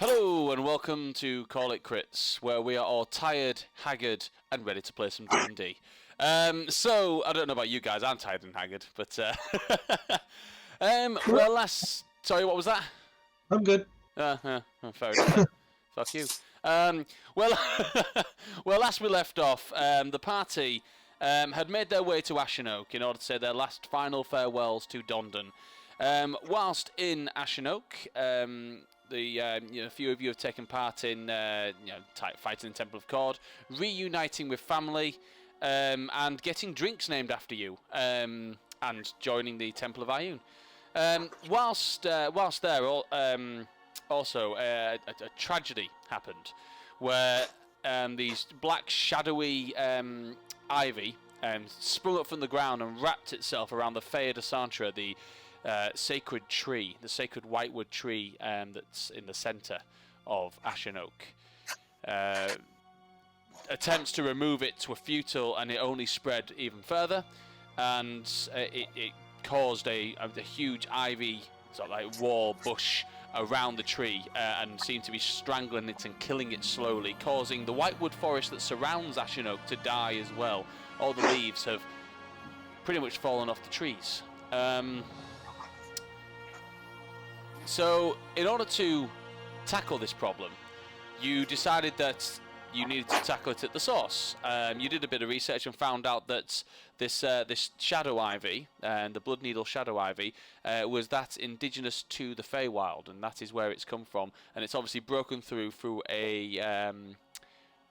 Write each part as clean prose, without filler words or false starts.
Hello and welcome to Call It Crits, where we are all tired, haggard, and ready to play some D&D. So, I don't know about you guys, I'm tired and haggard, but... Sorry, what was that? I'm good. Fair enough then. Fuck you. Well, last we left off, the party had made their way to Ashenoak in order to say their last final farewells to Dondon. Whilst in Ashenoak, a few of you have taken part in fighting in Temple of Cord, reuniting with family, and getting drinks named after you, and joining the Temple of Ioun. Whilst there, also a tragedy happened, where these black shadowy ivy sprung up from the ground and wrapped itself around the Feywild Santra, the sacred tree, the sacred whitewood tree that's in the centre of Ashenoak. Attempts to remove it were futile, and it only spread even further, and it caused a huge ivy sort of like wall bush around the tree, and seemed to be strangling it and killing it slowly, causing the whitewood forest that surrounds Ashenoak to die as well. All the leaves have pretty much fallen off the trees. So, in order to tackle this problem, you decided that you needed to tackle it at the source. You did a bit of research and found out that this shadow ivy, the blood needle shadow ivy, was that indigenous to the Feywild, and that is where it's come from. And it's obviously broken through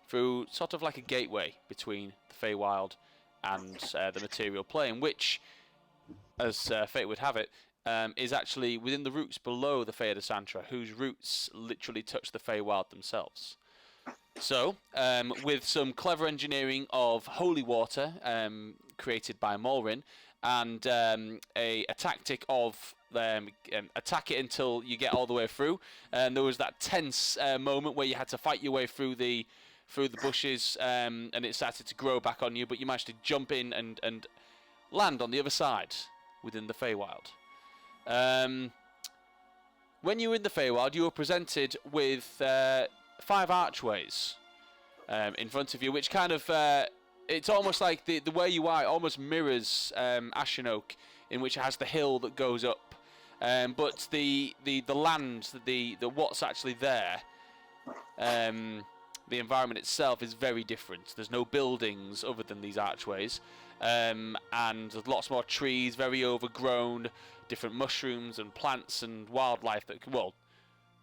through sort of like a gateway between the Feywild and the material plane, which, as fate would have it, is actually within the roots below the Feywild Santra, whose roots literally touch the Feywild themselves. So, with some clever engineering of holy water created by Mulrin, and a tactic of attack it until you get all the way through, and there was that tense moment where you had to fight your way through the bushes, and it started to grow back on you, but you managed to jump in and land on the other side within the Feywild. When you were in the Feywild, you were presented with 5 archways in front of you, which kind of it's almost like the way you are, it almost mirrors Ashenoak, in which it has the hill that goes up, but the land, the what's actually there, the environment itself is very different. There's no buildings other than these archways, and there's lots more trees, very overgrown, different mushrooms and plants and wildlife that, well,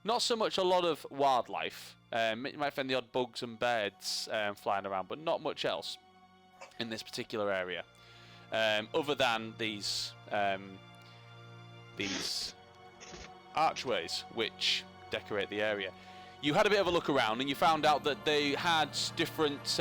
not so much a lot of wildlife. You might find the odd bugs and birds flying around, but not much else in this particular area, other than these archways which decorate the area. You had a bit of a look around, and you found out that they had different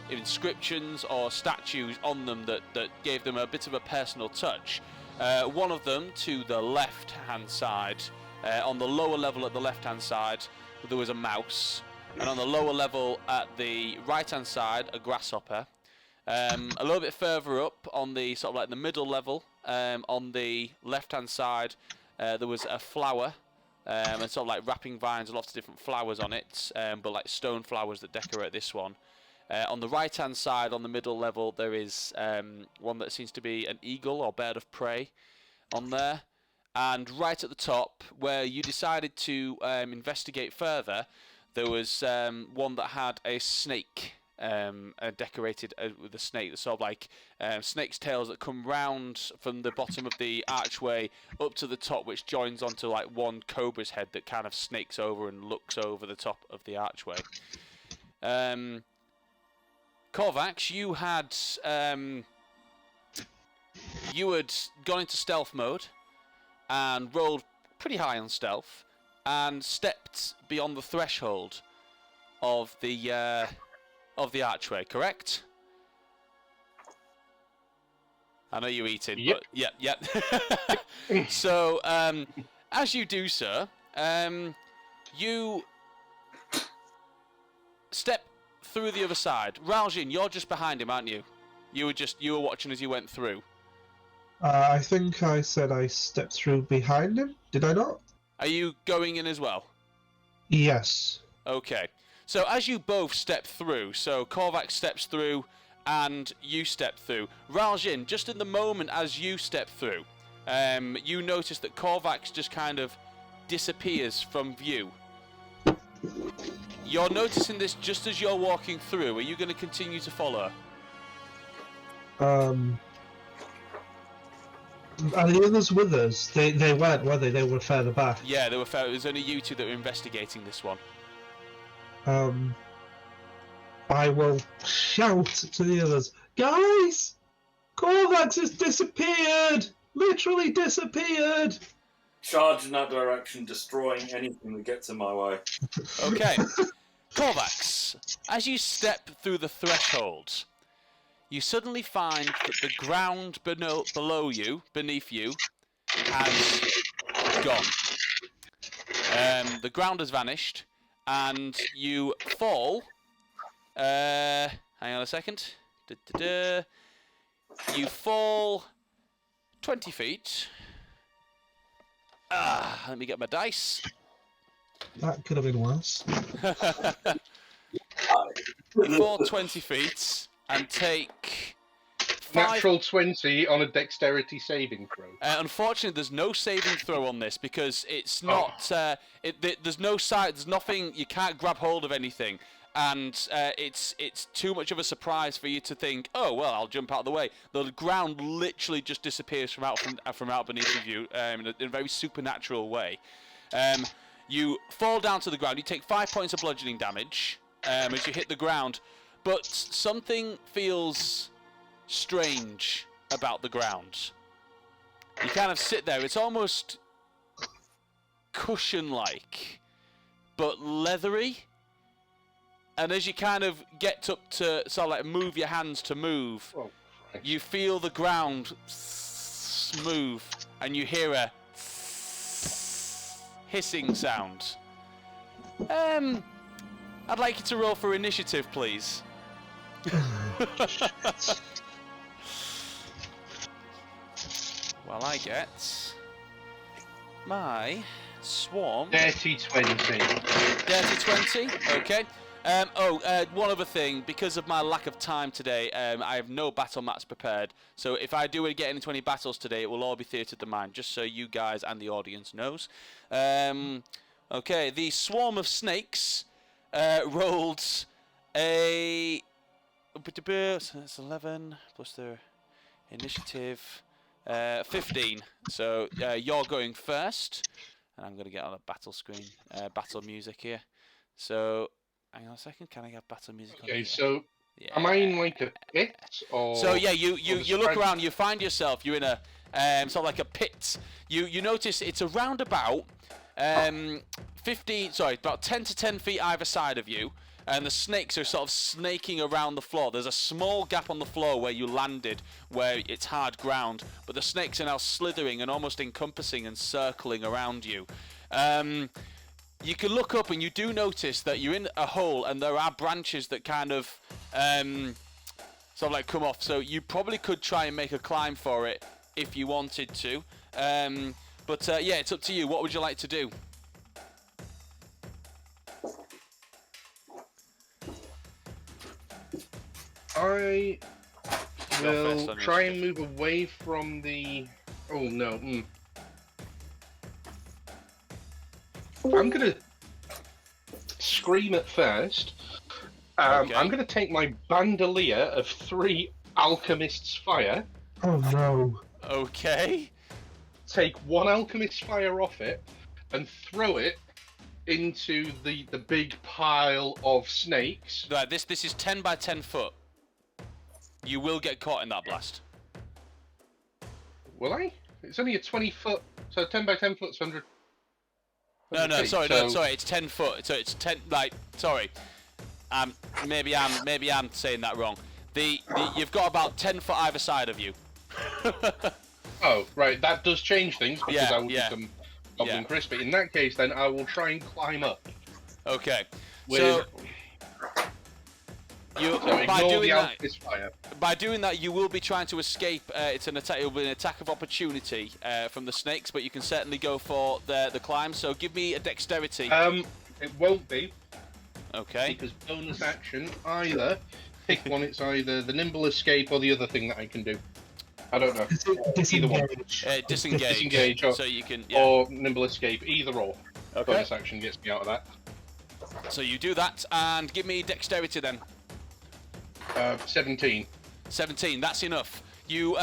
inscriptions or statues on them that gave them a bit of a personal touch. One of them to the left-hand side, on the lower level at the left-hand side, there was a mouse, and on the lower level at the right-hand side, a grasshopper. A little bit further up, on the sort of like the middle level, on the left-hand side, there was a flower, and sort of like wrapping vines, lots of different flowers on it, but like stone flowers that decorate this one. On the right-hand side, on the middle level, there is one that seems to be an eagle or bird of prey on there. And right at the top, where you decided to investigate further, there was one that had a snake decorated with a snake, sort of like snake's tails that come round from the bottom of the archway up to the top, which joins onto like one cobra's head that kind of snakes over and looks over the top of the archway. Korvax, you had gone into stealth mode and rolled pretty high on stealth, and stepped beyond the threshold of the archway. Correct? I know you're eating, Yep. But yep. So, as you do so, you step through the other side. Raljin, you're just behind him, aren't you? You were watching as you went through. I think I said I stepped through behind him. Did I not? Are you going in as well? Yes. Okay. So as you both step through, so Korvax steps through and you step through. Raljin, just in the moment as you step through, you notice that Korvax just kind of disappears from view. You're noticing this just as you're walking through. Are you going to continue to follow? Are the others with us? They weren't, were they? They were further back. Yeah, they were. It was only you two that were investigating this one. I will shout to the others, guys! Korvax has disappeared! Literally disappeared! Charge in that direction, destroying anything that gets in my way. Okay. Korvax, as you step through the threshold, you suddenly find that the ground beneath you, has gone. The ground has vanished, and you fall. Hang on a second. You fall 20 feet. Let me get my dice. That could have been worse. You fall 20 feet and take 5... Natural 20 on a dexterity saving throw. Unfortunately, there's no saving throw on this because it's not. There's no side. There's nothing. You can't grab hold of anything, and it's too much of a surprise for you to think, oh well, I'll jump out of the way. The ground literally just disappears from out beneath of you in a very supernatural way. You fall down to the ground. You take 5 points of bludgeoning damage as you hit the ground, but something feels strange about the ground. You kind of sit there. It's almost cushion-like, but leathery. And as you kind of get up to sort of like move your hands to move, you feel the ground move, and you hear a hissing sound. I'd like you to roll for initiative, please. Well, I get my swarm. Dirty 20. Dirty 20, okay. One other thing, because of my lack of time today, I have no battle mats prepared. So if I do get into any battles today, it will all be theatre of the mind, just so you guys and the audience knows. Okay, the swarm of snakes rolled a... So that's 11 plus their initiative. 15. So you're going first, and I'm going to get on a battle screen, battle music here. So hang on a second. Can I get battle music on? Okay, here? so yeah. am I in like a pit or? So yeah, you look around. You find yourself. You're in a sort of like a pit. You notice it's around about 10 to 10 feet either side of you. And the snakes are sort of snaking around the floor. There's a small gap on the floor where you landed, where it's hard ground, but the snakes are now slithering and almost encompassing and circling around you. You can look up and you do notice that you're in a hole and there are branches that kind of sort of like come off. So you probably could try and make a climb for it if you wanted to. But yeah, it's up to you. What would you like to do? I will try and move away from the... Oh, no. I'm going to scream at first. Okay. I'm going to take my bandolier of 3 Alchemist's Fire. Oh, no. Okay. Take 1 Alchemist's Fire off it and throw it into the big pile of snakes. Right, this is 10 by 10 foot. You will get caught in that blast. Will I? It's only a 20-foot, so 10 by 10 foot's 100. No, sorry, it's 10 foot. So it's 10. Like, sorry, maybe I'm saying that wrong. You've got about 10 foot either side of you. Oh, right, that does change things because I will become Goblin Yeah. Crispy. In that case, then I will try and climb up. Okay. So by doing that, you will be trying to escape. It will be an attack of opportunity from the snakes, but you can certainly go for the climb. So give me a dexterity. It won't be. Okay. Because bonus action, either pick one. It's either the nimble escape or the other thing that I can do. I don't know. Disengage. Disengage. Disengage or, so you can. Or nimble escape, either or. Okay. Bonus action gets me out of that. So you do that, and give me dexterity then. 17. 17. That's enough. You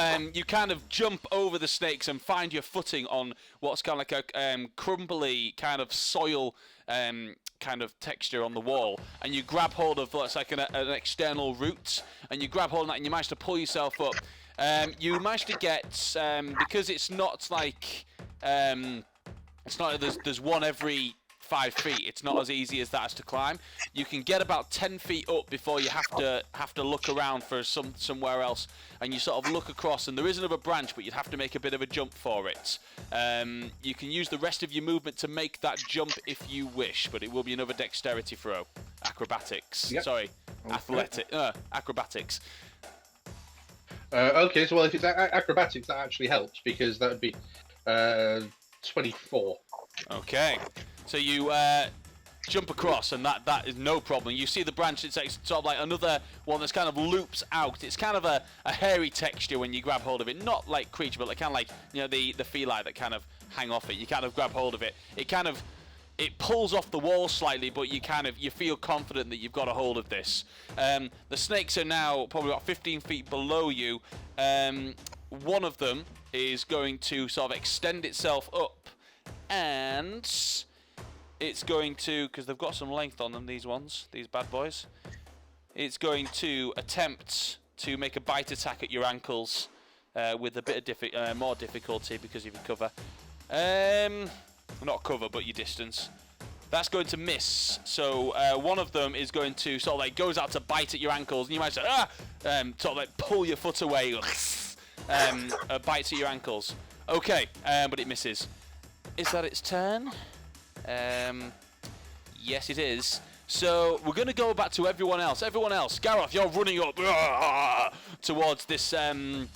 kind of jump over the snakes and find your footing on what's kind of like a crumbly kind of soil kind of texture on the wall, and you grab hold of what's like an external root, and you grab hold of that, and you manage to pull yourself up. You manage to get because it's not like there's one every 5 feet. It's not as easy as that as to climb. You can get about 10 feet up before you have to look around for somewhere else, and you sort of look across, and there is another branch, but you'd have to make a bit of a jump for it. You can use the rest of your movement to make that jump if you wish, but it will be another dexterity throw. Acrobatics. Yep. Sorry, acrobatics. Okay, so well, if it's acrobatics, that actually helps because that would be 24. Okay, so you jump across, and that is no problem. You see the branch, it's sort of like another one that's kind of loops out. It's kind of a hairy texture when you grab hold of it. Not like creature, but like kind of like, you know, the feli that kind of hang off it. You kind of grab hold of it. It pulls off the wall slightly, but you feel confident that you've got a hold of this. The snakes are now probably about 15 feet below you. One of them is going to sort of extend itself up, and it's going to, because they've got some length on them, these bad boys, it's going to attempt to make a bite attack at your ankles with a bit of more difficulty because of your cover. Not cover, but your distance. That's going to miss. So one of them is going to sort of like goes out to bite at your ankles, and you might say, sort of like pull your foot away, bites at your ankles. Okay, but it misses. Is that its turn? Yes, it is. So we're going to go back to everyone else. Everyone else, Gareth, you're running up towards this archway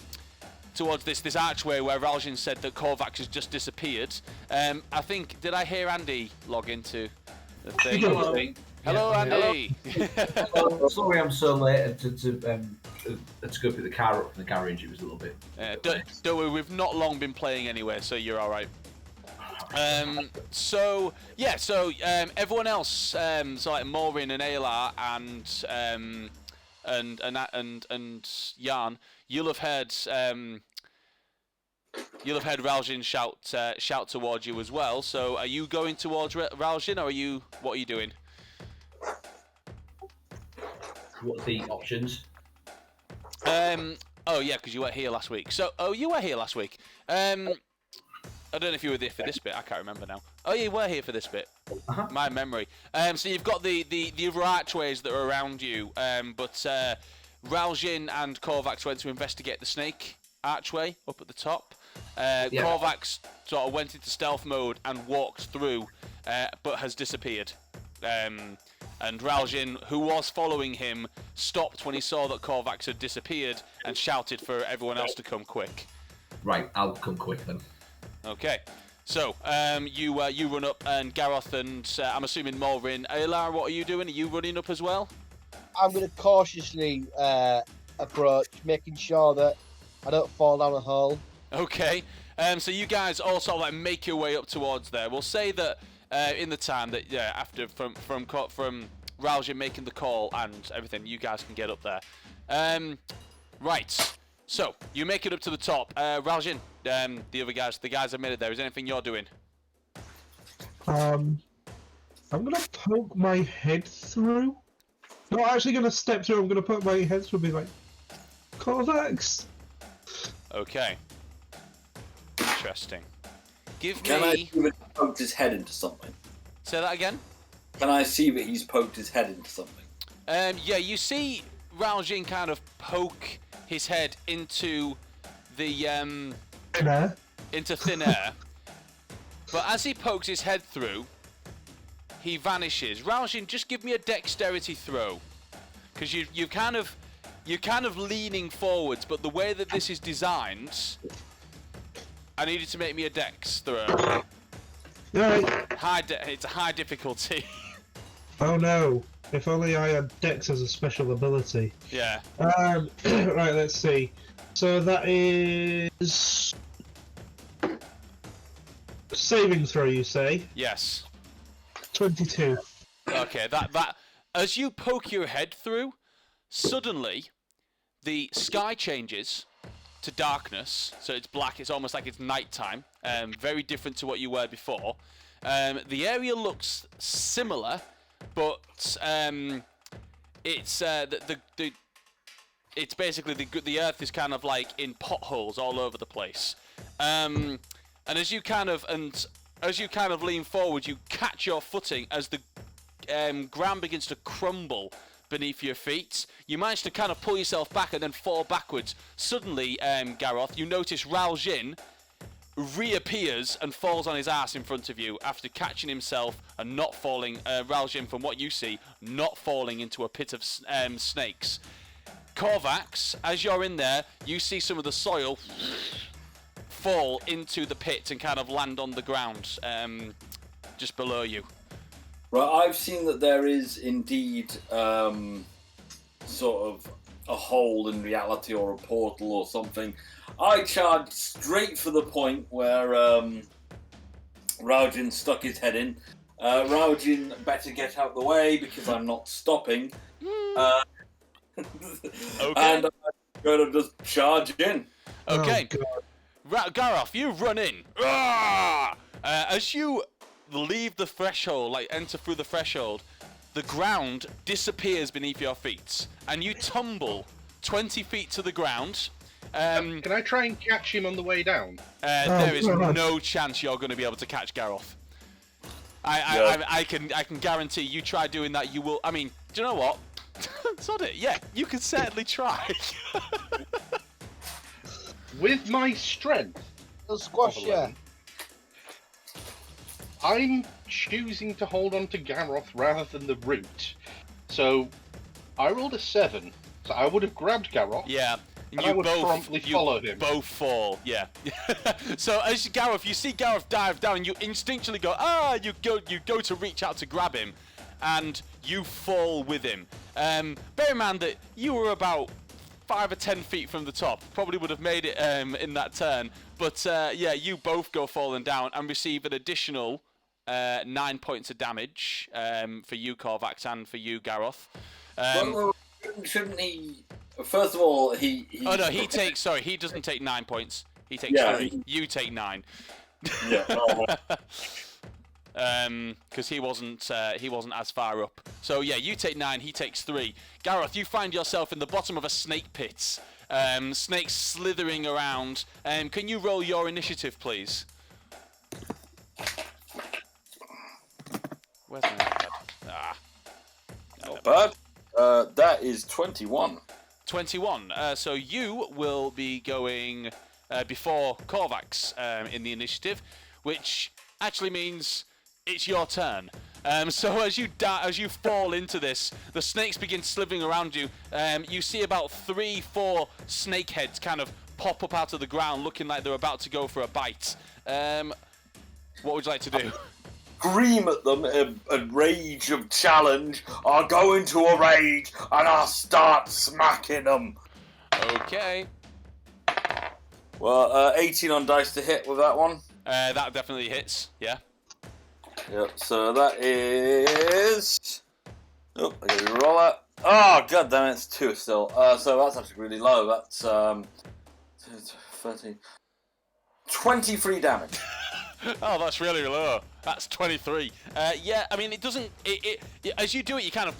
where Ralgin said that Korvax has just disappeared. I think, did I hear Andy log into the thing? Hello, Andy. Hello. Sorry I'm so late to go pick the car up from the garage. It was a little bit... Don't worry, we've not long been playing anyway, so you're all right. So everyone else, so like Maureen and Aylar and Jan, you'll have heard Ralgin shout towards you as well. So are you going towards Ralgin, or what are you doing? What are the options? Oh yeah, because you were here last week. You were here last week. I don't know if you were there for this bit. I can't remember now. Oh, yeah, you were here for this bit. My memory. So you've got the other archways that are around you, but Ralgin and Korvax went to investigate the snake archway up at the top. Korvax sort of went into stealth mode and walked through, but has disappeared. And Ralgin, who was following him, stopped when he saw that Korvax had disappeared and shouted for everyone else to come quick. Right, I'll come quick then. Okay, so you run up, and Gareth and I'm assuming Maureen. Aylar, what are you doing? Are you running up as well? I'm going to cautiously approach, making sure that I don't fall down a hole. Okay, so you guys all sort of like make your way up towards there. We'll say that in the time that after from Ralgin making the call and everything, you guys can get up there. Right. So, you make it up to the top. Ralgin, the guys have made it there. Is there anything you're doing? I'm gonna poke my head through. Not actually gonna step through, I'm gonna poke my head through and be like, Korvax! Okay. Interesting. Can I see that he's poked his head into something? Say that again? Can I see that he's poked his head into something? Yeah, you see Ralgin kind of poke his head into the into thin air, but as he pokes his head through, he vanishes. Ralgin, just give me a dexterity throw, because you're kind of leaning forwards, but the way that this is designed, I need you to make me a dex throw. Alright. It's a high difficulty. Oh no. If only I had Dex as a special ability. Yeah. Right, let's see. So that is... Saving throw, you say? Yes. 22. Okay, that as you poke your head through, suddenly the sky changes to darkness, so it's black. It's almost like it's nighttime. Very different to what you were before. The area looks similar, but it's it's basically the earth is kind of like in potholes all over the place. And as you kind of lean forward, you catch your footing as the ground begins to crumble beneath your feet. You manage to kind of pull yourself back and then fall backwards. Suddenly, Garroth, you notice Raljin reappears and falls on his ass in front of you after catching himself and not falling. Raljin, from what you see, not falling into a pit of snakes. Korvax, as you're in there, you see some of the soil fall into the pit and kind of land on the ground just below you. Right, I've seen that there is indeed sort of a hole in reality or a portal or something. I charged straight for the point where Raujin stuck his head in. Raujin better get out the way because I'm not stopping. Okay. And I'm going to just charge in. Okay. Oh, Garroth, you run in. As you leave the threshold, like enter through the threshold, the ground disappears beneath your feet, and you tumble 20 feet to the ground. Can I try and catch him on the way down? There is God. no chance you're going to be able to catch Garroth. I can guarantee you try doing that, you will. I mean, do you know what? Sod it. Yeah, you can certainly try. With my strength, He'll squash you. I'm choosing to hold on to Garroth rather than the root. So I rolled a 7. So I would have grabbed Garroth. Yeah. And I would promptly follow him. Both fall, yeah. So as Garroth, you see Garroth dive down, and you instinctually go, you go to reach out to grab him, and you fall with him. Bear in mind that you were about 5 or 10 feet from the top. Probably would have made it in that turn, but yeah, you both go falling down and receive an additional 9 points of damage for you, Korvax, and for you, Garroth. Well, shouldn't he? First of all, he. Oh no, he doesn't take 9 points. He takes 3. You take 9. Yeah. Because he wasn't as far up. So yeah, you take 9, he takes 3. Garroth, you find yourself in the bottom of a snake pit. Snakes slithering around. Can you roll your initiative, please? Where's my notepad? Not bad. That is 21. 21. So you will be going before Korvax in the initiative, which actually means it's your turn. So as you fall into this, the snakes begin slithering around you. You see about 3-4 snake heads kind of pop up out of the ground, looking like they're about to go for a bite. What would you like to do? Scream at them in a rage of challenge. I'll go into a rage and I'll start smacking them. Okay. Well, 18 on dice to hit with that one. That definitely hits. Yeah. Yep. So that is. Oh, I gotta roll that. Oh god damn it, it's 2 still. So that's actually really low. That's 13. 23 damage. Oh, that's really low. That's 23. Yeah, I mean, it doesn't. As you do it, you kind of,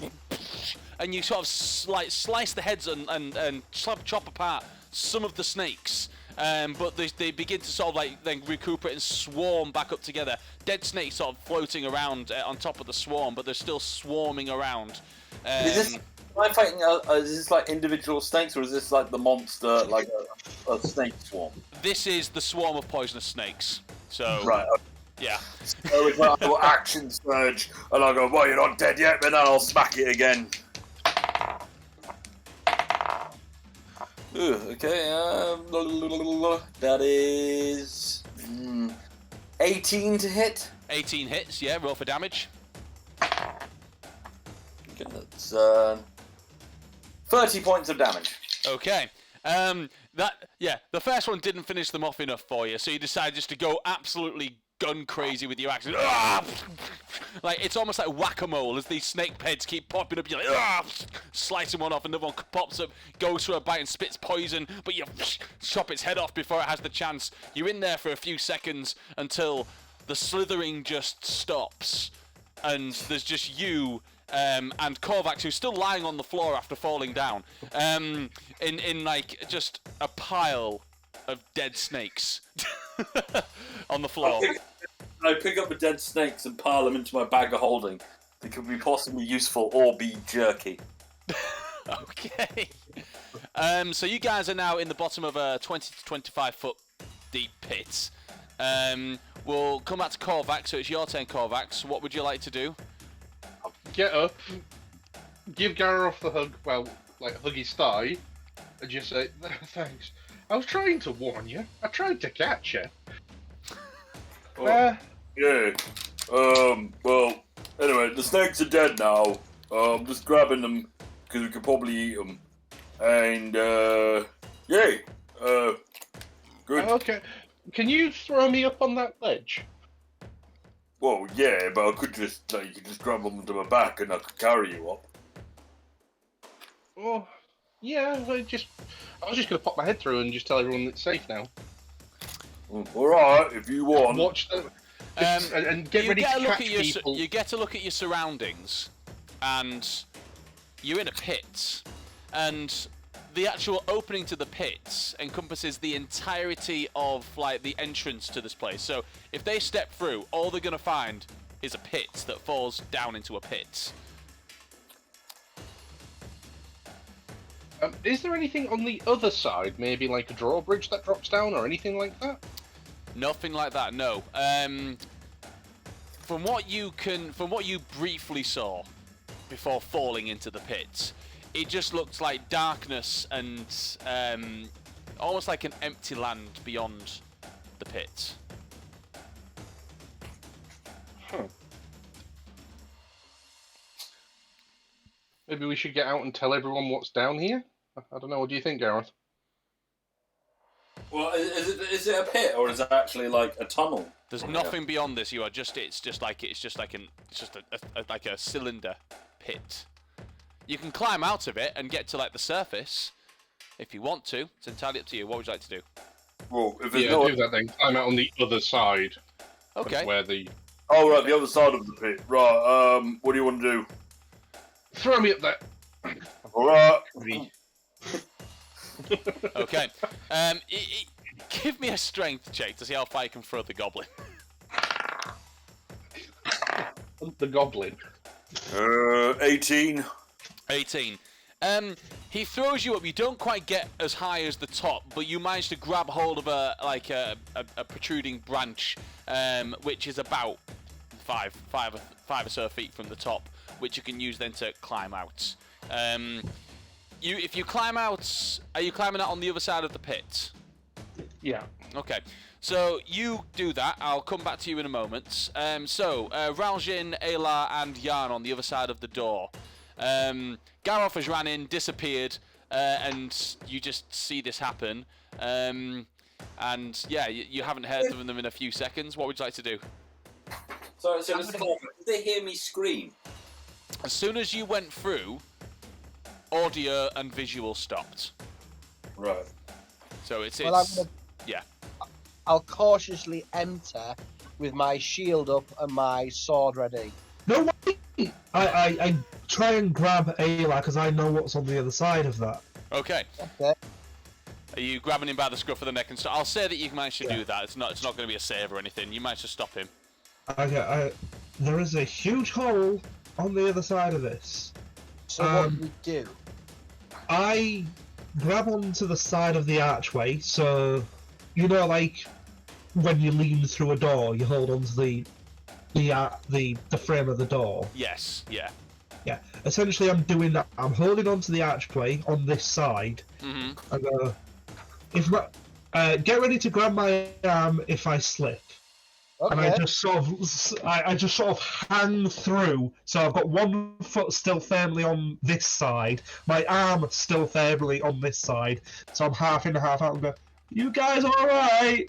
and you sort of slice the heads and chop apart some of the snakes. But they begin to sort of like then recuperate and swarm back up together. Dead snakes sort of floating around on top of the swarm, but they're still swarming around. Am I fighting? Is this like individual snakes, or is this like the monster, like a snake swarm? This is the swarm of poisonous snakes. So right. Yeah. So it's like a little action surge, and I go, "Well, you're not dead yet," but then I'll smack it again. Ooh, okay, that is 18 to hit. 18 hits, yeah, roll for damage. Okay, that's 30 points of damage. Okay. The first one didn't finish them off enough for you, so you decided just to go absolutely gun crazy with your axe. Like, it's almost like whack-a-mole as these snake heads keep popping up. You're like, slicing one off, another one pops up, goes for a bite and spits poison, but you chop its head off before it has the chance. You're in there for a few seconds until the slithering just stops, and there's just you and Korvax, who's still lying on the floor after falling down, in like just a pile of dead snakes on the floor. I pick up the dead snakes and pile them into my bag of holding. They could be possibly useful or be jerky. Okay. So you guys are now in the bottom of a 20 to 25 foot deep pit. We'll come back to Korvax, so it's your turn, Korvax. What would you like to do? Get up, give Garroff the hug, well, like hug his thigh, and just say, thanks. I was trying to warn you. I tried to catch you. Yeah. Well, anyway, the snakes are dead now. I'm just grabbing them because we could probably eat them. And, yay. Good. Okay. Can you throw me up on that ledge? Well, yeah, but I could just, you could just grab them to my back and I could carry you up. Oh, yeah, I was just going to pop my head through and just tell everyone it's safe now. Alright, if you want. Watch them. And get ready to catch people. You get to look at your surroundings, and you're in a pit, and the actual opening to the pit encompasses the entirety of like the entrance to this place. So if they step through, all they're gonna find is a pit that falls down into a pit. Is there anything on the other side? Maybe like a drawbridge that drops down or anything like that? Nothing like that, no. From what you briefly saw before falling into the pit, it just looks like darkness and almost like an empty land beyond the pit. Huh. Maybe we should get out and tell everyone what's down here? I don't know, what do you think, Gareth? Well, is it a pit or is it actually like a tunnel? There's nothing beyond this. It's just like a cylinder pit. You can climb out of it and get to like the surface if you want to. It's entirely up to you. What would you like to do? Well, if do that then. Climb out on the other side. Okay. Where the... Oh, right, the other side of the pit. Right, what do you want to do? Throw me up there. Alright. Okay. Give me a strength check to see how far you can throw the goblin. The goblin. 18. 18. He throws you up. You don't quite get as high as the top, but you manage to grab hold of a protruding branch, which is about five or so feet from the top, which you can use then to climb out. If you climb out, are you climbing out on the other side of the pit? Yeah. Okay. So you do that. I'll come back to you in a moment. Raljin, Ayla, and Yarn on the other side of the door. Garroff has ran in, disappeared, and you just see this happen. And yeah, you haven't heard from them in a few seconds. What would you like to do? So Mr. Clark, did they hear me scream? As soon as you went through, audio and visual stopped. Right. So it's yeah. I'll cautiously enter with my shield up and my sword ready. No way! I try and grab Ayla because I know what's on the other side of that. Okay. Okay. Are you grabbing him by the scruff of the neck and so I'll say that you managed to do that. It's not going to be a save or anything. You managed to stop him. Okay, there is a huge hole on the other side of this. So what do we do? I grab onto the side of the archway, so you know, like when you lean through a door, you hold onto the frame of the door. Yes. Yeah. Yeah. Essentially, I'm doing that. I'm holding onto the archway on this side. Mm-hmm. And get ready to grab my arm if I slip. And I Okay. just sort of hang through. So I've got one foot still firmly on this side, my arm still firmly on this side. So I'm half in, half out, and go, "You guys all right?"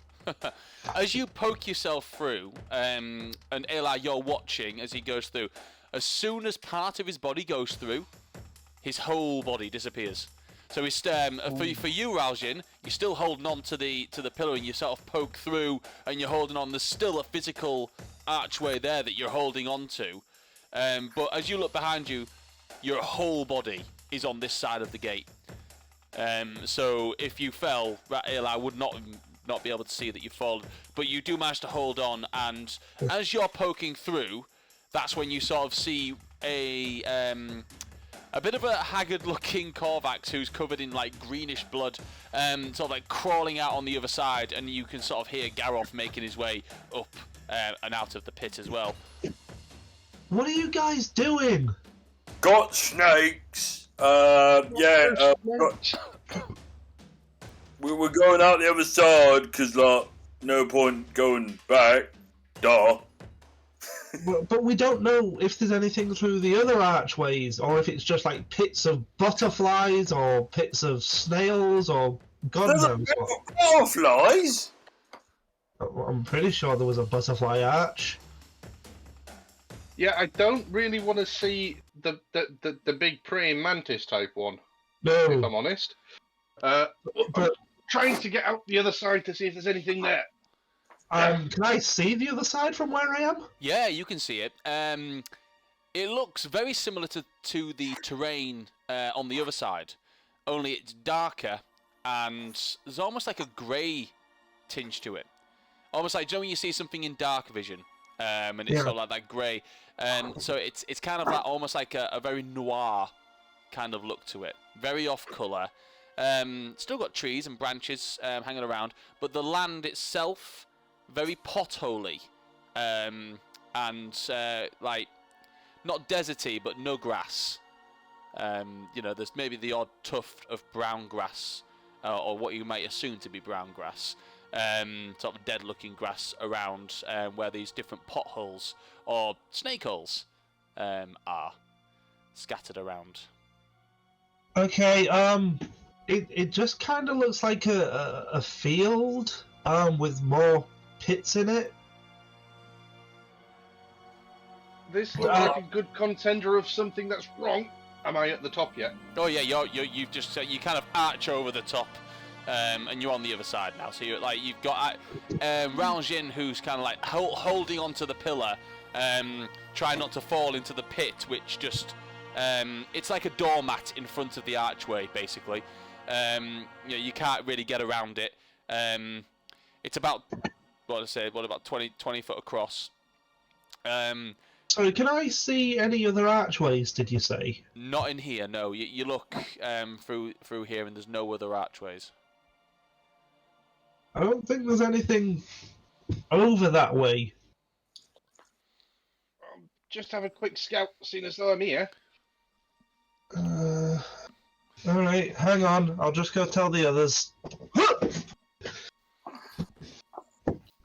As you poke yourself through, and Eli, you're watching as he goes through. As soon as part of his body goes through, his whole body disappears. So it's for you, Raljin, you're still holding on to the pillar, and you sort of poke through, and you're holding on. There's still a physical archway there that you're holding on to, but as you look behind you, your whole body is on this side of the gate. So if you fell, Eli would not be able to see that you've fallen, but you do manage to hold on. And as you're poking through, that's when you sort of see a bit of a haggard-looking Korvax who's covered in like greenish blood, sort of like crawling out on the other side, and you can sort of hear Garroth making his way up and out of the pit as well. What are you guys doing? Got snakes. We were going out the other side because, like, no point going back. Duh. But we don't know if there's anything through the other archways, or if it's just like pits of butterflies, or pits of snails, or God knows what. Butterflies? I'm pretty sure there was a butterfly arch. Yeah, I don't really want to see the big praying mantis type one, if No, I'm honest. I'm trying to get out the other side to see if there's anything there. can I see the other side from where I am? Yeah, you can see it. It looks very similar to the terrain on the other side, only it's darker, and there's almost like a grey tinge to it. Almost like, do you know when you see something in dark vision, and it's sort of like that grey. So it's kind of like almost like a very noir kind of look to it. Very off colour. Still got trees and branches hanging around, but the land itself, very potholy, and like not deserty, but no grass. There's maybe the odd tuft of brown grass, or what you might assume to be brown grass, sort of dead-looking grass around where these different potholes or snake holes are scattered around. Okay, it just kind of looks like a field with more pits in it. This looks like a good contender of something that's wrong. Am I at the top yet? Oh yeah, you've just you kind of arch over the top, and you're on the other side now. So you've got Raljin, who's kind of like holding onto the pillar, trying not to fall into the pit, which just it's like a doormat in front of the archway, basically. You can't really get around it. It's about about 20 foot across. Sorry, can I see any other archways, did you say? Not in here, no. You look through here, and there's no other archways. I don't think there's anything over that way. Just have a quick scout, seeing as though I'm here. Alright, hang on. I'll just go tell the others.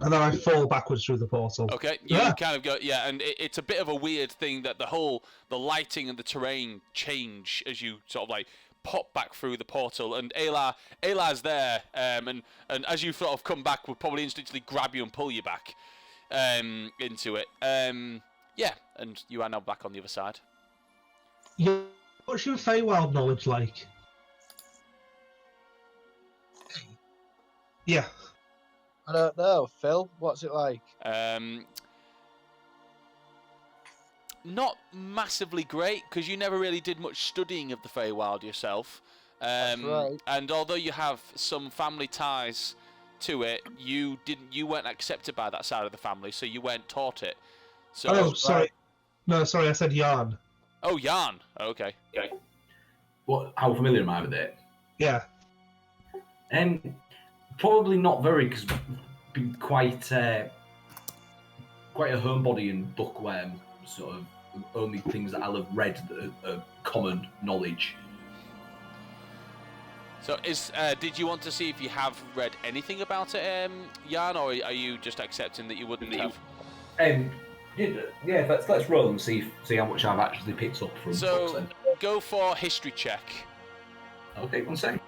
And then I fall backwards through the portal. Okay, you kind of go, and it's a bit of a weird thing that the lighting and the terrain change as you sort of like pop back through the portal, and Ayla's there, and as you sort of come back, will probably instinctively grab you and pull you back into it. And you are now back on the other side. Yeah, what's your Feywild knowledge like? Yeah. I don't know, Phil. What's it like? Not massively great, because you never really did much studying of the Feywild yourself. That's right. And although you have some family ties to it, you weren't accepted by that side of the family, so you weren't taught it. So, oh, sorry. Right. No, sorry, I said yarn. Oh, yarn. Okay. How familiar am I with it? Yeah. Probably not very, because I've been quite a homebody and bookworm, sort of only things that I'll have read that are common knowledge. So, did you want to see if you have read anything about it, Jan, or are you just accepting that you wouldn't have? Yeah, let's roll and see how much I've actually picked up from books So, then. go for history check. Okay, 1 second.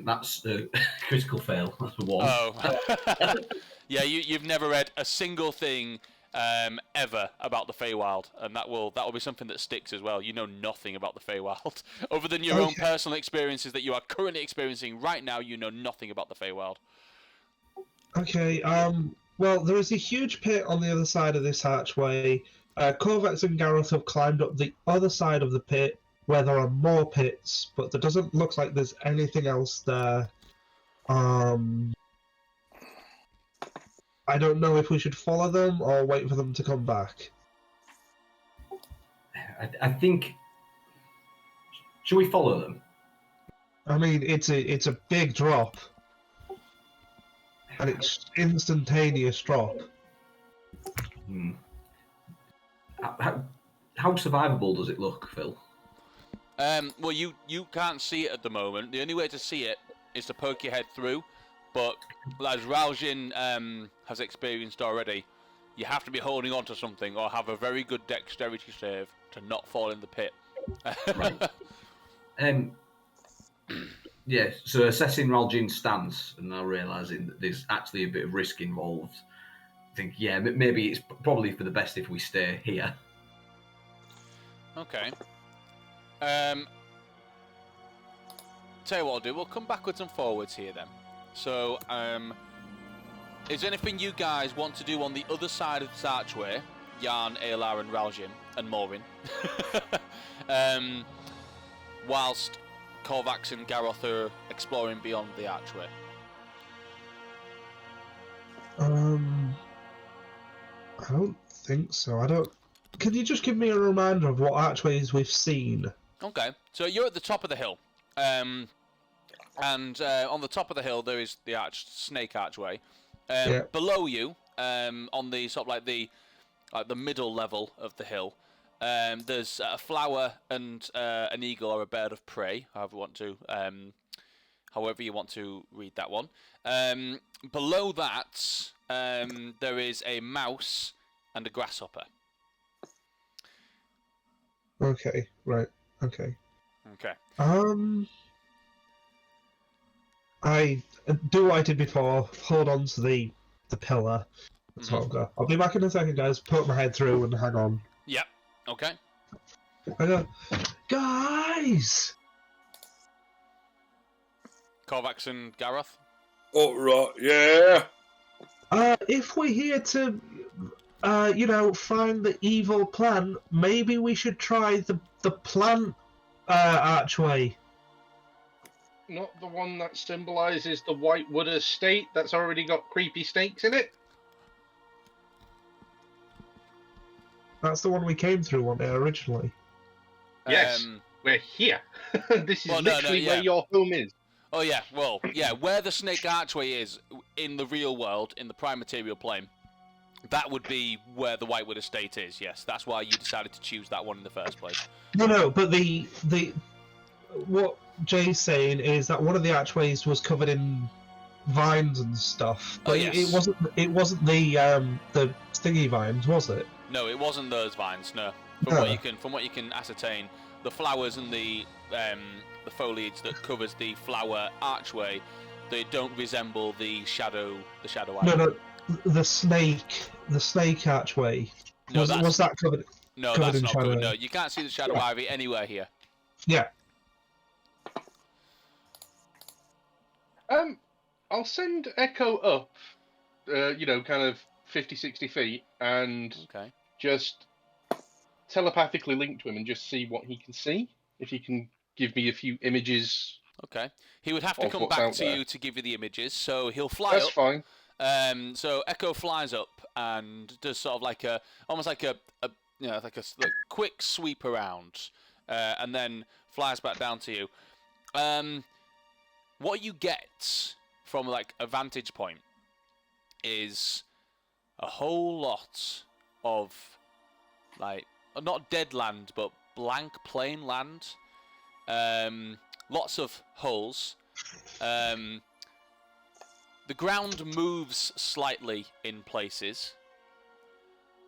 That's a critical fail. That's a 1. Oh. Yeah, you've never read a single thing ever about the Feywild, and that will be something that sticks as well. You know nothing about the Feywild. Other than your own personal experiences that you are currently experiencing right now, you know nothing about the Feywild. Okay, well, there is a huge pit on the other side of this hatchway. Corvex and Gareth have climbed up the other side of the pit, where there are more pits, but there doesn't look like there's anything else there. I don't know if we should follow them or wait for them to come back. I think. Should we follow them? I mean, it's a big drop, and it's instantaneous drop. How survivable does it look, Phil? Well, you can't see it at the moment. The only way to see it is to poke your head through. But as Raljin has experienced already, you have to be holding on to something or have a very good dexterity save to not fall in the pit. Right. Yeah, so assessing Raljin's stance and now realising that there's actually a bit of risk involved, I think, yeah, maybe it's probably for the best if we stay here. Okay. Tell you what I'll do, we'll come backwards and forwards here then. So, is there anything you guys want to do on the other side of this archway? Jan, Alar and Raljin, and Morin. Whilst Korvax and Garroth are exploring beyond the archway. I don't think so. I don't. Can you just give me a reminder of what archways we've seen? Okay, so you're at the top of the hill. And on the top of the hill there is the snake archway. Yeah. Below you, on the sort of like the middle level of the hill, there's a flower and an eagle or a bird of prey, however you want to read that one. Below that, there is a mouse and a grasshopper. Okay. Right. Okay. Okay. I do what I did before. Hold on to the pillar. That's what I'll go. I'll be back in a second, guys. Poke my head through and hang on. Yep. Okay. I go, guys. Korvax and Garroth. Oh right, yeah. If we're here to, find the evil plant, maybe we should try the plant archway. Not the one that symbolises the Whitewood estate that's already got creepy snakes in it? That's the one we came through one day originally. Yes, we're here. This is literally where your home is. Oh yeah, well, yeah, where the snake archway is in the real world, in the prime material plane, that would be where the Whitewood estate is, yes. That's why you decided to choose that one in the first place. No, but the what Jay's saying is that one of the archways was covered in vines and stuff. But it wasn't the stingy vines, was it? No, it wasn't those vines, no. From what you can ascertain, the flowers and the foliage that covers the flower archway, they don't resemble the shadow ivy. No, the snake archway. No, was that covered? No, covered that's in not shadow? covered. No, you can't see the shadow ivy anywhere here. Yeah. I'll send Echo up, kind of 50, 60 feet, and just telepathically link to him and just see what he can see. If he can give me a few images. Okay. He would have to come back to you to give you the images, so he'll fly up. That's fine. So Echo flies up and does sort of like almost like a quick sweep around, and then flies back down to you. What you get from like a vantage point is a whole lot of, like, not dead land, but blank plain land. Lots of holes. The ground moves slightly in places.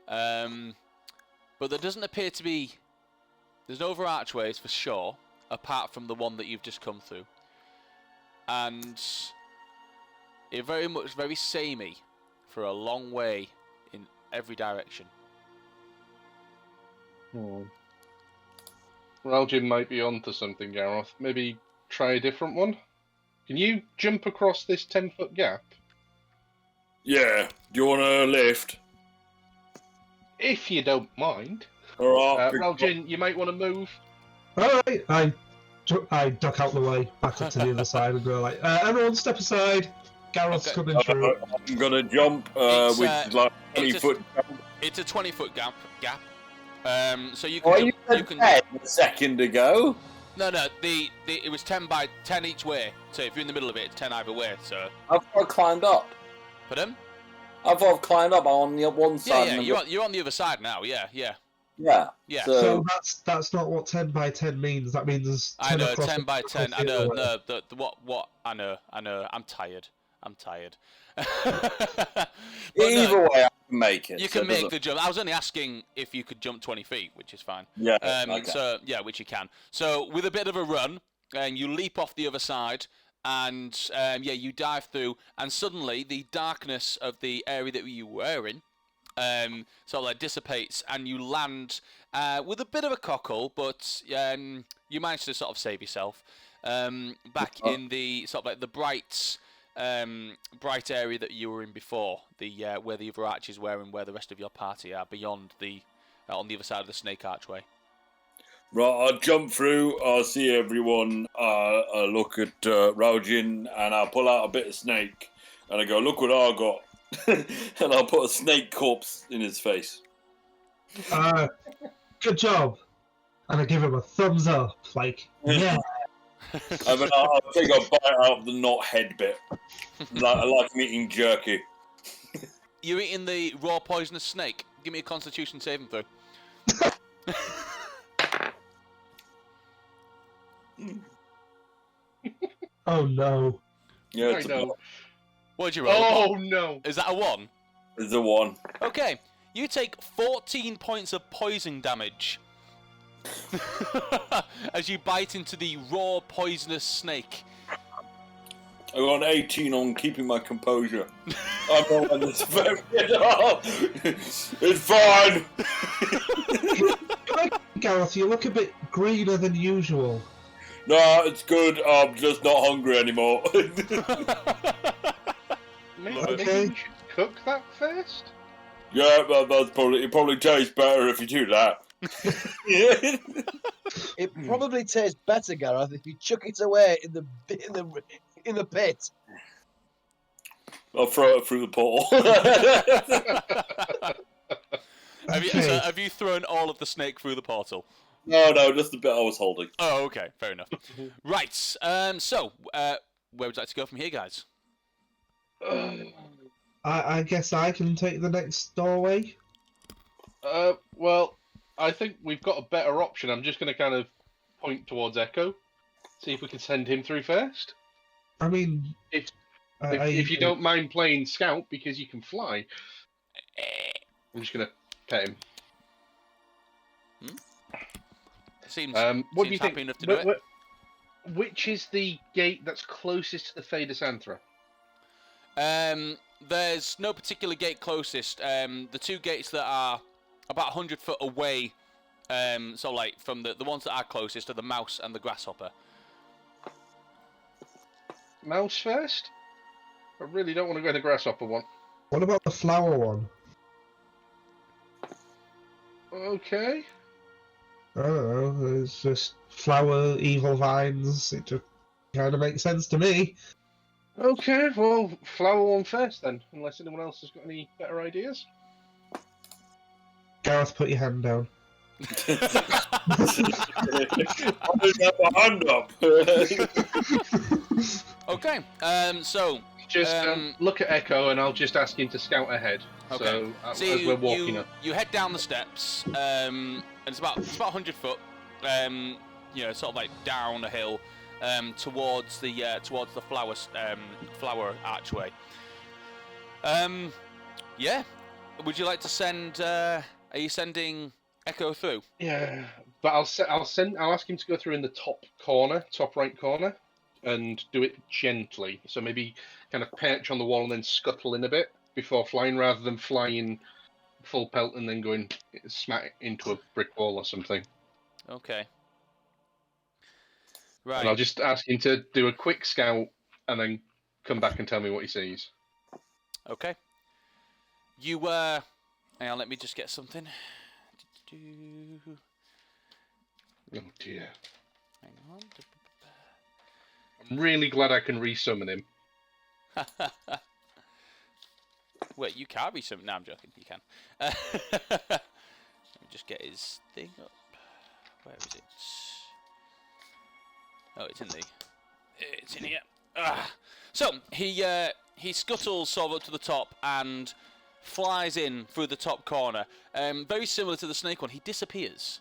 But there doesn't appear to be... There's no other archways for sure, apart from the one that you've just come through. And it's very samey for a long way in every direction. Raljin might be onto something, Gareth. Maybe try a different one? Can you jump across this 10-foot gap? Yeah. Do you want a lift? If you don't mind. Alright. Raljin, you might want to move. Alright, I duck out the way, back up to the other side and go like, everyone step aside. Gareth's coming through. I'm gonna jump with like 20-foot jump. It's a 20-foot gap. So you Oh, can. you said 10 a second ago. No. It was 10 by 10 each way. So if you're in the middle of it, it's 10 either way. So. I thought I climbed up. Pardon? I thought I've climbed up on the one side. Yeah. You're on the other side now. Yeah. Yeah. So that's not what 10 by 10 means. That means 10 I know, across 10 by 10. I the know. other No, what? I know. I'm tired. Either way, I can make it. You can make the jump. I was only asking if you could jump 20 feet, which is fine. Yeah. So which you can. So with a bit of a run, you leap off the other side, and you dive through, and suddenly the darkness of the area that you were in, sort of like dissipates, and you land with a bit of a cockle, but you manage to sort of save yourself back in the sort of like the bright area that you were in before, the where the other arches were and where the rest of your party are, beyond the on the other side of the snake archway. Right, I'll jump through, I'll see everyone, I'll look at Raljin, and I'll pull out a bit of snake, and I go, look what I got. And I'll put a snake corpse in his face. Good job. And I give him a thumbs up, like, yeah. And then I'll take a bite out of the not head bit. I like I'm eating jerky. You're eating the raw poisonous snake. Give me a Constitution saving throw. Oh no. Yeah, it's I know. What'd you roll? Oh no. Is that a 1? It's a 1. Okay. You take 14 points of poison damage as you bite into the raw poisonous snake. I got an 18 on keeping my composure. I'm not on this It's fine. Gareth, you look a bit greener than usual. No, it's good. I'm just not hungry anymore. Maybe Okay. we should cook that first? Yeah, that's probably. It probably tastes better if you do that. It probably tastes better, Gareth, if you chuck it away in the pit. I'll throw it through the portal. Have you thrown all of the snake through the portal? No, just the bit I was holding. Oh, okay, fair enough. Right, so where would you like to go from here, guys? I guess I can take the next doorway. Well, I think we've got a better option. I'm just going to kind of point towards Echo, see if we can send him through first. I mean, If you don't mind playing scout because you can fly, I'm just going to pet him. Seems what do you happy think? enough to do it. Which is the gate that's closest to the Fedasanthra? There's no particular gate closest. The two gates that are about 100 foot away, so like from the ones that are closest are the mouse and the grasshopper. Mouse first? I really don't want to go to the grasshopper one. What about the flower one? Okay. I don't know. It's just flower, evil vines. It just kind of makes sense to me. Okay, well, flower one first then, unless anyone else has got any better ideas. Gareth, put your hand down. I didn't have my hand up. Okay, so just look at Echo, and I'll just ask him to scout ahead. Okay. So, So as we're walking up, you head down the steps, and it's about 100 foot. Sort of like down a hill, towards the flower archway. Yeah. Would you like to send? Are you sending Echo through? yeah. But I'll ask him to go through in the top right corner, and do it gently. So maybe kind of perch on the wall and then scuttle in a bit before flying, rather than flying full pelt and then going smack into a brick wall or something. Okay. Right. And I'll just ask him to do a quick scout and then come back and tell me what he sees. Okay. You hang on, let me just get something. Oh dear. Hang on. I'm really glad I can resummon him. Wait, you can't resummon? No, I'm joking. You can. Let me just get his thing up. Where is it? Oh, it's in here. So he scuttles sort of up to the top and flies in through the top corner. Very similar to the snake one. He disappears.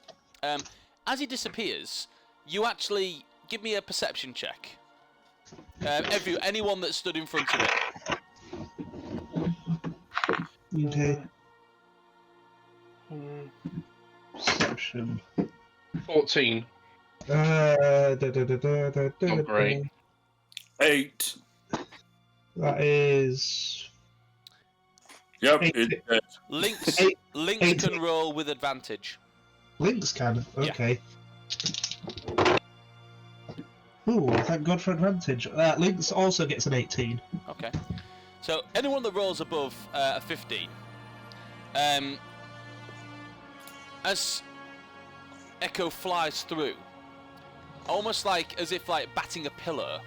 As he disappears, you actually give me a perception check. Anyone that stood in front of it. Okay. Perception. 14. Not great. 8. That is. Yep, 8. it's dead. Lynx can roll with advantage. Lynx can. Okay. Ooh, thank God for advantage. Lynx also gets an 18. Okay. So anyone that rolls above a 15, as Echo flies through, almost like as if like batting a pillar,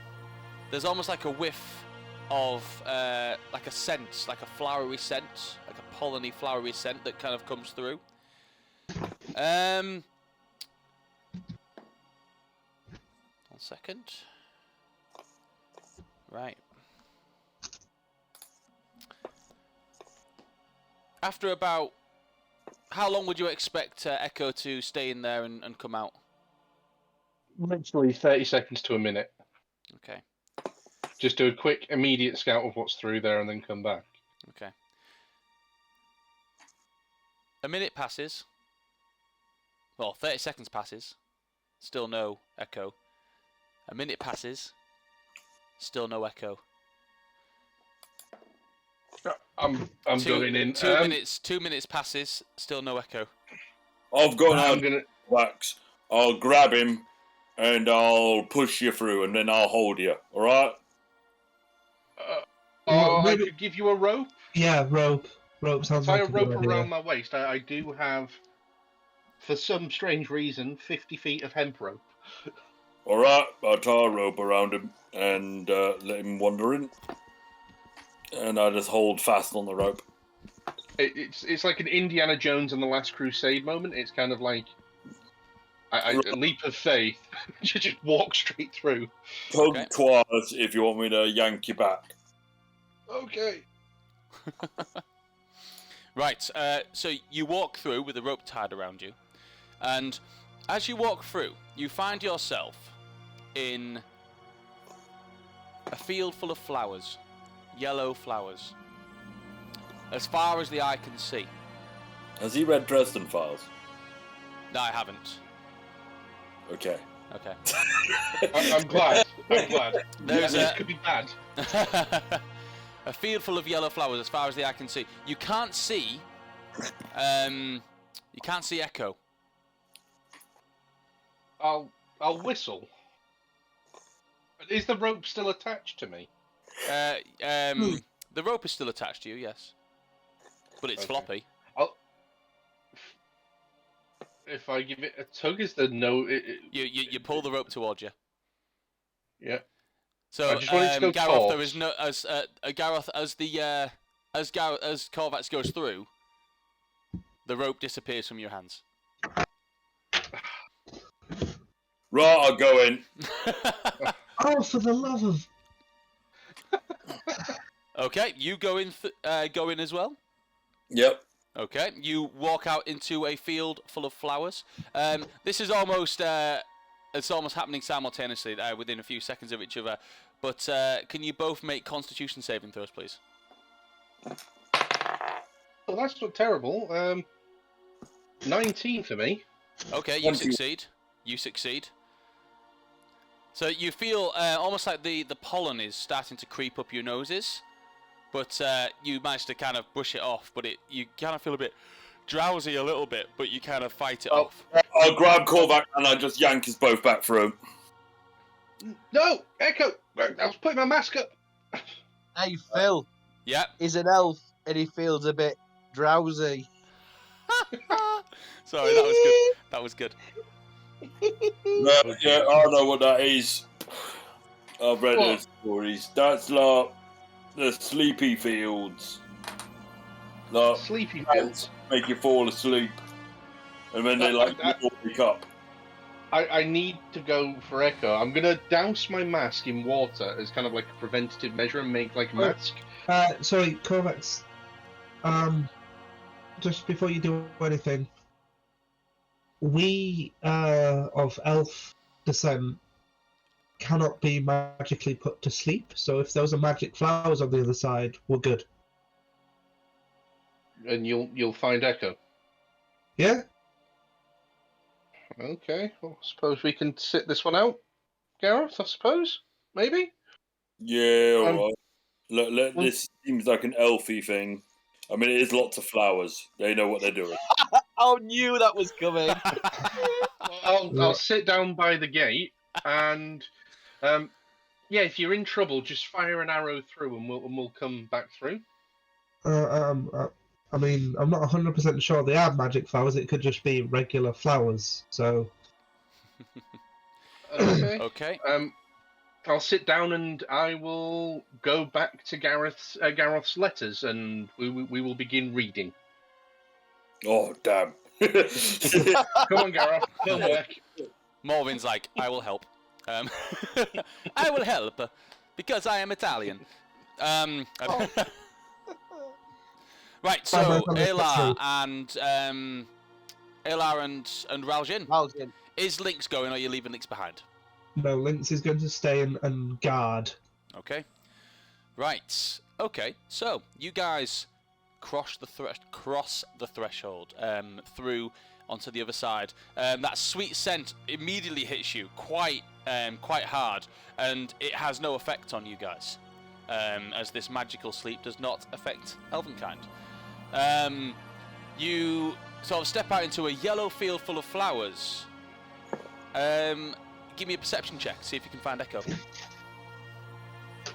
there's almost like a whiff of like a scent, like a flowery scent, like a polleny flowery scent that kind of comes through. 1 second. Right. After about, how long would you expect Echo to stay in there and come out? Literally 30 seconds to a minute. Okay. Just do a quick, immediate scout of what's through there and then come back. Okay. A minute passes. Well, 30 seconds passes. Still no Echo. A minute passes. Still no Echo. I'm going in. 2 minutes. 2 minutes passes. Still no Echo. I've got I'm an gonna. wax. I'll grab him and I'll push you through and then I'll hold you. All right? I could give you a rope. Yeah, rope. Rope sounds Tie like a rope around my waist. I do have, for some strange reason, 50 feet of hemp rope. All right. I'll tie a rope around him and let him wander in. And I just hold fast on the rope. It's like an Indiana Jones and the Last Crusade moment. It's kind of like a leap of faith. You just walk straight through. Tug twice if you want me to yank you back. Okay. Right, so you walk through with a rope tied around you, and as you walk through, you find yourself in a field full of flowers, yellow flowers, as far as the eye can see. Has he read Dresden Files? No, I haven't. Okay. Okay. I'm glad. There's this could be bad. a field full of yellow flowers as far as the eye can see. You can't see. You can't see Echo. I'll whistle. Is the rope still attached to me? The rope is still attached to you, yes, but it's floppy. If I give it a tug, is there no? You pull the rope towards you. Yeah. So I just wanted to go Gareth, taut. there is no Gareth as Korvax goes through, the rope disappears from your hands. Right, I'll go in. Oh, for the love of... Okay, you go in as well? Yep. Okay, you walk out into a field full of flowers. This is almost it's almost happening simultaneously within a few seconds of each other. But can you both make Constitution saving throws, please? Well, that's not terrible. 19 for me. Okay, you succeed. You succeed. So you feel almost like the pollen is starting to creep up your noses, but you manage to kind of brush it off. But you kind of feel a bit drowsy a little bit, but you kind of fight it off. I'll grab Korvac and I just yank us both back through. No, Echo! I was putting my mask up. Hey, Phil. Yeah. He's an elf and he feels a bit drowsy. Sorry, that was good. That was good. Yeah, I know what that is. I've read those stories. That's like the sleepy fields. Like, Sleepy fields. Make you fall asleep. And then they wake up. I need to go for Echo. I'm going to douse my mask in water as kind of like a preventative measure and make like a mask. Sorry, Korvax. Just before you do anything, we of elf descent cannot be magically put to sleep. So if those are magic flowers on the other side, we're good. And you'll find Echo. Yeah. Okay. Well, I suppose we can sit this one out, Gareth. I suppose maybe. Yeah. All right. Look, this seems like an elfy thing. I mean, it is lots of flowers. They know what they're doing. I knew that was coming. I'll sit down by the gate, and yeah, if you're in trouble, just fire an arrow through, and we'll come back through. I mean, I'm not 100% sure they are magic flowers. It could just be regular flowers. So. Okay. Okay. I'll sit down and I will go back to Gareth's letters, and we will begin reading. Oh, damn. Come on, Gareth. Homework. Morvin's like, I will help. I will help because I am Italian. Right, so Aylar and Raljin. Is Lynx going, or are you leaving Lynx behind? No, Lynx is going to stay and guard. Okay. Right. Okay. So you guys cross the threshold through onto the other side. That sweet scent immediately hits you quite hard, and it has no effect on you guys, as this magical sleep does not affect Elvenkind. You sort of step out into a yellow field full of flowers. Give me a perception check, see if you can find Echo.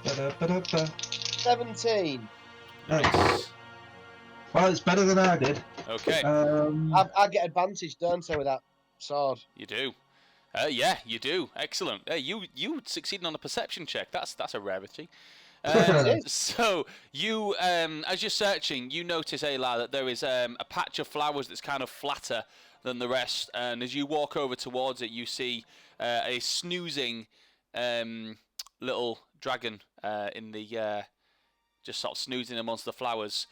17. Nice. Well, it's better than I did. Okay. I get advantage, don't I, with that sword? You do. Yeah, you do. Excellent. You succeeding on a perception check. That's a rarity. So you, as you're searching, you notice, Aylar, that there is a patch of flowers that's kind of flatter than the rest, and as you walk over towards it, you see a snoozing little dragon in the just sort of snoozing amongst the flowers.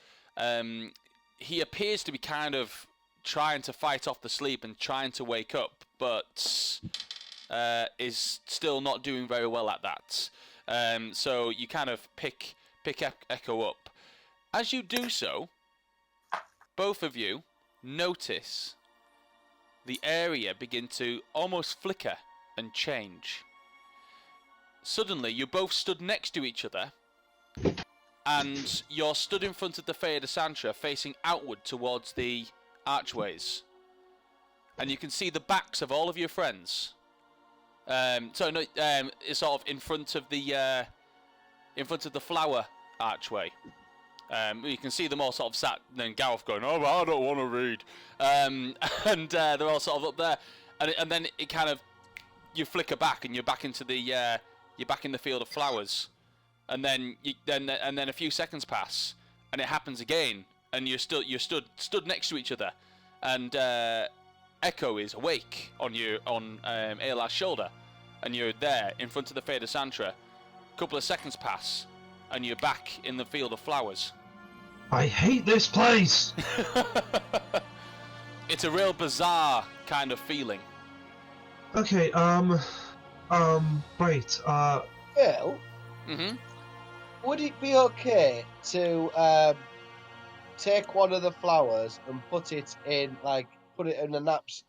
He appears to be kind of trying to fight off the sleep and trying to wake up, but is still not doing very well at that. So you kind of pick Echo up. As you do so, both of you notice the area begin to almost flicker and change. Suddenly, you both stood next to each other, and you're stood in front of the Fea de Santra, facing outward towards the archways. And you can see the backs of all of your friends. It's sort of in front of the flower archway. You can see them all sort of sat, and Gareth going, "Oh, I don't want to read," and they're all sort of up there, and then it kind of, you flicker back, and you're back into the you're back in the field of flowers, and then a few seconds pass, and it happens again, and you're stood next to each other, and Echo is awake on Aylar's shoulder, and you're there in front of the Fea de Santra. A couple of seconds pass, and you're back in the field of flowers. I hate this place! It's a real bizarre kind of feeling. Okay, right, Phil, would it be okay to take one of the flowers and put it in a knapsack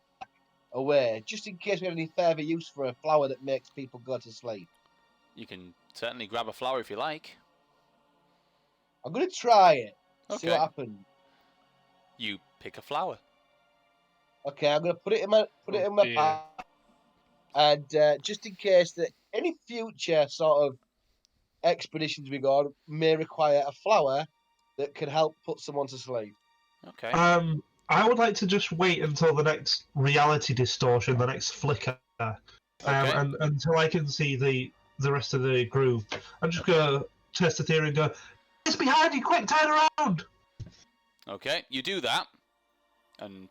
away, just in case we have any further use for a flower that makes people go to sleep? You can certainly grab a flower if you like. I'm going to try it. See Okay. what happens. You pick a flower. Okay, I'm going to put it in my pack, and just in case that any future sort of expeditions we go on may require a flower that can help put someone to sleep. Okay. I would like to just wait until the next reality distortion, the next flicker, and until I can see the rest of the group. I'm just gonna test the theory and go, "It's behind you! Quick, turn around!" Okay, you do that, and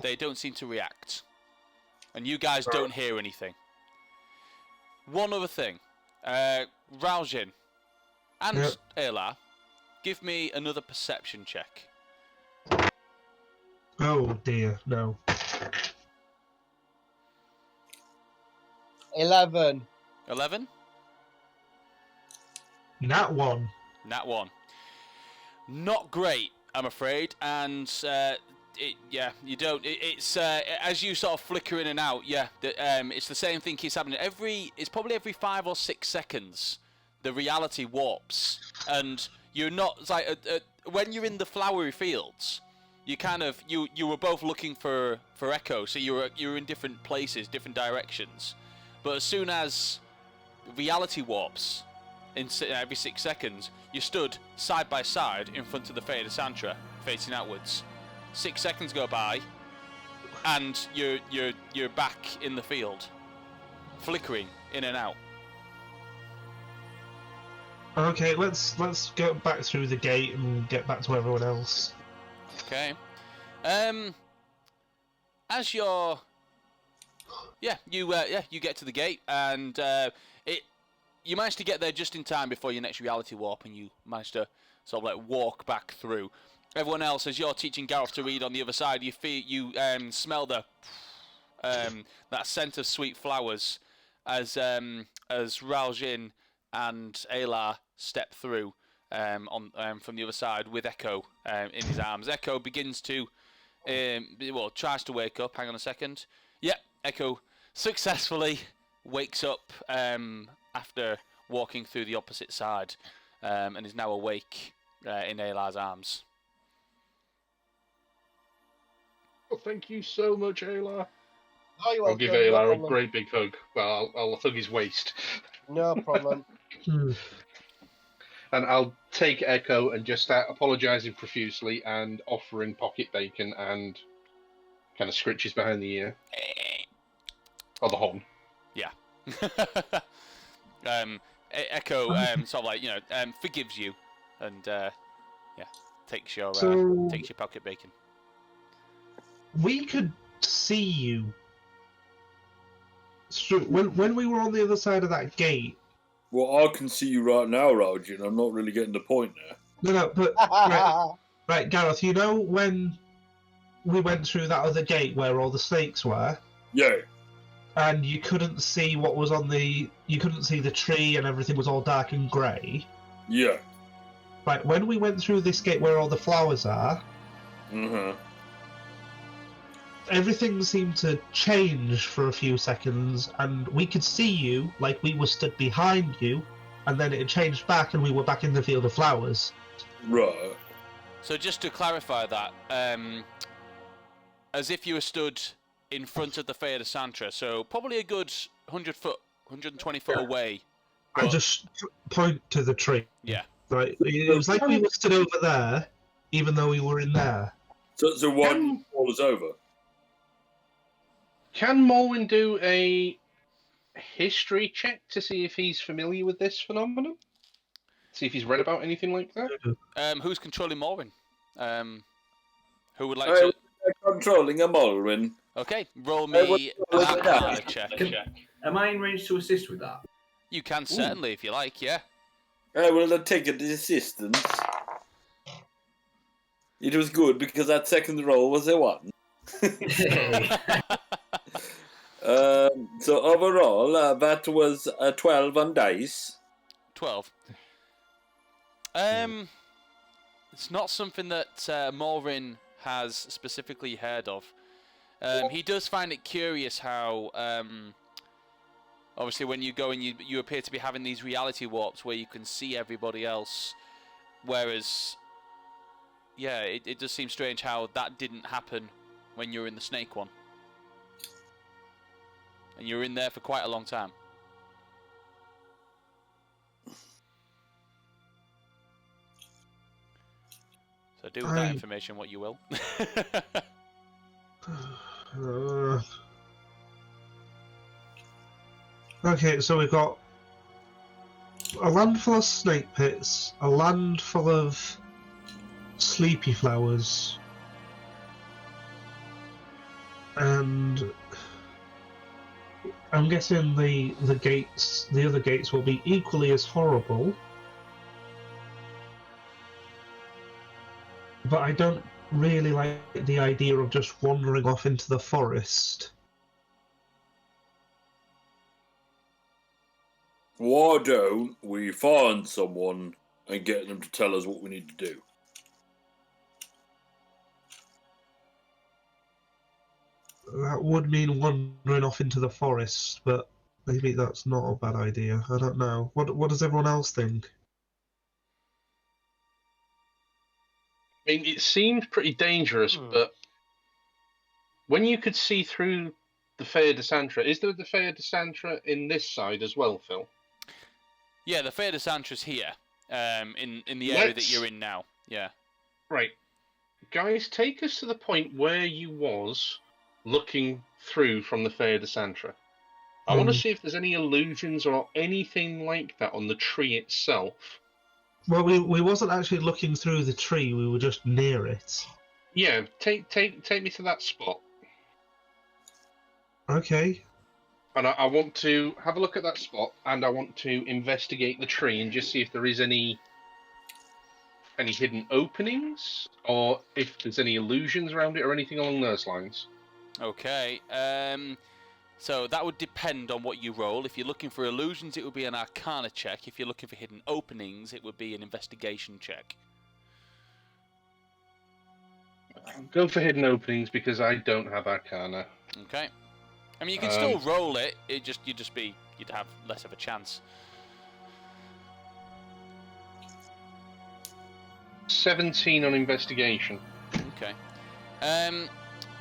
they don't seem to react, and you guys don't hear anything. One other thing, Raljin and Ayla, give me another perception check. Oh dear, no. 11. 11? Nat 1. Nat 1. Not great, I'm afraid, and you don't. It's as you sort of flicker in and out. It's the same thing keeps happening. It's probably every 5 or 6 seconds, the reality warps, and you're not. It's like when you're in the flowery fields, you kind of you were both looking for Echo, so you were in different places, different directions. But as soon as reality warps, in every 6 seconds, you stood side by side in front of the Fey de Santra, facing outwards. 6 seconds go by, and you're back in the field, flickering in and out. Okay, let's go back through the gate and get back to everyone else. Okay. As you're, you get to the gate, and you manage to get there just in time before your next reality warp, and you manage to sort of like walk back through. Everyone else, as you're teaching Gareth to read on the other side, you smell the that scent of sweet flowers as Raljin and Ayla step through from the other side with Echo in his arms. Echo begins to tries to wake up. Hang on a second. Yeah, Echo successfully wakes up after walking through the opposite side and is now awake in Ayla's arms. Well, thank you so much, Ayla. Oh, you're I'll give welcome, Ayla no a problem. great big hug. Well, I'll hug his waist. No problem. And I'll take Echo and just start apologising profusely and offering pocket bacon and kind of scritches behind the ear. Or the horn. Yeah. Echo sort of like, forgives you and takes your pocket bacon. We could see you. So when we were on the other side of that gate. Well, I can see you right now, Raljin. I'm not really getting the point there. No, but right, Gareth. You know when we went through that other gate where all the snakes were? Yeah. And you couldn't see what was on the. You couldn't see the tree, and everything was all dark and grey. Yeah. Right, when we went through this gate where all the flowers are. Everything seemed to change for a few seconds, and we could see you like we were stood behind you, and then it changed back, and we were back in the field of flowers. Right. So just to clarify that, as if you were stood in front of the Fey de Santra, so probably a good 100 foot, 120 foot away. I just point to the tree. Yeah. Right. It was like we were stood over there, even though we were in there. So one wall is over. Can Morwyn do a history check to see if he's familiar with this phenomenon? See if he's read about anything like that? Who's controlling Morwyn? Who would like to... Controlling a Morwyn. Okay, roll me an Arcana check. Am I in range to assist with that? You can certainly, if you like, yeah. I will not take the assistance. It was good because that second roll was a 1. So overall, that was a 12 on dice. 12. It's not something that Morin has specifically heard of. He does find it curious how, obviously, when you go and you appear to be having these reality warps where you can see everybody else, whereas, yeah, it does seem strange how that didn't happen when you were in the snake one. And you were in there for quite a long time. So do with that information what you will. Okay, so we've got a land full of snake pits, a land full of sleepy flowers, and I'm guessing the other gates will be equally as horrible. But I don't really like the idea of just wandering off into the forest. Why don't we find someone and get them to tell us what we need to do? That would mean wandering off into the forest, but maybe that's not a bad idea. I don't know. What does everyone else think? I mean, it seemed pretty dangerous, but when you could see through the Feywild de Santra, is there the Feywild de Santra in this side as well, Phil? Yeah, the Feywild de Santra's here, in the area that you're in now. Yeah. Right. Guys, take us to the point where you was looking through from the Feywild de Santra. I want to see if there's any illusions or anything like that on the tree itself. Well, we wasn't actually looking through the tree, we were just near it. Yeah, take me to that spot. Okay. And I want to have a look at that spot, and I want to investigate the tree and just see if there is any hidden openings, or if there's any illusions around it, or anything along those lines. Okay. So that would depend on what you roll. If you're looking for illusions, it would be an Arcana check. If you're looking for hidden openings, it would be an investigation check. I'll go for hidden openings because I don't have Arcana. Okay. I mean, you can still roll it. You'd have less of a chance. 17 on investigation. Okay.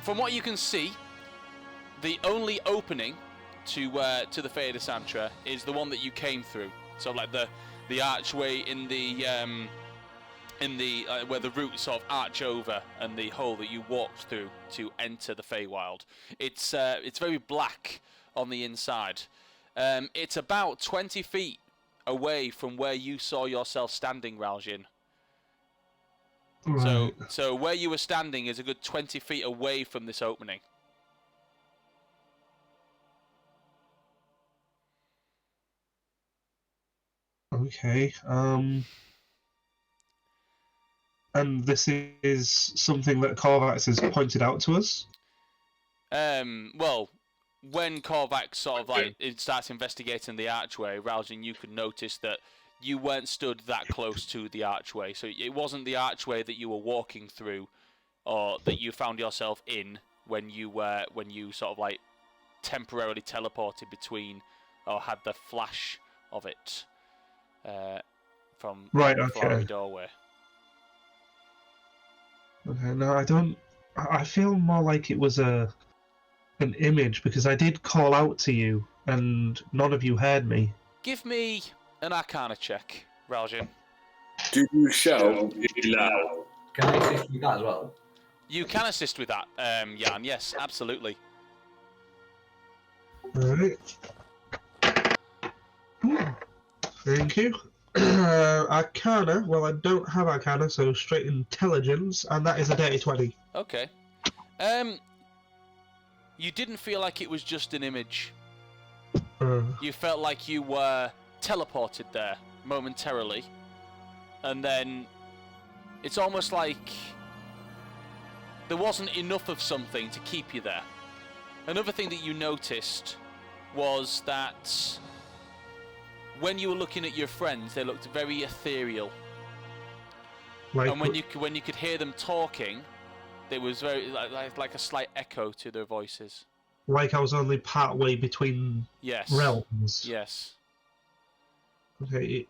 From what you can see, the only opening to the Feywild de Santra is the one that you came through. So like the archway in the where the roots sort of arch over, and the hole that you walked through to enter the Feywild. It's very black on the inside. It's about 20 feet away from where you saw yourself standing, Raljin. Right. So where you were standing is a good 20 feet away from this opening. Okay. And this is something that Korvax has pointed out to us? Well, when Korvax sort of it starts investigating the archway, Raljin, you could notice that you weren't stood that close to the archway. So it wasn't the archway that you were walking through, or that you found yourself in when you sort of like temporarily teleported between, or had the flash of it from the flowery doorway. Okay, no, I feel more like it was an image, because I did call out to you and none of you heard me. Give me an Arcana check, Raljin. Do you shout loud? Can I assist with that as well? You can assist with that, Jan. Yes, absolutely. Alright. Thank you. Arcana, well, I don't have Arcana, so straight intelligence, and that is a dirty 20. Okay. You didn't feel like it was just an image. You felt like you were teleported there momentarily, and then it's almost like there wasn't enough of something to keep you there. Another thing that you noticed was that when you were looking at your friends, they looked very ethereal. Like, And when you could hear them talking, there was very like a slight echo to their voices. Like I was only part way between realms. Yes. Okay,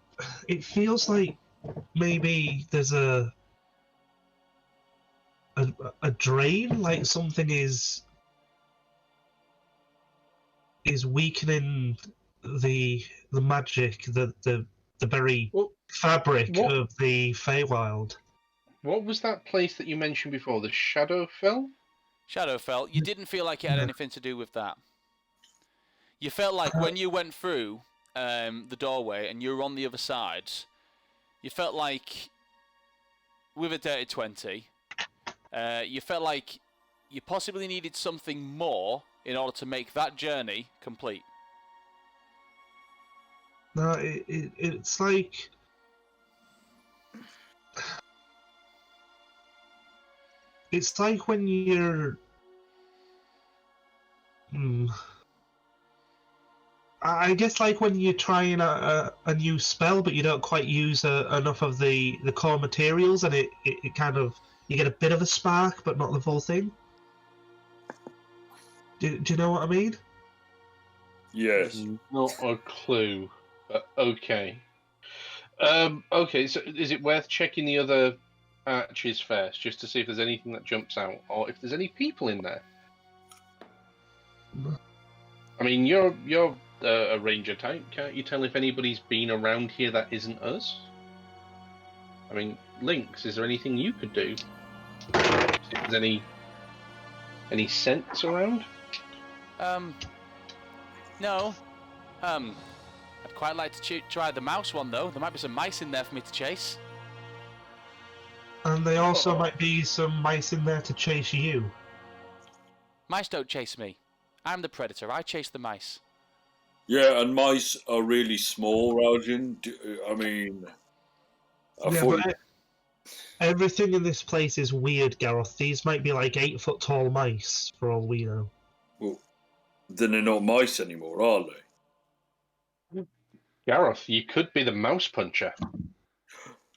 it feels like maybe there's a drain, like something is weakening the magic, the very fabric of the Feywild. What was that place that you mentioned before? The Shadowfell? Shadowfell. You didn't feel like it had anything to do with that. You felt like when you went through the doorway and you were on the other side, you felt like with a dirty 20, you felt like you possibly needed something more in order to make that journey complete. No, it's like it's like when you're I guess like when you're trying a new spell, but you don't quite use enough of the core materials, and it kind of, you get a bit of a spark, but not the full thing. Do you know what I mean? Yes. Not a clue. But okay. Okay, so is it worth checking the other arches first, just to see if there's anything that jumps out, or if there's any people in there? I mean, you're a ranger type. Can't you tell if anybody's been around here that isn't us? I mean, Lynx, is there anything you could do? See if there's any scents around? No. I'd quite like to try the mouse one, though. There might be some mice in there for me to chase. And there also might be some mice in there to chase you. Mice don't chase me. I'm the predator. I chase the mice. Yeah, and mice are really small, Raujin. I mean... but everything in this place is weird, Gareth. These might be like 8-foot tall mice, for all we know. Well, then they're not mice anymore, are they? Gareth, you could be the mouse puncher.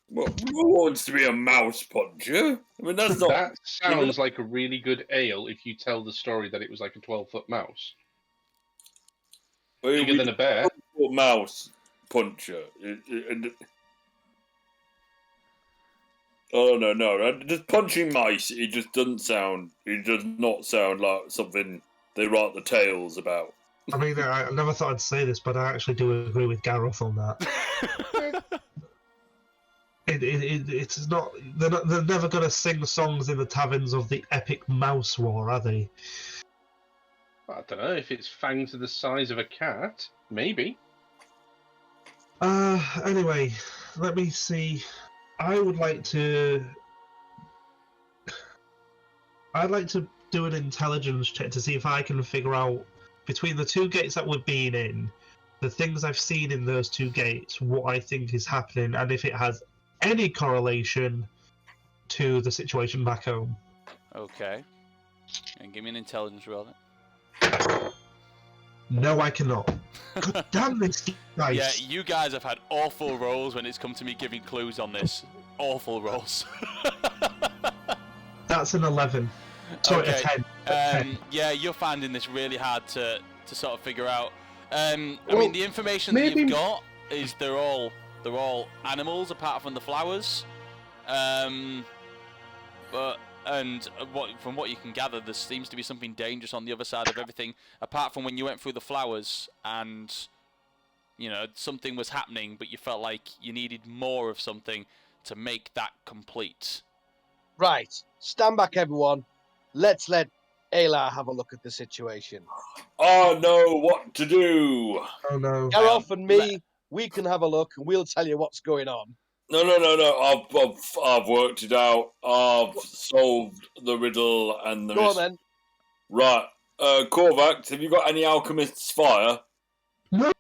Well, who wants to be a mouse puncher? I mean, that's not... That sounds like a really good ale if you tell the story that it was like a 12-foot mouse. Bigger than a bear. Mouse puncher. Oh, no. Just punching mice, it just doesn't sound... It does not sound like something they write the tales about. I mean, I never thought I'd say this, but I actually do agree with Gareth on that. It's not. They're never going to sing songs in the taverns of the epic mouse war, are they? I don't know, if its fangs are the size of a cat, maybe. Anyway, let me see. I'd like to do an intelligence check to see if I can figure out, between the two gates that we've been in, the things I've seen in those two gates, what I think is happening, and if it has any correlation to the situation back home. Okay. And give me an intelligence roll then. No, I cannot. God damn this dice. Yeah, you guys have had awful rolls when it's come to me giving clues on this. Awful rolls. That's an 11. Sorry, okay. A 10. Yeah, you're finding this really hard to sort of figure out. I mean, the information that you've got is they're all animals apart from the flowers. From what you can gather, there seems to be something dangerous on the other side of everything, apart from when you went through the flowers and, you know, something was happening, but you felt like you needed more of something to make that complete. Right. Stand back, everyone. Let's let Ayla have a look at the situation. I know what to do. Oh no. Gareth and me, we can have a look and we'll tell you what's going on. No. I've worked it out. I've solved the riddle and the... Go on then. Right. Korvax, have you got any alchemist's fire? No.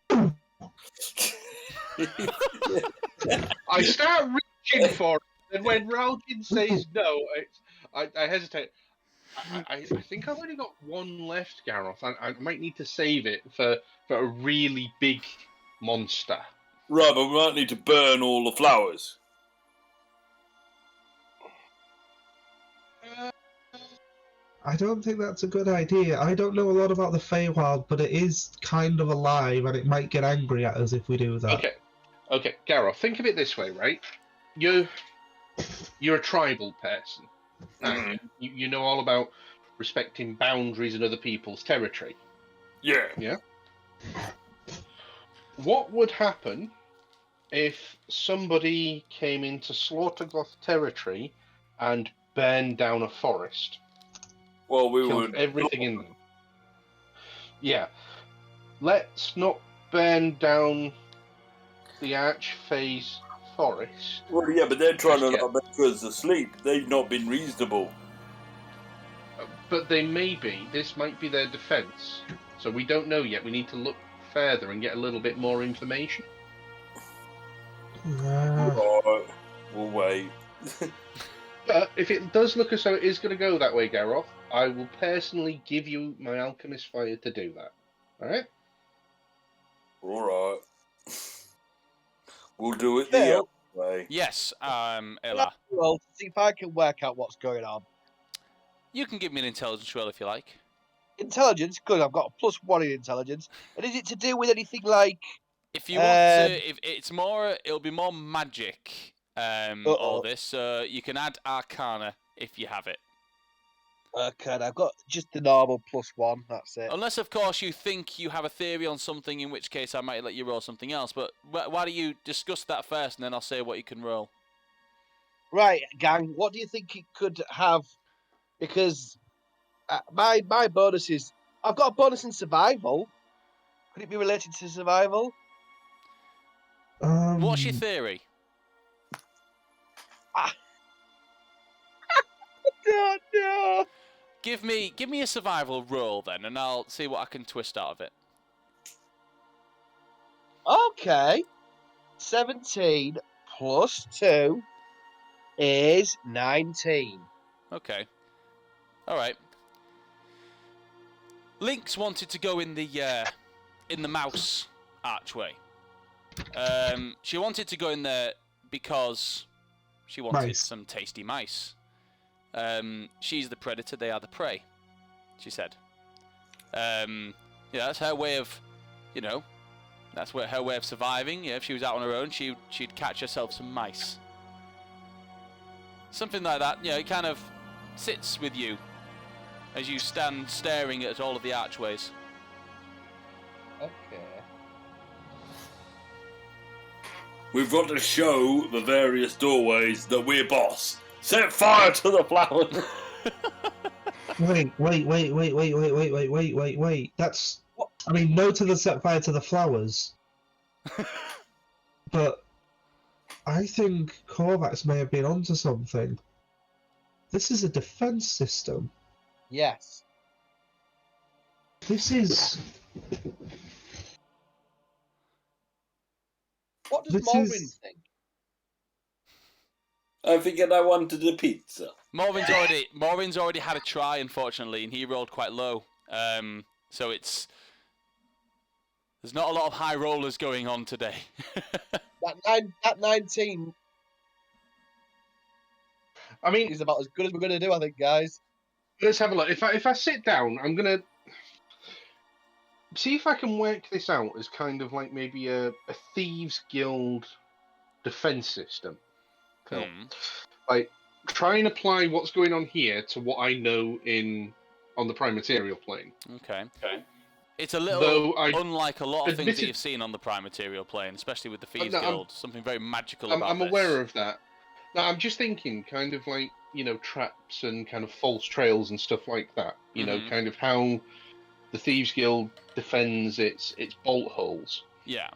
I start reaching for it, and when Ralgin says no, I hesitate. I think I've only got one left, Gareth. I might need to save it for a really big monster. Right, but we might need to burn all the flowers. I don't think that's a good idea. I don't know a lot about the Feywild, but it is kind of alive, and it might get angry at us if we do that. Okay, Gareth, think of it this way, right? You're a tribal person. You know all about respecting boundaries in other people's territory. Yeah. Yeah? What would happen if somebody came into Slaughtergoth territory and burned down a forest? Well, we Killed would everything in them. Yeah. Let's not burn down the Archfey's forest. Well, yeah, but they're trying to make us asleep. They've not been reasonable. But they may be. This might be their defense. So we don't know yet. We need to look further and get a little bit more information. Alright, we'll wait. But if it does look as though it is going to go that way, Gareth, I will personally give you my Alchemist Fire to do that. Alright? Alright. We'll do it Phil? the other way. Yes, Ella. Well, see if I can work out what's going on. You can give me an intelligence roll if you like. Intelligence? Good, I've got a +1 in intelligence. And is it to do with anything like... If you want to, if it's more, it'll be more magic. All this. You can add Arcana if you have it. Okay, I've got just the normal +1. That's it. Unless, of course, you think you have a theory on something, in which case I might let you roll something else. But why don't you discuss that first, and then I'll say what you can roll. Right, gang. What do you think it could have? Because my bonus is... I've got a bonus in survival. Could it be related to survival? What's your theory? No. Give me a survival roll then, and I'll see what I can twist out of it. Okay. 17 plus 2 is 19. Okay. All right. Lynx wanted to go in the mouse archway. She wanted to go in there because she wanted some tasty mice. She's the predator, they are the prey, she said. That's her way of, that's her way of surviving. Yeah, if she was out on her own, she'd catch herself some mice. Something like that, it kind of sits with you as you stand staring at all of the archways. Okay. We've got to show the various doorways that we're boss. Set fire to the flowers. Wait. That's... I mean, no to the set fire to the flowers. But I think Korvax may have been onto something. This is a defense system. Yes. This is... What does Morvin think? I figured I wanted a pizza. Morvin's already had a try, unfortunately, and he rolled quite low. So there's not a lot of high rollers going on today. that 19. I mean, is about as good as we're gonna do, I think, guys. Let's have a look. If I sit down, I'm gonna see if I can work this out as kind of like maybe a thieves guild defense system. Like, try and apply what's going on here to what I know on the Prime Material plane. Okay. It's a little unlike a lot of things that you've seen on the Prime Material plane, especially with the Thieves Guild. Something very magical about I'm aware of that. Now, I'm just thinking kind of like, traps and kind of false trails and stuff like that. Kind of how the Thieves Guild defends its bolt holes. Yeah.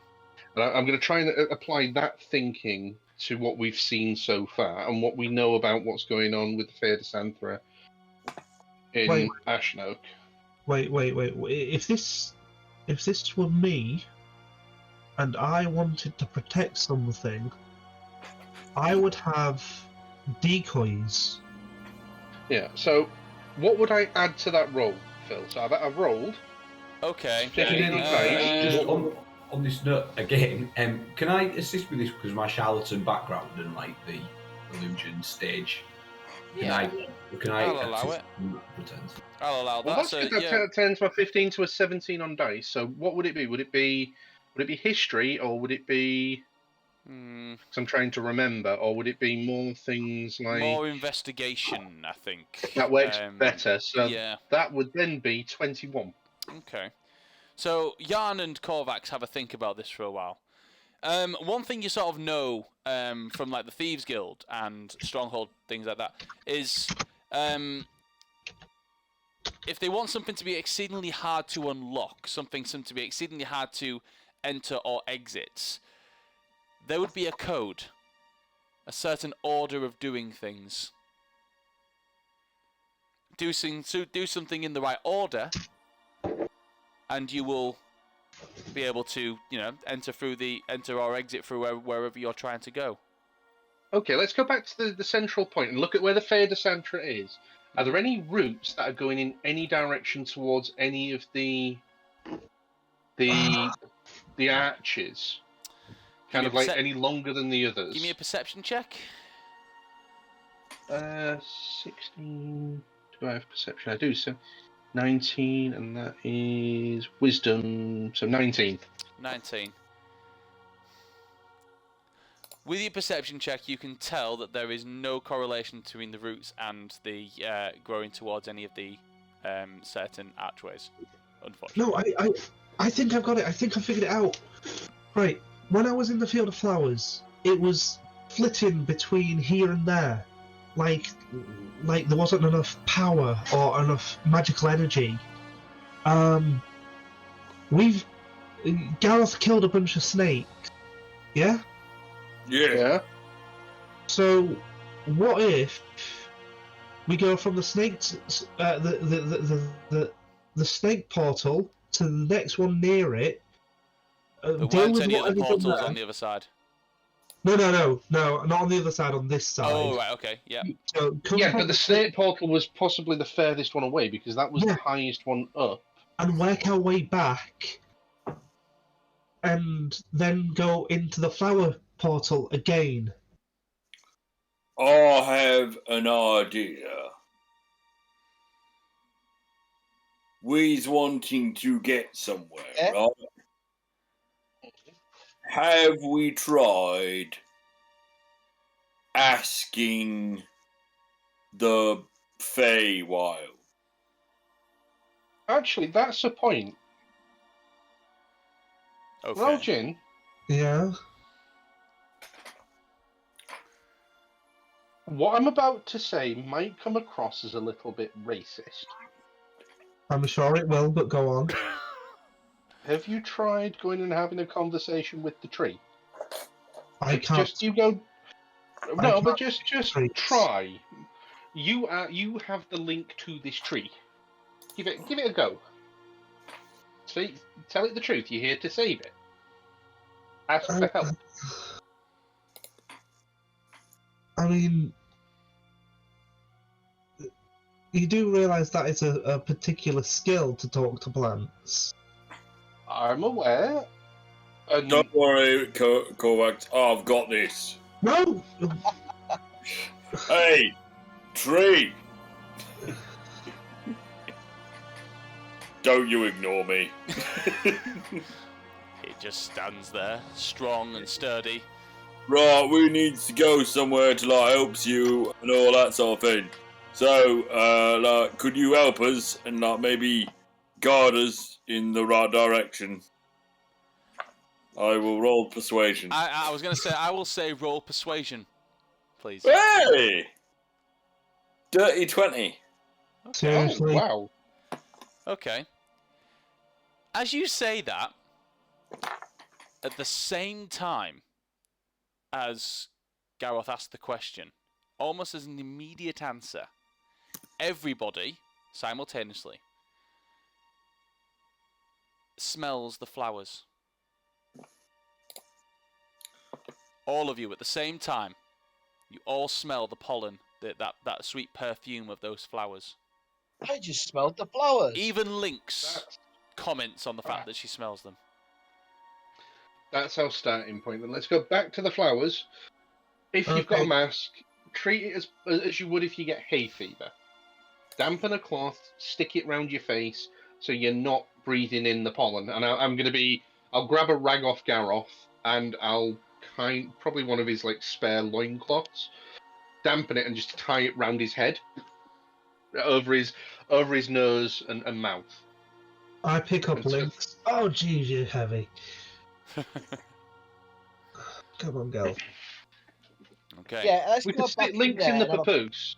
And I'm going to try and apply that thinking to what we've seen so far and what we know about what's going on with the Fair Desanthra in Ashnoke. Wait. If this were me, and I wanted to protect something, I would have decoys. Yeah. So, what would I add to that roll, Phil? So I've rolled. Okay. 15 on dice. Just on this note again, can I assist with this because of my charlatan background and like the illusion stage? Can I I'll allow assist it. in that pretense? I'll allow Well, that. that's So good. yeah. That turns my 15 to a 17 on dice. So what would it be? Would it be history, or would it be? Because I'm trying to remember, or would it be more things like more investigation? I think that works better. So yeah. that would then be 21. Okay. So Jan and Korvax have a think about this for a while. One thing you sort of know from like the Thieves Guild and Stronghold, things like that, is if they want something to be exceedingly hard to unlock, something to be exceedingly hard to enter or exit, there would be a code, a certain order of doing things. Do something in the right order, and you will be able to, enter or exit through wherever you're trying to go. Okay, let's go back to the central point and look at where the Fair de Santra is. Are there any routes that are going in any direction towards any of the arches? Kind of like any longer than the others? Give me a perception check. 16. Do I have perception? I do. So 19, and that is wisdom. So 19. 19. With your perception check, you can tell that there is no correlation between the routes and the growing towards any of the certain archways. Unfortunately. No, I think I've got it. I think I figured it out. Right. When I was in the Field of Flowers, it was flitting between here and there. Like there wasn't enough power or enough magical energy. Gareth killed a bunch of snakes. Yeah? Yeah. So, what if we go from the snake, the snake portal to the next one near it? There weren't any other portals on the other side. No, not on the other side. On this side. Oh right, okay, yeah. So but the snake portal was possibly the furthest one away because that was the highest one up. And work our way back, and then go into the flower portal again. I have an idea. We's wanting to get somewhere, right? Have we tried asking the Feywild? Actually, that's a point. Okay. Rojin. Yeah. What I'm about to say might come across as a little bit racist. I'm sure it will, but go on. Have you tried going and having a conversation with the tree? I can't. Just you go. No, but just try. You have the link to this tree. Give it a go. See, tell it the truth. You're here to save it. Ask for help. I mean, you do realise that it's a particular skill to talk to plants. I'm aware. Don't worry, Kovacs. I've got this. No! Hey, tree! Don't you ignore me. It just stands there, strong and sturdy. Right, we need to go somewhere to helps you and all that sort of thing. So, could you help us and maybe guide us in the right direction? I will roll persuasion. I was going to say, I will say roll persuasion, please. Hey! Dirty 20. Seriously? Oh, wow. Okay. As you say that, at the same time as Gareth asked the question, almost as an immediate answer, everybody, simultaneously, smells the flowers. all of you at the same time, you all smell the pollen, that sweet perfume of those flowers. I just smelled the flowers. Even Lynx comments on the fact that she smells them. That's our starting point. Then let's go back to the flowers. If you've got a mask, treat it as you would if you get hay fever. Dampen a cloth, stick it round your face so you're not breathing in the pollen. And I'll grab a rag off Garroth and I'll probably one of his like spare loincloths, dampen it and just tie it round his head, over his nose and mouth. I pick up Lynx. Oh, geez, you're heavy. Come on, girl. Okay. Yeah, we could stick Lynx in the papoose.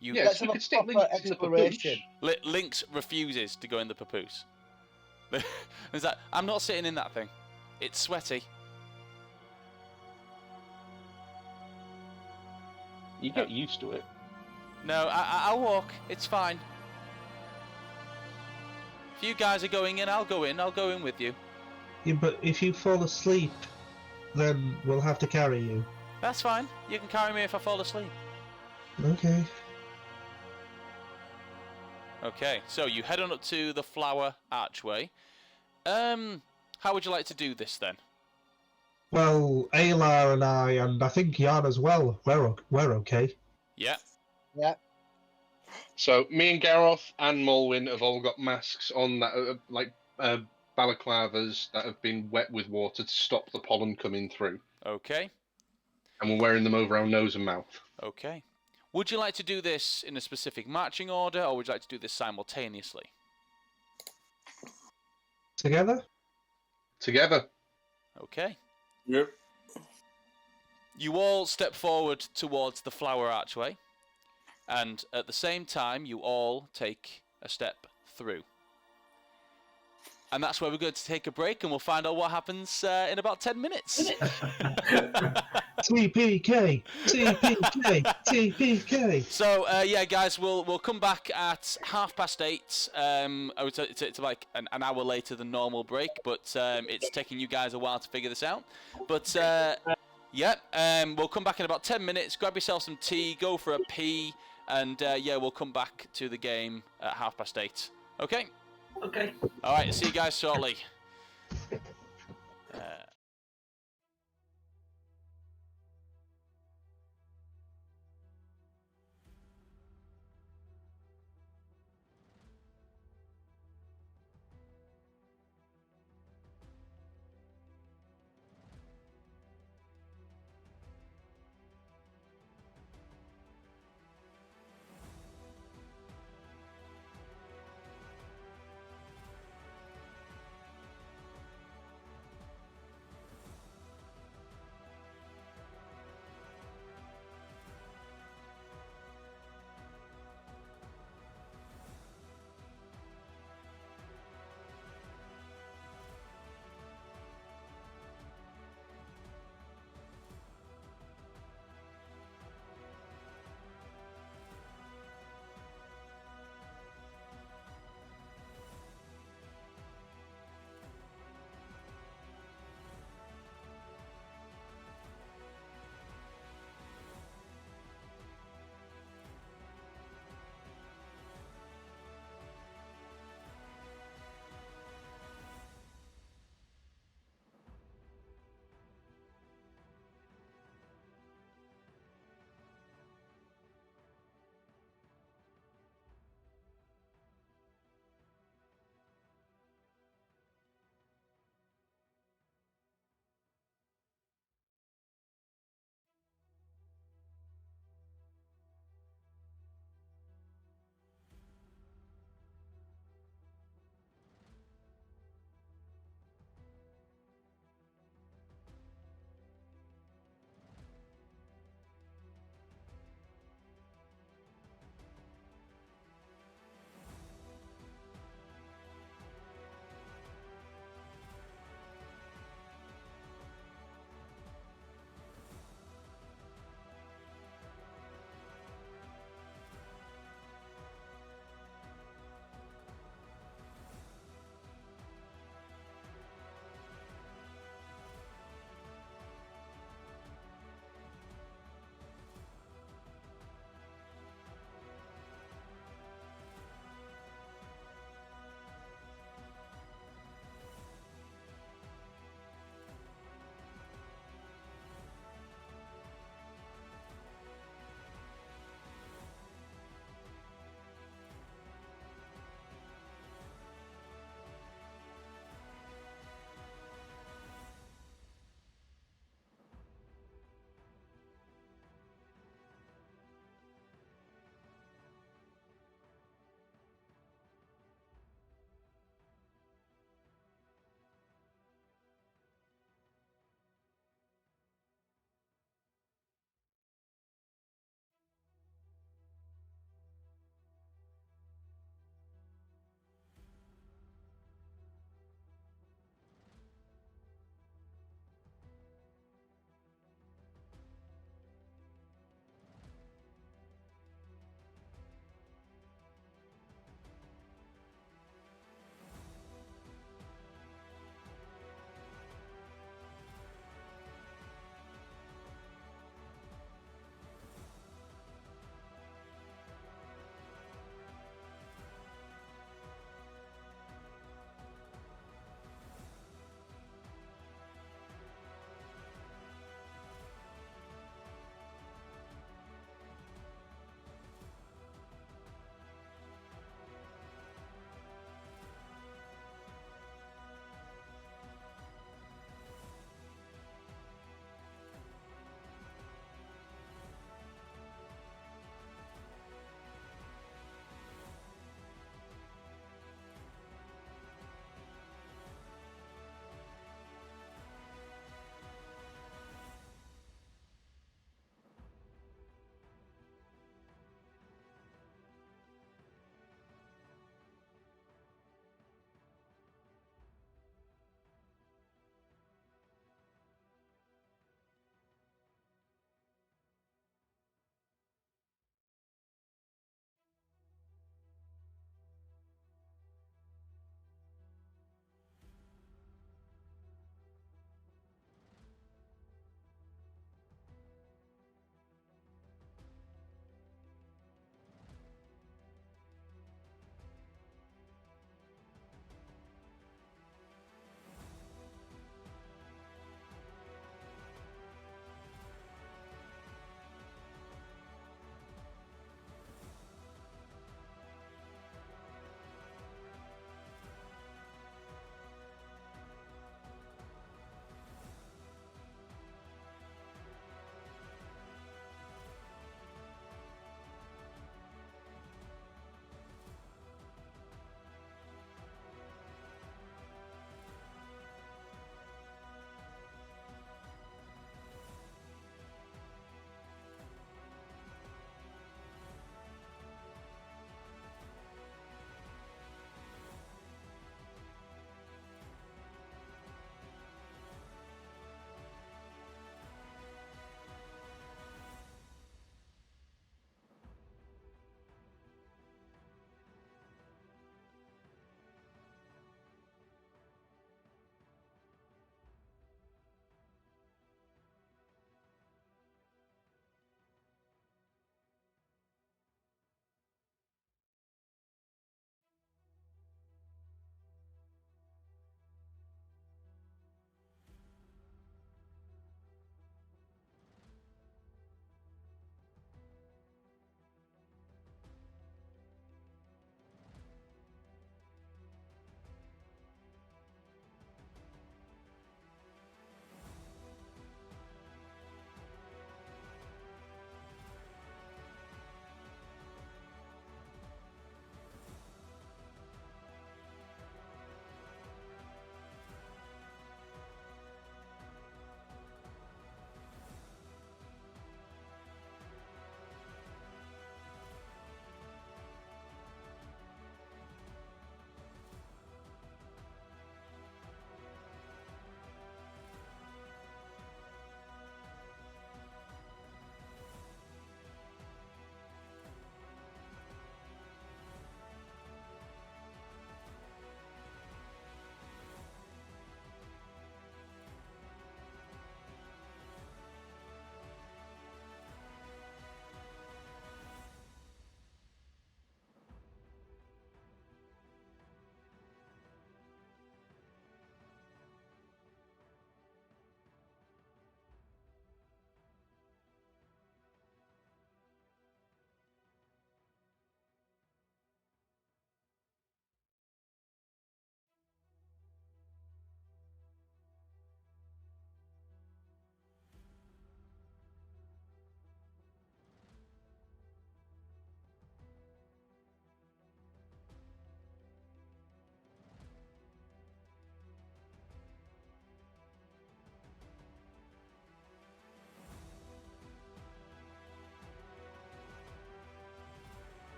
Yes, we could stick Lynx in the papoose. Lynx refuses to go in the papoose. Is that? I'm not sitting in that thing. It's sweaty. You get used to it. No, I'll walk. It's fine. If you guys are going in, I'll go in. I'll go in with you. Yeah, but if you fall asleep, then we'll have to carry you. That's fine. You can carry me if I fall asleep. Okay. Okay, so you head on up to the flower archway. How would you like to do this then? Well, Ayla and I think Jan as well, we're okay. Yeah. Yeah. So me and Garroth and Molwyn have all got masks on that, balaclavas that have been wet with water to stop the pollen coming through. Okay. And we're wearing them over our nose and mouth. Okay. Would you like to do this in a specific marching order, or would you like to do this simultaneously? Together? Together. Okay. Yep. You all step forward towards the flower archway, and at the same time, you all take a step through. And that's where we're going to take a break, and we'll find out what happens in about 10 minutes. TPK! TPK! TPK! So, yeah, guys, we'll come back at 8:30. It's like an hour later than normal break, but it's taking you guys a while to figure this out. But, yeah, we'll come back in about 10 minutes. Grab yourself some tea, go for a pee, and, yeah, we'll come back to the game at 8:30. Okay? Okay. All right, see you guys shortly.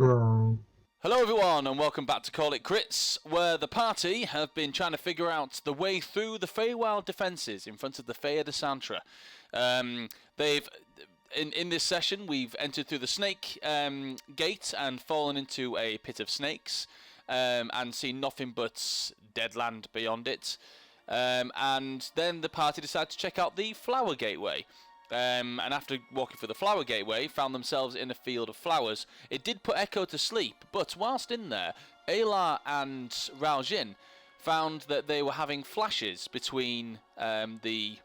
Oh. Hello everyone and welcome back to Call It Crits, where the party have been trying to figure out the way through the Feywild defences in front of the Fey de Santra. In this session we've entered through the snake gate and fallen into a pit of snakes and seen nothing but dead land beyond it. And then the party decided to check out the flower gateway. And after walking through the flower gateway, found themselves in a field of flowers. It did put Echo to sleep, but whilst in there, Ayla and Raojin found that they were having flashes between the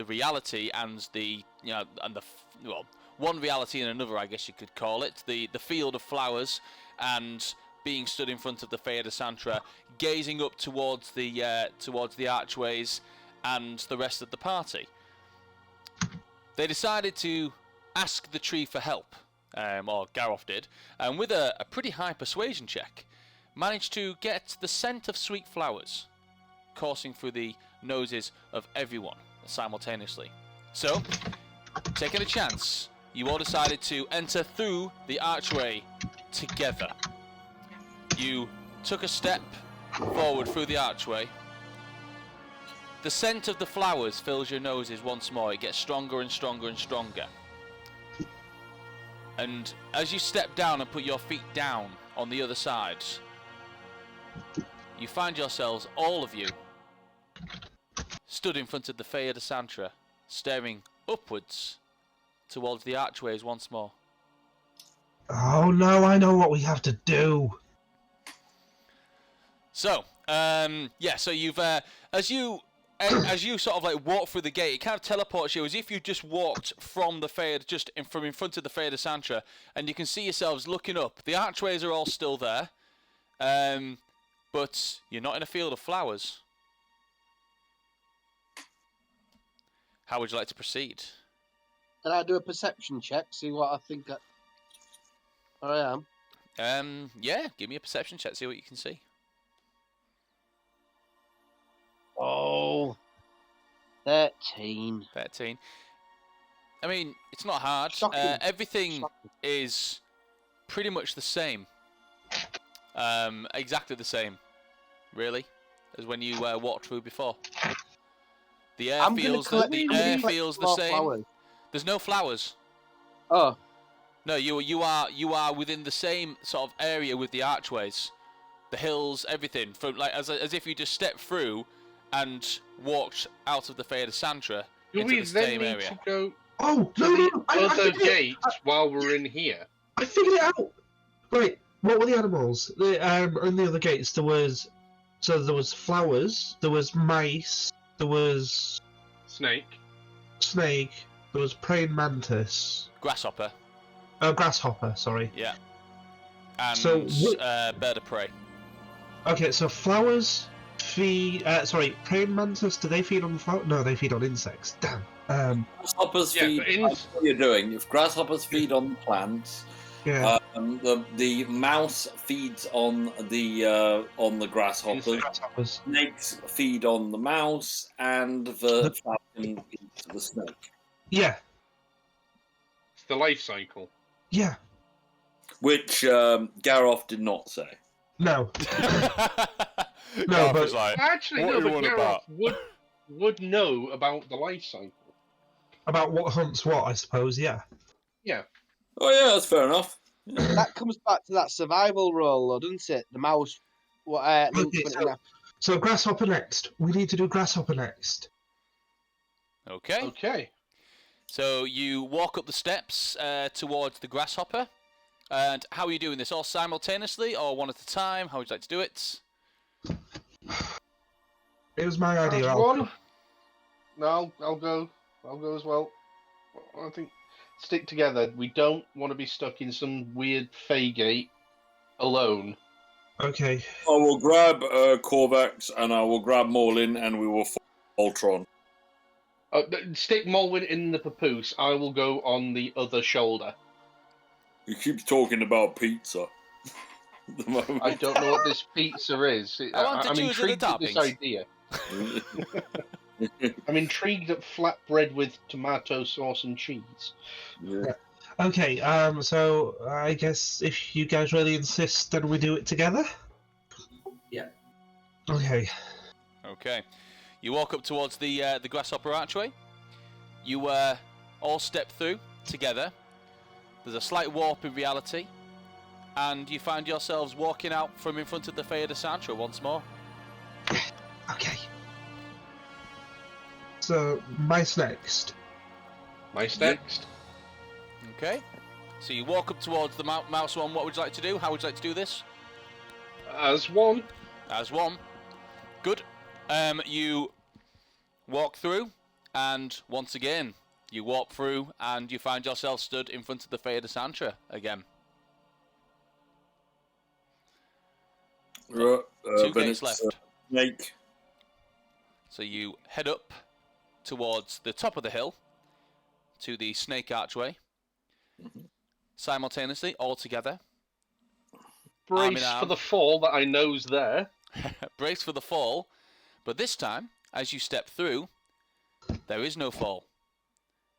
reality and one reality and another, I guess you could call it, the field of flowers, and being stood in front of the Fey de Santra, gazing up towards the archways and the rest of the party. They decided to ask the tree for help, or Gareth did, and with a pretty high persuasion check, managed to get the scent of sweet flowers coursing through the noses of everyone simultaneously. So, taking a chance, you all decided to enter through the archway together. You took a step forward through the archway. The scent of the flowers fills your noses once more. It gets stronger and stronger and stronger. And as you step down and put your feet down on the other side, you find yourselves, all of you, stood in front of the Fey de Santra, staring upwards towards the archways once more. Oh no, I know what we have to do. So, so you've, as you sort of like walk through the gate, it kind of teleports you as if you just walked from the Fey, from in front of the Fey de Santra, and you can see yourselves looking up. The archways are all still there, but you're not in a field of flowers. How would you like to proceed? Can I do a perception check, see what I think I am? Yeah, give me a perception check, see what you can see. Oh, 13. 13. I mean, it's not hard. Everything is pretty much the same. Exactly the same, really, as when you walked through before. The air feels the same. Flowers. There's no flowers. Oh. No, you are within the same sort of area with the archways, the hills, everything. From like as if you just stepped through and walked out of the Fey de Santra into the same area. To go Oh, to no, the no, I other figured gate while we're in here? I figured it out. Right, what were the animals? On the other gates, there was flowers, there was mice, there was Snake, there was praying mantis, Grasshopper. Oh, grasshopper. Sorry. Yeah. And So bird of prey. Okay, so flowers feed. Praying mantis. Do they feed on flowers? No, they feed on insects. Damn. Grasshoppers feed. That's what you're doing. If grasshoppers feed on plants, yeah. The mouse feeds on the grasshoppers. Snakes feed on the mouse, and the falcon feeds the snake. Yeah. It's the life cycle. Yeah. Which Gareth did not say. No. No, but Actually, no, but Gareth would know about the life cycle. About what hunts what, I suppose. Yeah. Yeah. Oh yeah, that's fair enough. Yeah. That comes back to that survival role, though, doesn't it? The mouse. So grasshopper next. We need to do grasshopper next. Okay. Okay. So you walk up the steps towards the grasshopper. And how are you doing this? All simultaneously or one at a time? How would you like to do it? It was my idea. One. No, I'll go as well. I think stick together. We don't want to be stuck in some weird Fey gate alone. Okay. I will grab Corvax and I will grab Morlin and we will follow Ultron. Stick Molwyn in the papoose. I will go on the other shoulder. He keeps talking about pizza. At the moment. I don't know what this pizza is. I'm intrigued at this idea. I'm intrigued at flatbread with tomato sauce and cheese. Yeah. Okay, so I guess if you guys really insist, then we do it together? Yeah. Okay. Okay. You walk up towards the grasshopper archway. You all step through together. There's a slight warp in reality, and you find yourselves walking out from in front of the Fey de Santra once more. Okay. So, mice next. Mice next. Okay. So you walk up towards the mouse one. What would you like to do? How would you like to do this? As one. As one. Good. You walk through, and once again, you walk through, and you find yourself stood in front of the Fey de Santra again. Right, 2 gates left. Snake. So you head up towards the top of the hill to the snake archway. Simultaneously, all together. Brace for the fall that I know's there. Brace for the fall. But this time, as you step through, there is no fall.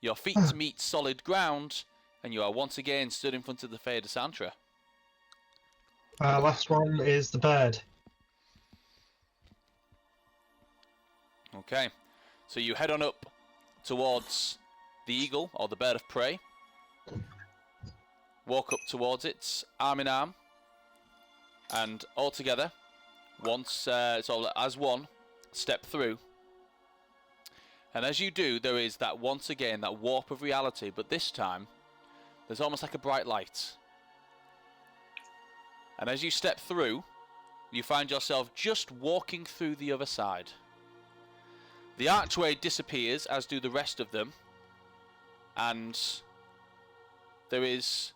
Your feet meet solid ground, and you are once again stood in front of the Fey de Santra. Last one is the bird. Okay, so you head on up towards the eagle, or the bird of prey. Walk up towards it, arm in arm, and all together, once, so as one, step through. And as you do, there is that, once again, that warp of reality, but this time, there's almost like a bright light. And as you step through, you find yourself just walking through the other side. The archway disappears, as do the rest of them, and there is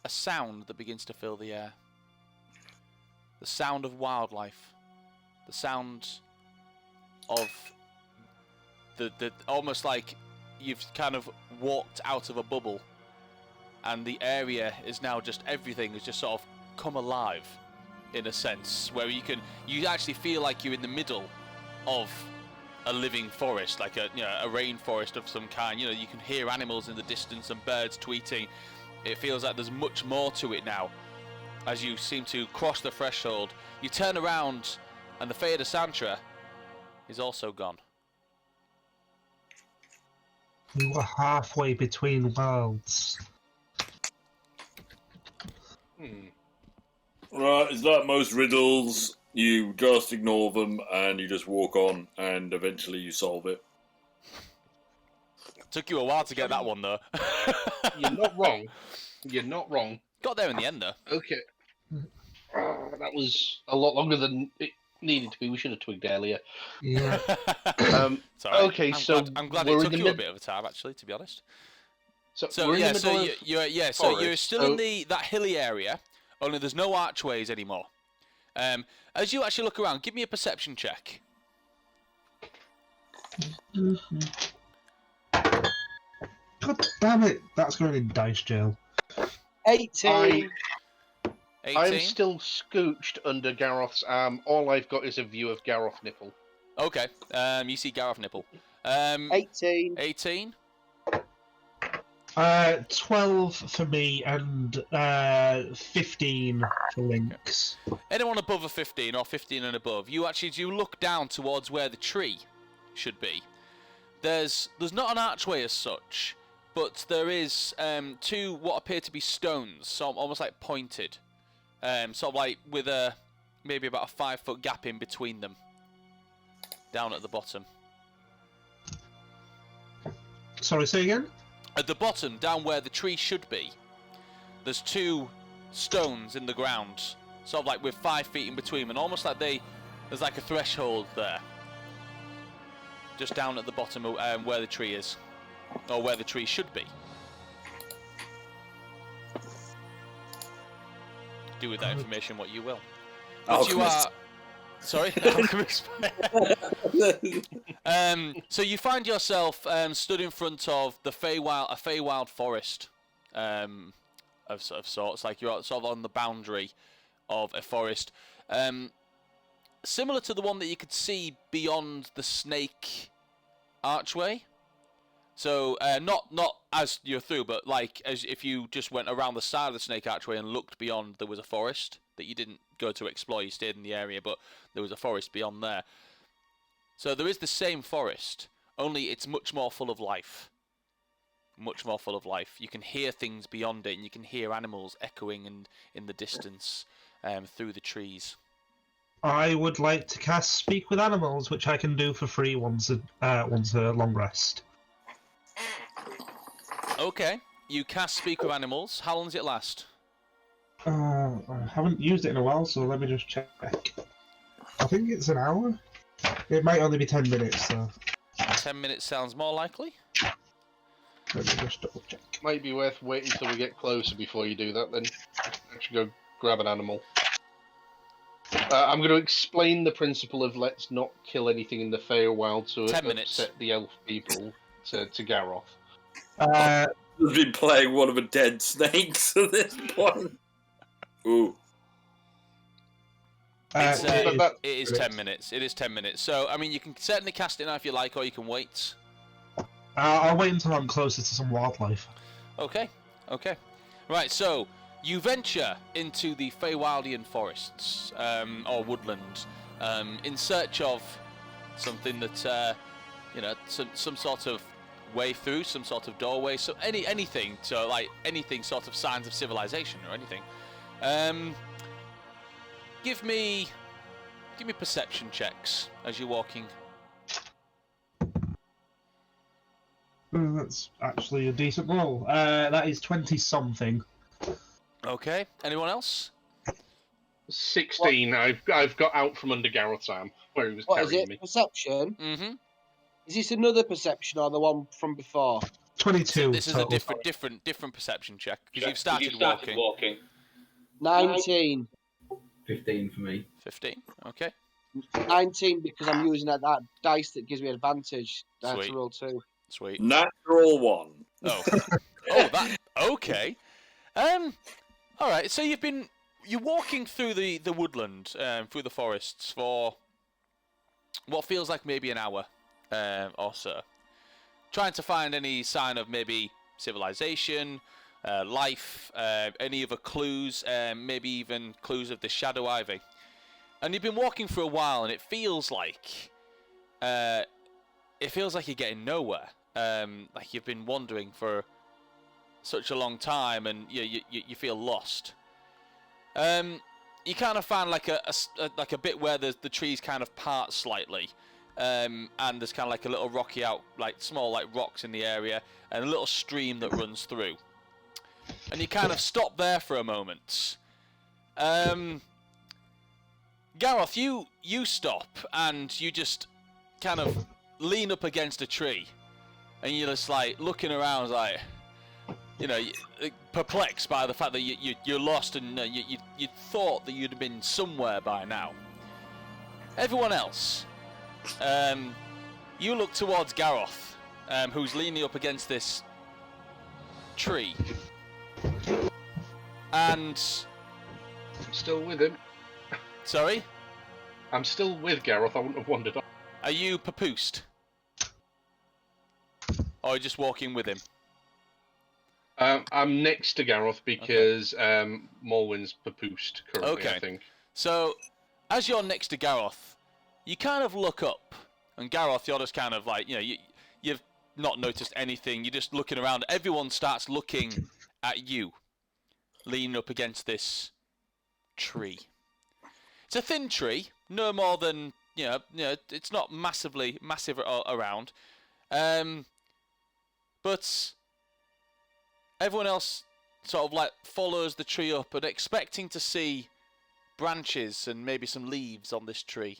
a sound that begins to fill the air. The sound of wildlife. The sound of the almost like you've kind of walked out of a bubble, and the area is now just, everything has just sort of come alive in a sense, where you actually feel like you're in the middle of a living forest, like a rainforest of some kind. You know, you can hear animals in the distance and birds tweeting. It feels like there's much more to it now. As you seem to cross the threshold, you turn around, and the Fey de Santra is also gone. We were halfway between worlds. Right, it's like most riddles. You just ignore them and you just walk on, and eventually you solve it. Took you a while to get that one, though. You're not wrong. You're not wrong. Got there in the end, though. Okay. That was a lot longer than it needed to be. We should have twigged earlier. Yeah. Okay, I'm glad it took you a bit of a time, actually, to be honest. So we're in the middle of so you're still in that hilly area, only there's no archways anymore. As you actually look around, give me a perception check. God damn it! That's going in dice jail. 18. 18? I'm still scooched under Gareth's arm. All I've got is a view of Gareth nipple. Okay, you see Gareth nipple. 18. 18? 12 for me and 15 for Lynx. Anyone above a 15 or 15 and above, you look down towards where the tree should be. There's not an archway as such, but there is 2 what appear to be stones, so almost like pointed, sort of like with maybe about a 5-foot gap in between them, down at the bottom. Sorry, say again? At the bottom, down where the tree should be, there's 2 stones in the ground, sort of like with 5 feet in between them, and almost like there's like a threshold there. Just down at the bottom of where the tree is, or where the tree should be. Do with that information what you will. But you are... Sorry? So you find yourself stood in front of a Feywild forest of sorts, like you're sort of on the boundary of a forest. Similar to the one that you could see beyond the snake archway, So not as you're through, but like as if you just went around the side of the snake archway and looked beyond, there was a forest that you didn't go to explore. You stayed in the area, but there was a forest beyond there. So there is the same forest, only it's much more full of life. Much more full of life. You can hear things beyond it, and you can hear animals echoing in the distance through the trees. I would like to cast Speak with Animals, which I can do for free once a long rest. Okay, you cast Speak with Animals. How long does it last? I haven't used it in a while, so let me just check. I think it's an hour. It might only be 10 minutes, though. 10 minutes sounds more likely. Let me just double check. Might be worth waiting until we get closer before you do that, then. Actually go grab an animal. I'm going to explain the principle of let's not kill anything in the Feywild to 10 minutes. upset the elf people to Garroth. I've been playing one of the dead snakes at this point. Ooh. It is 10 minutes. It is 10 minutes. So, I mean, you can certainly cast it now if you like, or you can wait. I'll wait until I'm closer to some wildlife. Okay. Right, so you venture into the Feywildian forests, or woodland, in search of something that, some sort of way through, some sort of doorway, so anything, so like anything sort of signs of civilization or anything. Give me perception checks as you're walking. That's actually a decent roll. That is 20-something. Okay. Anyone else? 16. What? I've got out from under Garroth's arm where he was carrying me. Perception? Mm-hmm. Is this another perception or the one from before? 22. This is a different perception check because you've started walking. 19. 15 for me. 15. Okay. 19 because I'm using that dice that gives me advantage. To roll 2. Sweet. Natural 1. Oh. That. Okay. All right. So you're walking through the woodland, through the forests for what feels like maybe an hour or so, trying to find any sign of maybe civilization, life, any other clues, maybe even clues of the shadow ivy. And you've been walking for a while, and it feels like you're getting nowhere. Like you've been wandering for such a long time, and you feel lost. You kind of find like a bit where the trees kind of part slightly, and there's kind of like a little rocky small rocks in the area, and a little stream that runs through. And you kind of stop there for a moment. Garroth, you stop and you just kind of lean up against a tree, and you're just like looking around, like, perplexed by the fact that you're lost, and you thought that you'd have been somewhere by now. Everyone else, you look towards Garroth, who's leaning up against this tree, and I'm still with him. Sorry? I'm still with Garroth. I wouldn't have wandered off. Are you papoosed? Or are you just walking with him? I'm next to Garroth because Morwyn's papoosed currently, I think. So, as you're next to Garroth, you kind of look up, and Garroth, you're just kind of like, you've not noticed anything. You're just looking around. Everyone starts looking at you, leaning up against this tree. It's a thin tree, no more than, it's not massive around. But everyone else sort of like follows the tree up and expecting to see branches and maybe some leaves on this tree.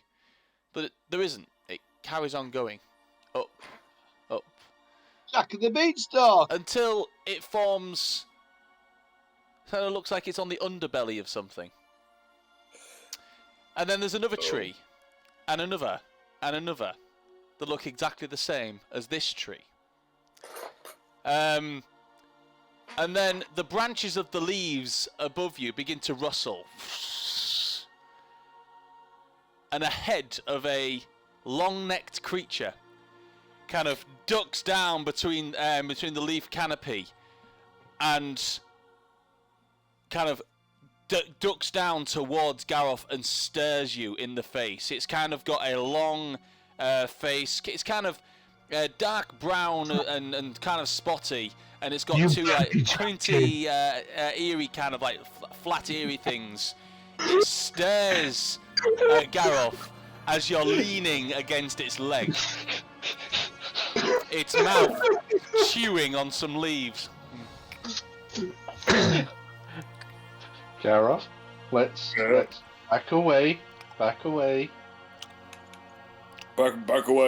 But there isn't. It carries on going up. Jack of the Beanstalk! Until it forms, kind of looks like it's on the underbelly of something. And then there's another tree, and another, that look exactly the same as this tree. And then the branches of the leaves above you begin to rustle. And a head of a long-necked creature kind of ducks down between the leaf canopy and kind of ducks down towards Gareth and stares you in the face. It's kind of got a long face. It's kind of dark brown and kind of spotty, and it's got two like pointy, eerie kind of like flat eerie things. It stares at Gareth as you're leaning against its leg. Its mouth chewing on some leaves. Gareth, let's back away. Back away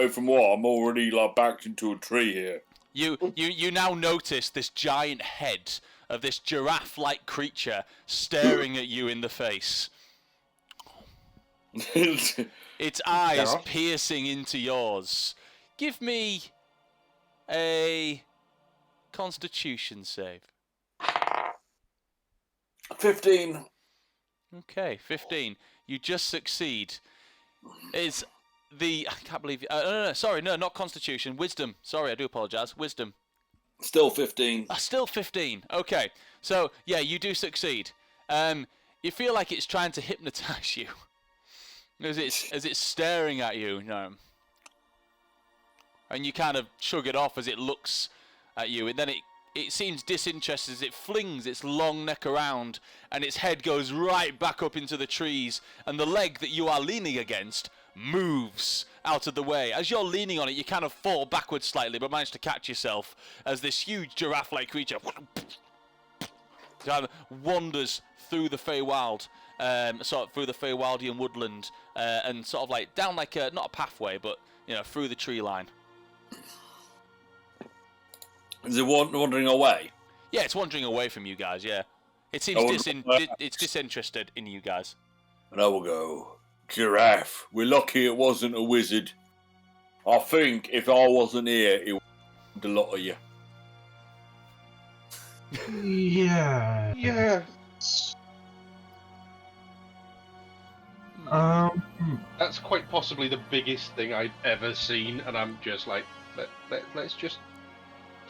from what? I'm already like backed into a tree here. You now notice this giant head of this giraffe-like creature staring at you in the face. Its eyes piercing into yours. Give me a Constitution save. 15. Okay, 15. You just succeed. I can't believe... sorry, not Constitution. Wisdom. Sorry, I do apologise. Wisdom. Still 15. Still 15. Okay. So, yeah, you do succeed. You feel like it's trying to hypnotise you. As it's staring at you, and you kind of shrug it off as it looks at you, and then it seems disinterested as it flings its long neck around, and its head goes right back up into the trees, and the leg that you are leaning against moves out of the way. As you're leaning on it, you kind of fall backwards slightly, but manage to catch yourself as this huge giraffe-like creature kind of wanders through the Feywild. Sort of through the Feywildian woodland, and sort of like down like not a pathway, but through the tree line. Is it wandering away? Yeah, it's wandering away from you guys. Yeah, it seems it's disinterested in you guys. And I will go, giraffe. We're lucky it wasn't a wizard. I think if I wasn't here, it would a lot of you. Yeah. Yeah. That's quite possibly the biggest thing I've ever seen, and I'm just like, let's just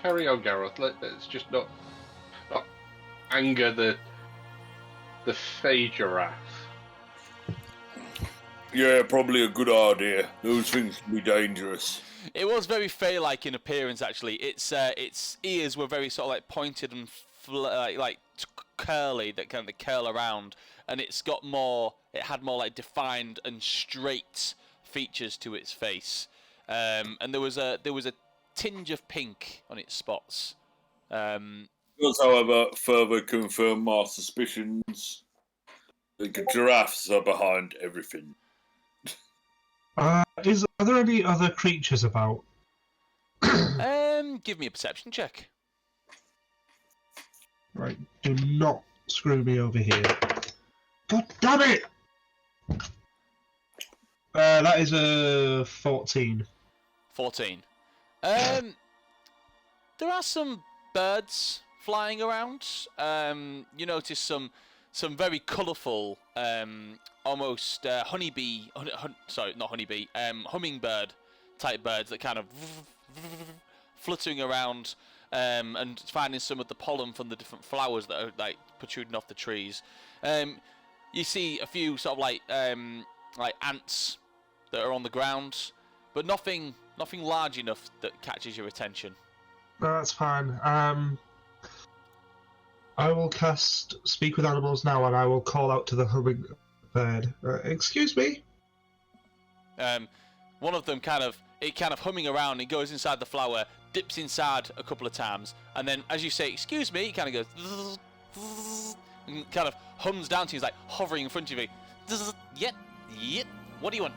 carry on, Gareth. Let's just not anger the Fey giraffe. Yeah, probably a good idea. Those things can be dangerous. It was very Fey-like in appearance, actually. Its ears were very sort of like pointed and like curly, that kind of curl around, and it had more like defined and straight features to its face, and there was a tinge of pink on its spots. Does, however, further confirm my suspicions. The giraffes are behind everything. Are there any other creatures about? Give me a perception check. Right, do not screw me over here. God damn it! That is a 14. 14. There are some birds flying around. You notice some very colourful, almost hummingbird type birds that kind of fluttering around and finding some of the pollen from the different flowers that are like protruding off the trees. You see a few sort of like ants that are on the ground, but nothing large enough that catches your attention. No, that's fine. I will cast Speak with Animals now, and I will call out to the hummingbird. Excuse me? One of them kind of humming around, it goes inside the flower, dips inside a couple of times, and then as you say, excuse me, it kind of goes and kind of hums down to you, like hovering in front of you. Yep, what do you want?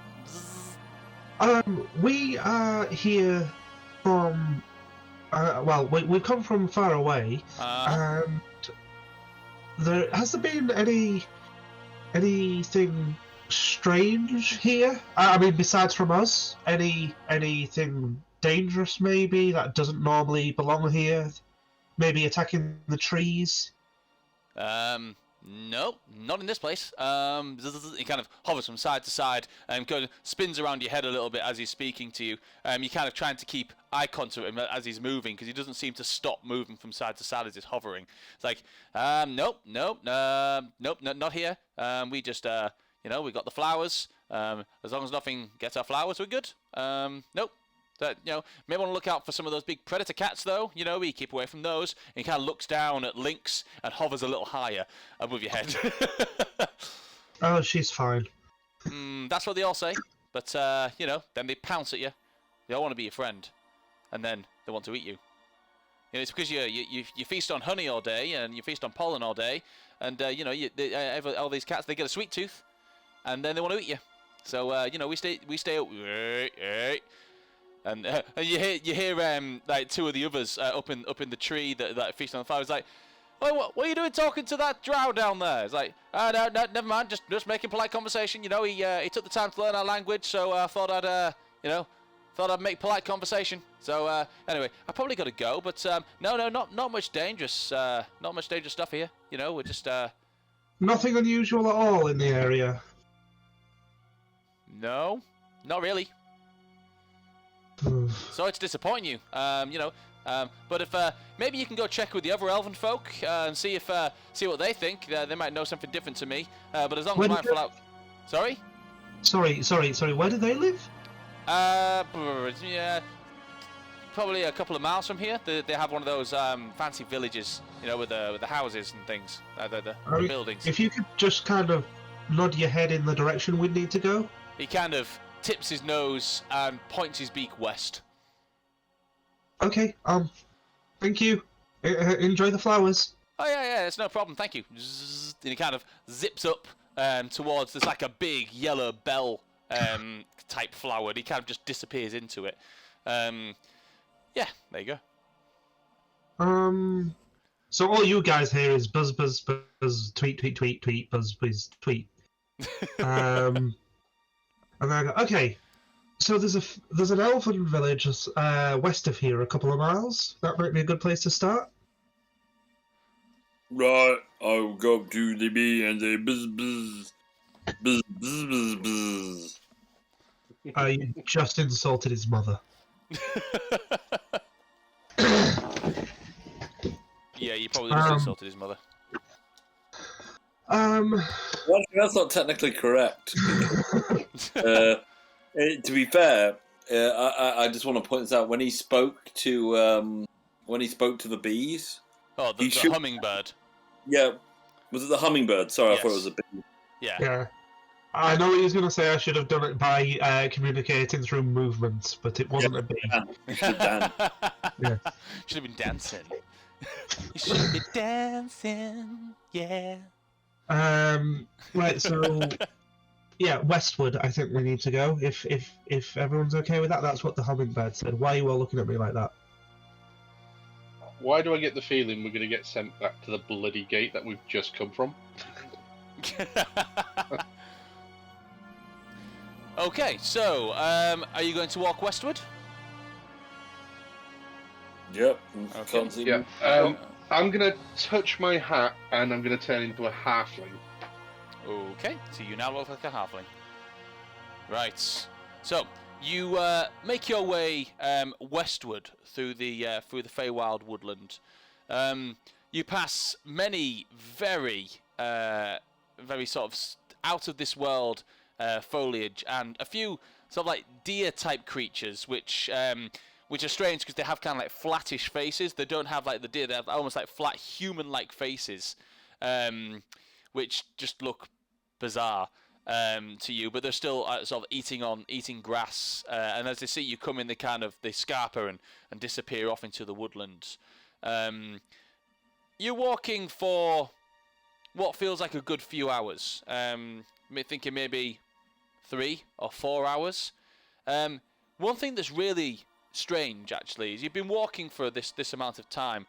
We are here from... we come from far away, and has there been anything strange here? I mean, besides from us, anything dangerous maybe that doesn't normally belong here? Maybe attacking the trees? No, not in this place. He kind of hovers from side to side and spins around your head a little bit as he's speaking to you. You're kind of trying to keep eye contact with him as he's moving because he doesn't seem to stop moving from side to side as he's hovering. It's like, nope, not here. We just, we got the flowers. As long as nothing gets our flowers, we're good. Nope. That, may want to look out for some of those big predator cats, though. We keep away from those. And he kind of looks down at Lynx and hovers a little higher above your head. Oh, she's fine. That's what they all say. But, then they pounce at you. They all want to be your friend. And then they want to eat you. It's because you feast on honey all day, and you feast on pollen all day. And, all these cats, they get a sweet tooth. And then they want to eat you. So, we stay up. And you hear like two of the others up in the tree that feast on the fire. It's like, what are you doing talking to that drow down there? It's like, no, never mind, just making polite conversation. He took the time to learn our language, so I thought I'd make polite conversation. So anyway, I probably got to go, but no, not much dangerous, not much dangerous stuff here. We're just nothing unusual at all in the area. No, not really. Sorry to disappoint you, but if maybe you can go check with the other elven folk and see what they think. They might know something different to me. But as long as I'm out. Sorry. Sorry. Where do they live? Yeah, probably a couple of miles from here. They have one of those fancy villages, with the houses and things, the buildings. If you could just kind of nod your head in the direction we need to go. He kind of tips his nose and points his beak west. Okay, thank you. Enjoy the flowers. Oh yeah, it's no problem, thank you. And he kind of zips up towards, there's like a big yellow bell type flower, and he kind of just disappears into it. Yeah, there you go. So all you guys hear is buzz, buzz, buzz, tweet, tweet, tweet, tweet, buzz, buzz, tweet. And then I go, okay, so there's an elven village west of here, a couple of miles. That might be a good place to start. Right, I'll go up to the bee and say buzz, buzz, buzz, buzz, buzz, buzz. I just insulted his mother. Yeah, you probably just insulted his mother. Well, that's not technically correct. To be fair, I just want to point this out. When he spoke to the bees, the hummingbird. Yeah, was it the hummingbird? Sorry, yes. I thought it was a bee. Yeah. I know what he was going to say. I should have done it by communicating through movements, but it wasn't a bee. You should have done. Yeah. Should have been dancing. You should be dancing. Yeah. Right, so yeah, westward I think we need to go. If everyone's okay with that, that's what the hummingbird said. Why are you all looking at me like that? Why do I get the feeling we're going to get sent back to the bloody gate that we've just come from? Okay, so are you going to walk westward? Yep. Okay. Yeah. I'm going to touch my hat, and I'm going to turn into a halfling. Okay, so you now look like a halfling. Right, so you make your way westward through the Feywild woodland. You pass many very sort of out of this world foliage, and a few sort of like deer-type creatures, which are strange because they have kind of like flattish faces. They don't have like the deer; they have almost like flat human-like faces, which just look bizarre to you. But they're still sort of eating grass, and as they see you come in, they scarper and disappear off into the woodlands. You're walking for what feels like a good few hours. Thinking maybe 3 or 4 hours. One thing that's really strange, actually, is you've been walking for this amount of time,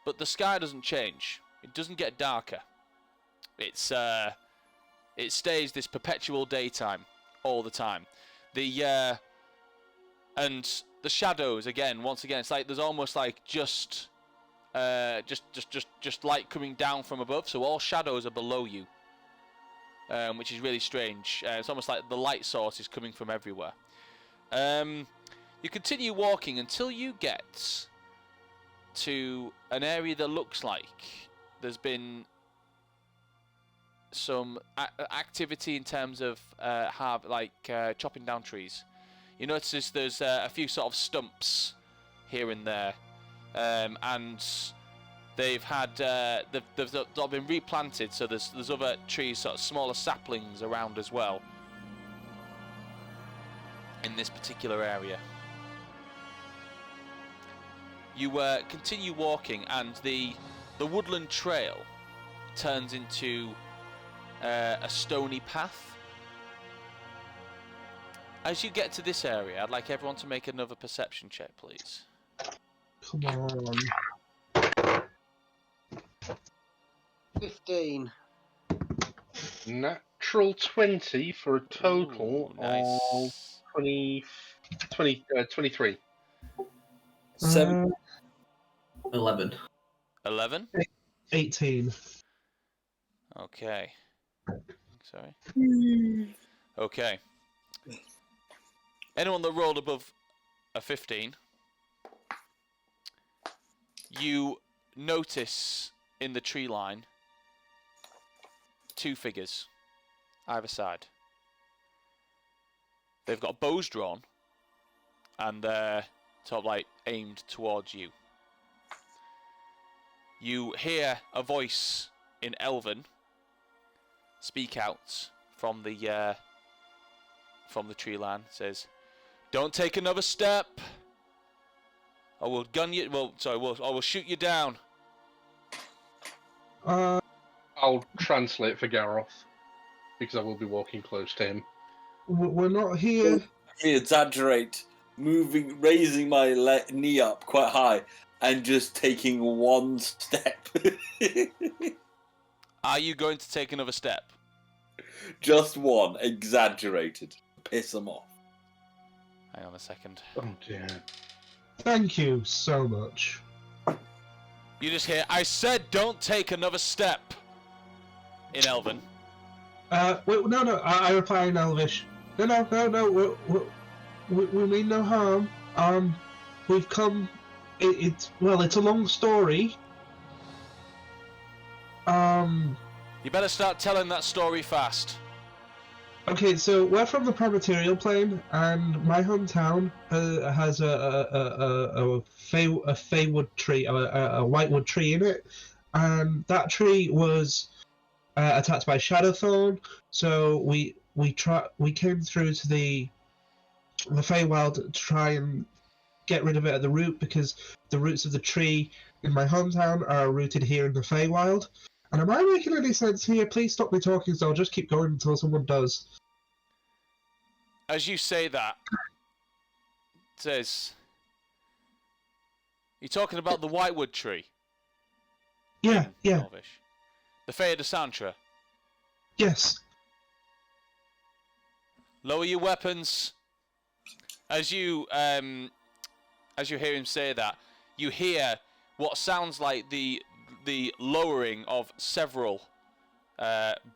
but the sky doesn't change. It doesn't get darker. It stays this perpetual daytime all the time. And the shadows, once again, it's like there's almost like just just light coming down from above. So all shadows are below you, which is really strange. It's almost like the light source is coming from everywhere. You continue walking until you get to an area that looks like there's been some activity in terms of chopping down trees. You notice there's a few sort of stumps here and there, and they've had they've been replanted. So there's other trees, sort of smaller saplings around as well in this particular area. You continue walking, and the woodland trail turns into a stony path. As you get to this area, I'd like everyone to make another perception check, please. Come on. 15. Natural 20 for a total of 23. 7. 11. 11? 18. Okay. Sorry. Okay. Anyone that rolled above a 15, you notice in the tree line 2 figures either side. They've got bows drawn, and they're sort of like aimed towards you. You hear a voice in Elven speak out from the tree line. It says, "Don't take another step. I will gun you. I will shoot you down." I'll translate for Garroth, because I will be walking close to him. We're not here. I exaggerate, raising my knee up quite high, and just taking one step. Are you going to take another step? Just one, exaggerated. Piss them off. Hang on a second. Oh dear. Thank you so much. You just hear, "I said don't take another step," in Elven. No, I reply in Elvish. No, we mean no harm. We've come, it's a long story. You better start telling that story fast. Okay, so we're from the Promaterial Plane, and my hometown has a Feywood tree, a whitewood tree in it, and that tree was attacked by Shadowthorn. So we came through to the Feywild to try and get rid of it at the root, because the roots of the tree in my hometown are rooted here in the Feywild. And am I making any sense here? Please stop me talking, so I'll just keep going until someone does. As you say that, it says, "You're talking about the whitewood tree?" Yeah. Elvish. The Fey de Santra. Yes. Lower your weapons. As you hear him say that, you hear what sounds like the lowering of several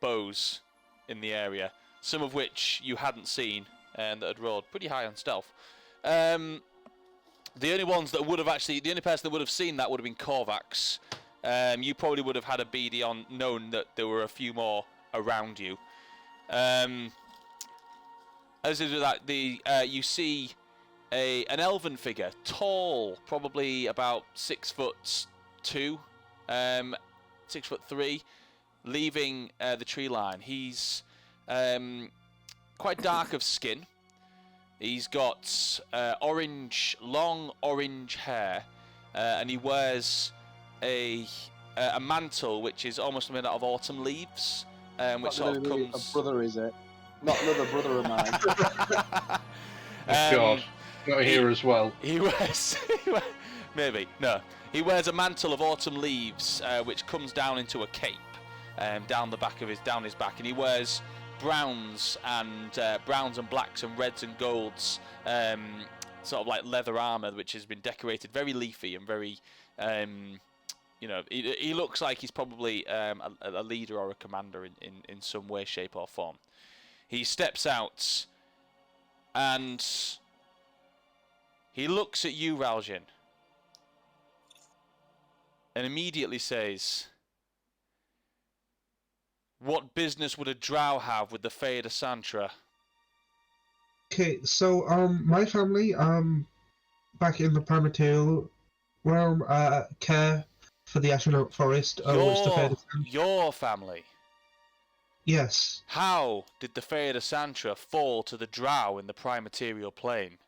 bows in the area, some of which you hadn't seen and that had rolled pretty high on stealth. The only person that would have seen that would have been Korvax. You probably would have had a BD on, known that there were a few more around you. As you do that, you see an elven figure, tall, probably about 6'2", 6'3", leaving the tree line. He's quite dark of skin. He's got long orange hair, and he wears a mantle which is almost made out of autumn leaves, which sort of comes. A brother, is it? Not another brother of mine. God, not here as well. He wears maybe no. He wears a mantle of autumn leaves, which comes down into a cape, down his back, and he wears browns and blacks and reds and golds, sort of like leather armor, which has been decorated very leafy and very you know, he looks like he's probably a leader or a commander in some way, shape, or form. He steps out, and he looks at you, Ralgin, and immediately says, "What business would a drow have with the Fey de Santra?" Okay, so my family back in the Primaterial realm care for the Astronaut Forest, which the Fey de Santra. Your family. Yes. How did the Fey de Santra fall to the drow in the Primaterial plane?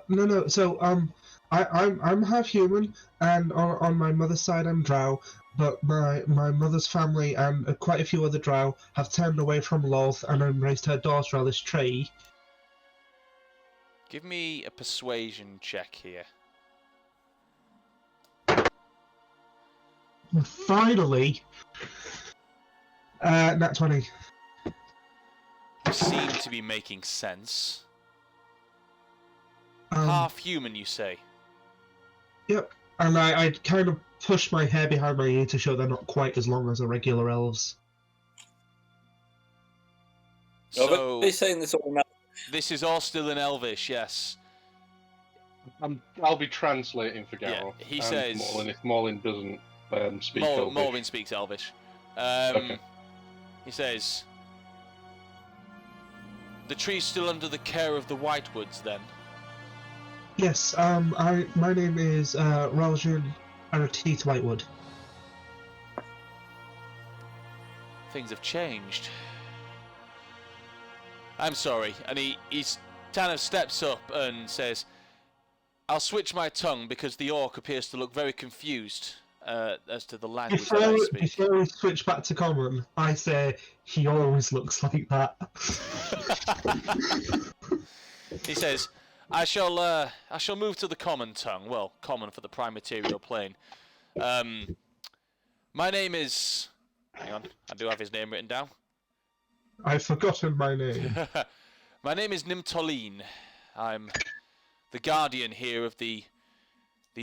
No. So I'm half human, and on my mother's side I'm drow. But my mother's family and quite a few other drow have turned away from Loth and raised her daughter Alice Trey. Give me a persuasion check here. Finally, nat 20. You seem to be making sense. Um, Half human, you say? Yep, and I kind of push my hair behind my ear to show they're not quite as long as the regular elves. So, they're saying this all now. This is all still in Elvish, yes. I'll be translating for Garrow. Yeah, he says... Morlin, if Morlin doesn't speak Elvish. Morlin speaks Elvish. Okay. He says... The tree's still under the care of the Whitewoods, then? Yes, my name is Ralgin Arateeth Whitewood. Things have changed. I'm sorry, and he kind of steps up and says, "I'll switch my tongue because the orc appears to look very confused as to the language that I speak." Before we switch back to common, I say he always looks like that. He says, I shall move to the common tongue. Well, common for the Primaterial plane. My name is... Hang on, I do have his name written down. I've forgotten my name. My name is Nimtoline. I'm the guardian here of the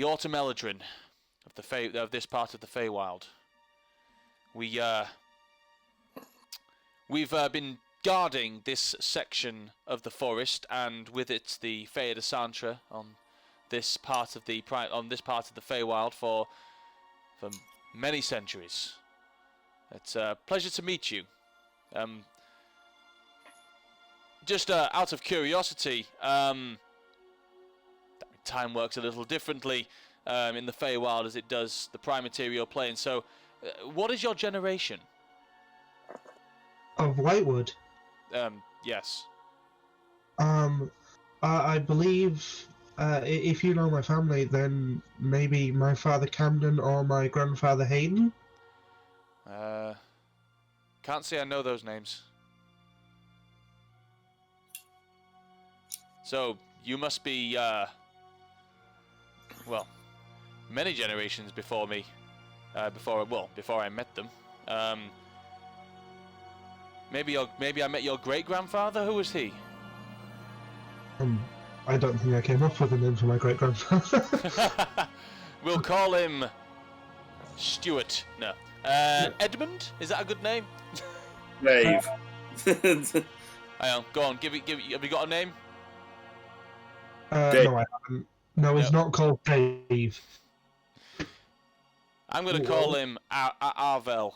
Autumn Eladrin of this part of the Feywild. We've been guarding this section of the forest, and with it the Fey de Santra on this part of the Feywild for many centuries. It's a pleasure to meet you. Just out of curiosity, time works a little differently in the Feywild as it does the Primaterial plane. So, what is your generation? Of Whitewood? Yes. I believe, if you know my family, then maybe my father Camden or my grandfather Hayden? Can't say I know those names. So, you must be, well, many generations before me. Before I met them. Maybe I met your great-grandfather? Who was he? I don't think I came up with a name for my great-grandfather. We'll call him... Stuart. No. Edmund? Is that a good name? Dave. Hang on, go on, give it, have you got a name? No, I haven't. No, he's not called Dave. I'm going to call him Arvel.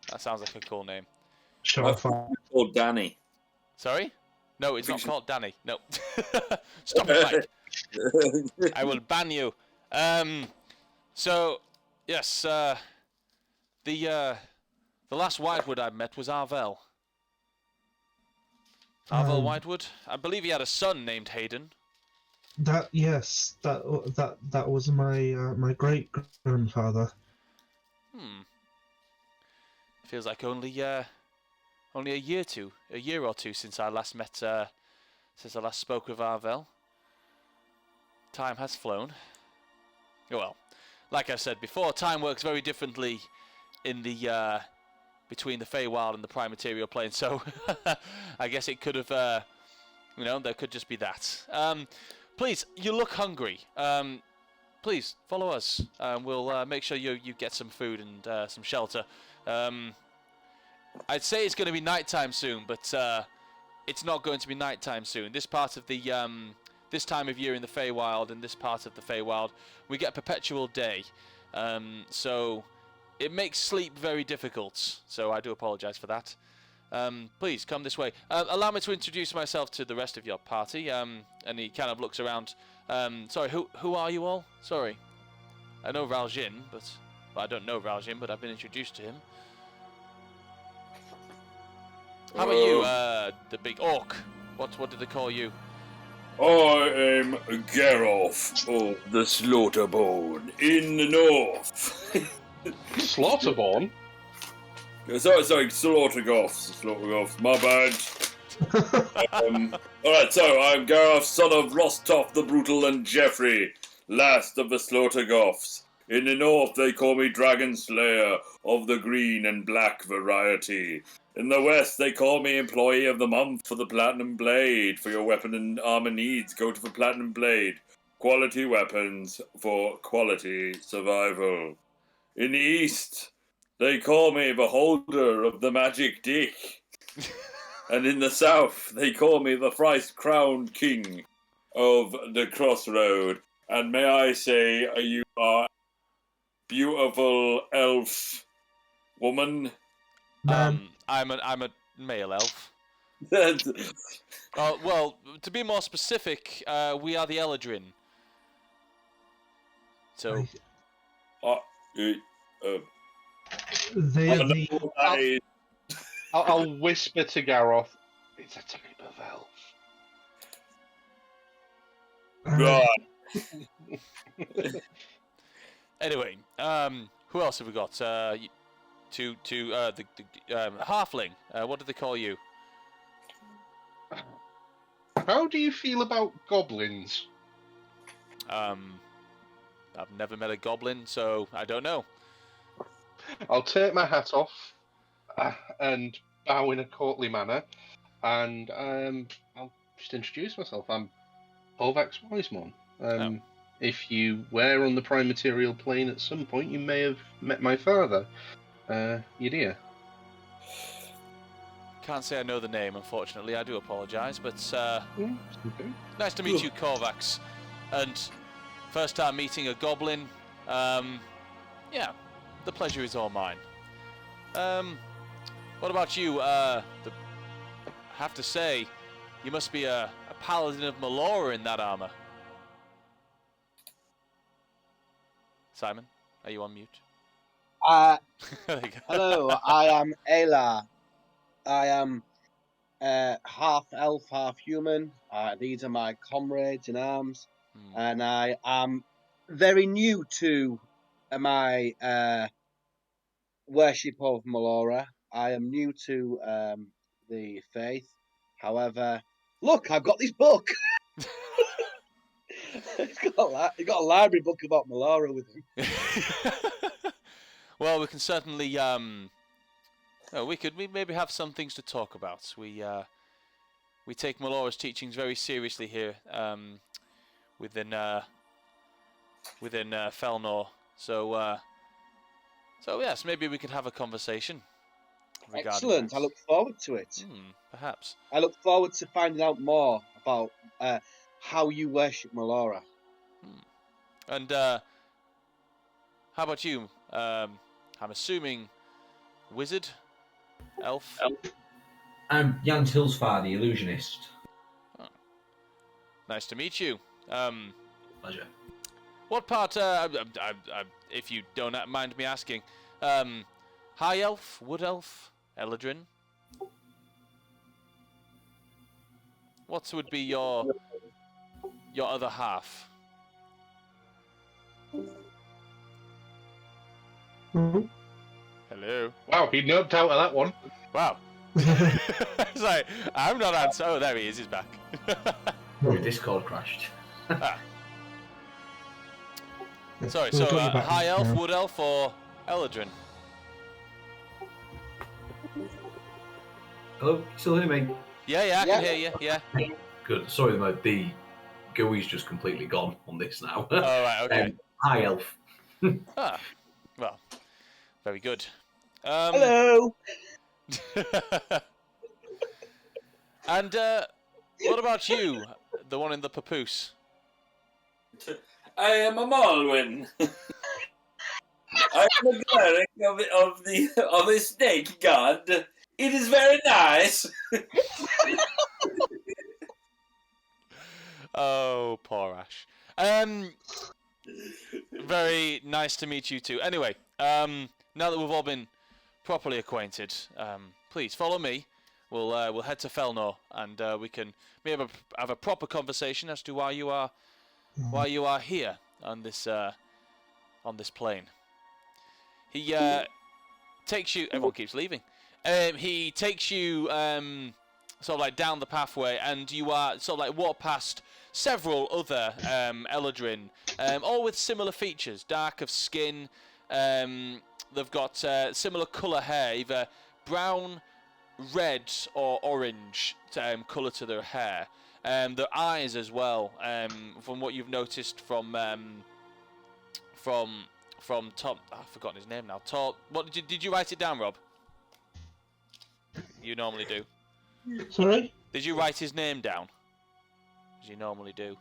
That sounds like a cool name. Sure, called Danny. Sorry? No, it's not called Danny. No. Stop it, Mike. I will ban you. So, yes, the last Whitewood I met was Arvel. Arvel Whitewood. I believe he had a son named Hayden. That was my great grandfather. Feels like only a year or two since I last met, since I last spoke with Arvel. Time has flown. Well, like I said before, time works very differently in the between the Feywild and the Primaterial plane. So I guess it could have, there could just be that. Please, you look hungry. please follow us. We'll make sure you get some food and some shelter. I'd say it's going to be nighttime soon, but it's not going to be nighttime soon. This part of the this time of year in the Feywild and this part of the Feywild, we get a perpetual day, so it makes sleep very difficult. So I do apologise for that. Please come this way. Allow me to introduce myself to the rest of your party. And he kind of looks around. Sorry, who are you all? Sorry, I know Raljin, but well, I don't know Raljin, but I've been introduced to him. How about you, the big orc? What did they call you? I am Gareth of the Slaughterborn in the north. Slaughterborn? Sorry, Slaughtergoths, my bad. Alright, so I'm Gareth, son of Rostov the Brutal and Geoffrey, last of the Slaughtergoths. In the north they call me Dragon Slayer of the green and black variety. In the west they call me Employee of the Month for the Platinum Blade. For your weapon and armor needs, go to the Platinum Blade. Quality weapons for quality survival. In the east, they call me Beholder of the Magic Dick. And in the south, they call me the thrice-crowned King of the Crossroad. And may I say, you are beautiful elf woman? I'm a male elf. Well, to be more specific, we are the Eladrin. So... I'll whisper to Gareth, it's a type of elf. Right. Anyway, who else have we got? The halfling. What do they call you? How do you feel about goblins? I've never met a goblin, so I don't know. I'll take my hat off and bow in a courtly manner, and I'll just introduce myself. I'm Horvax Wisemon. If you were on the Prime Material plane at some point, you may have met my father, Yadir. Can't say I know the name, unfortunately. I do apologise, but Okay. nice to meet you, Korvax. And first time meeting a goblin. Yeah, the pleasure is all mine. What about you? I have to say, you must be a paladin of Melora in that armor. Simon, are you on mute? There you go. Hello, I am Ayla. I am half elf, half human. These are my comrades in arms, and I am very new to my worship of Melora. I am new to the faith. However, look, I've got this book. He's got a library book about Melora with him. Well, we can certainly we maybe have some things to talk about. We take Melora's teachings very seriously here within Felnor. So yes, maybe we could have a conversation. Excellent. I look forward to it. Perhaps. I look forward to finding out more about how you worship Melora. And how about you? I'm assuming wizard, elf. I'm Jan Tilsfar, the illusionist. Oh. Nice to meet you. Pleasure. What part? If you don't mind me asking, high elf, wood elf, Eladrin. What would be your other half? Hello. Wow, he noped out of that one. Wow. It's like, I'm not answering. Oh, there he is. He's back. Oh, Discord crashed. Sorry, so high elf, wood elf, or Eladrin? Hello, still hear me? Yeah, I can hear you. Yeah. Good. Sorry, the Gooey's just completely gone on this now. Oh, right, okay. High elf. Well, very good. Hello. And what about you, the one in the papoose? I am a Malwyn. I am the cleric of the snake god. It is very nice. Oh, poor Ash. Very nice to meet you too. Anyway, now that we've all been properly acquainted, please follow me. We'll head to Felnor, and we can maybe have a proper conversation as to why you are here on this plane. He takes you. Everyone keeps leaving. He takes you sort of like down the pathway, and you are sort of like walk past several other Eladrin, all with similar features: dark of skin. They've got similar colour hair, either brown, red, or orange colour to their hair. Their eyes as well. From what you've noticed from Tom, I've forgotten his name now. Tom, what did you write it down, Rob? You normally do. Sorry? Did you write his name down? As you normally do.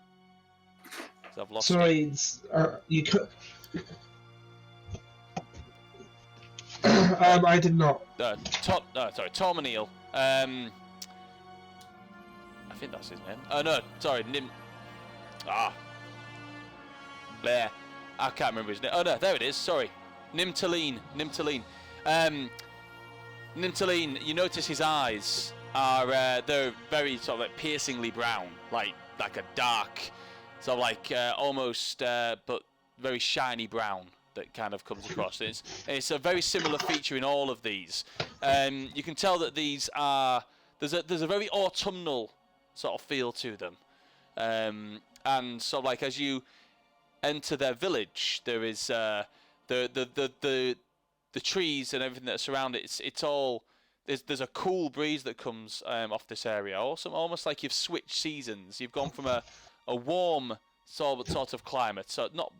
'Cause I've lost Sorry, it. it's, you could. I did not. Tom O'Neill. I think that's his name. Oh no, sorry, There. I can't remember his name. Oh no, there it is. Sorry, Nimtaleen. Nimtaleen. You notice his eyes are they're very sort of like piercingly brown, like a dark, sort of like almost but very shiny brown that kind of comes across. It's a very similar feature in all of these. You can tell that these are there's a very autumnal sort of feel to them, and sort of like as you enter their village, there is the trees and everything that surround it. It's all there's a cool breeze that comes off this area. Also, almost like you've switched seasons. You've gone from a warm sort of climate, so not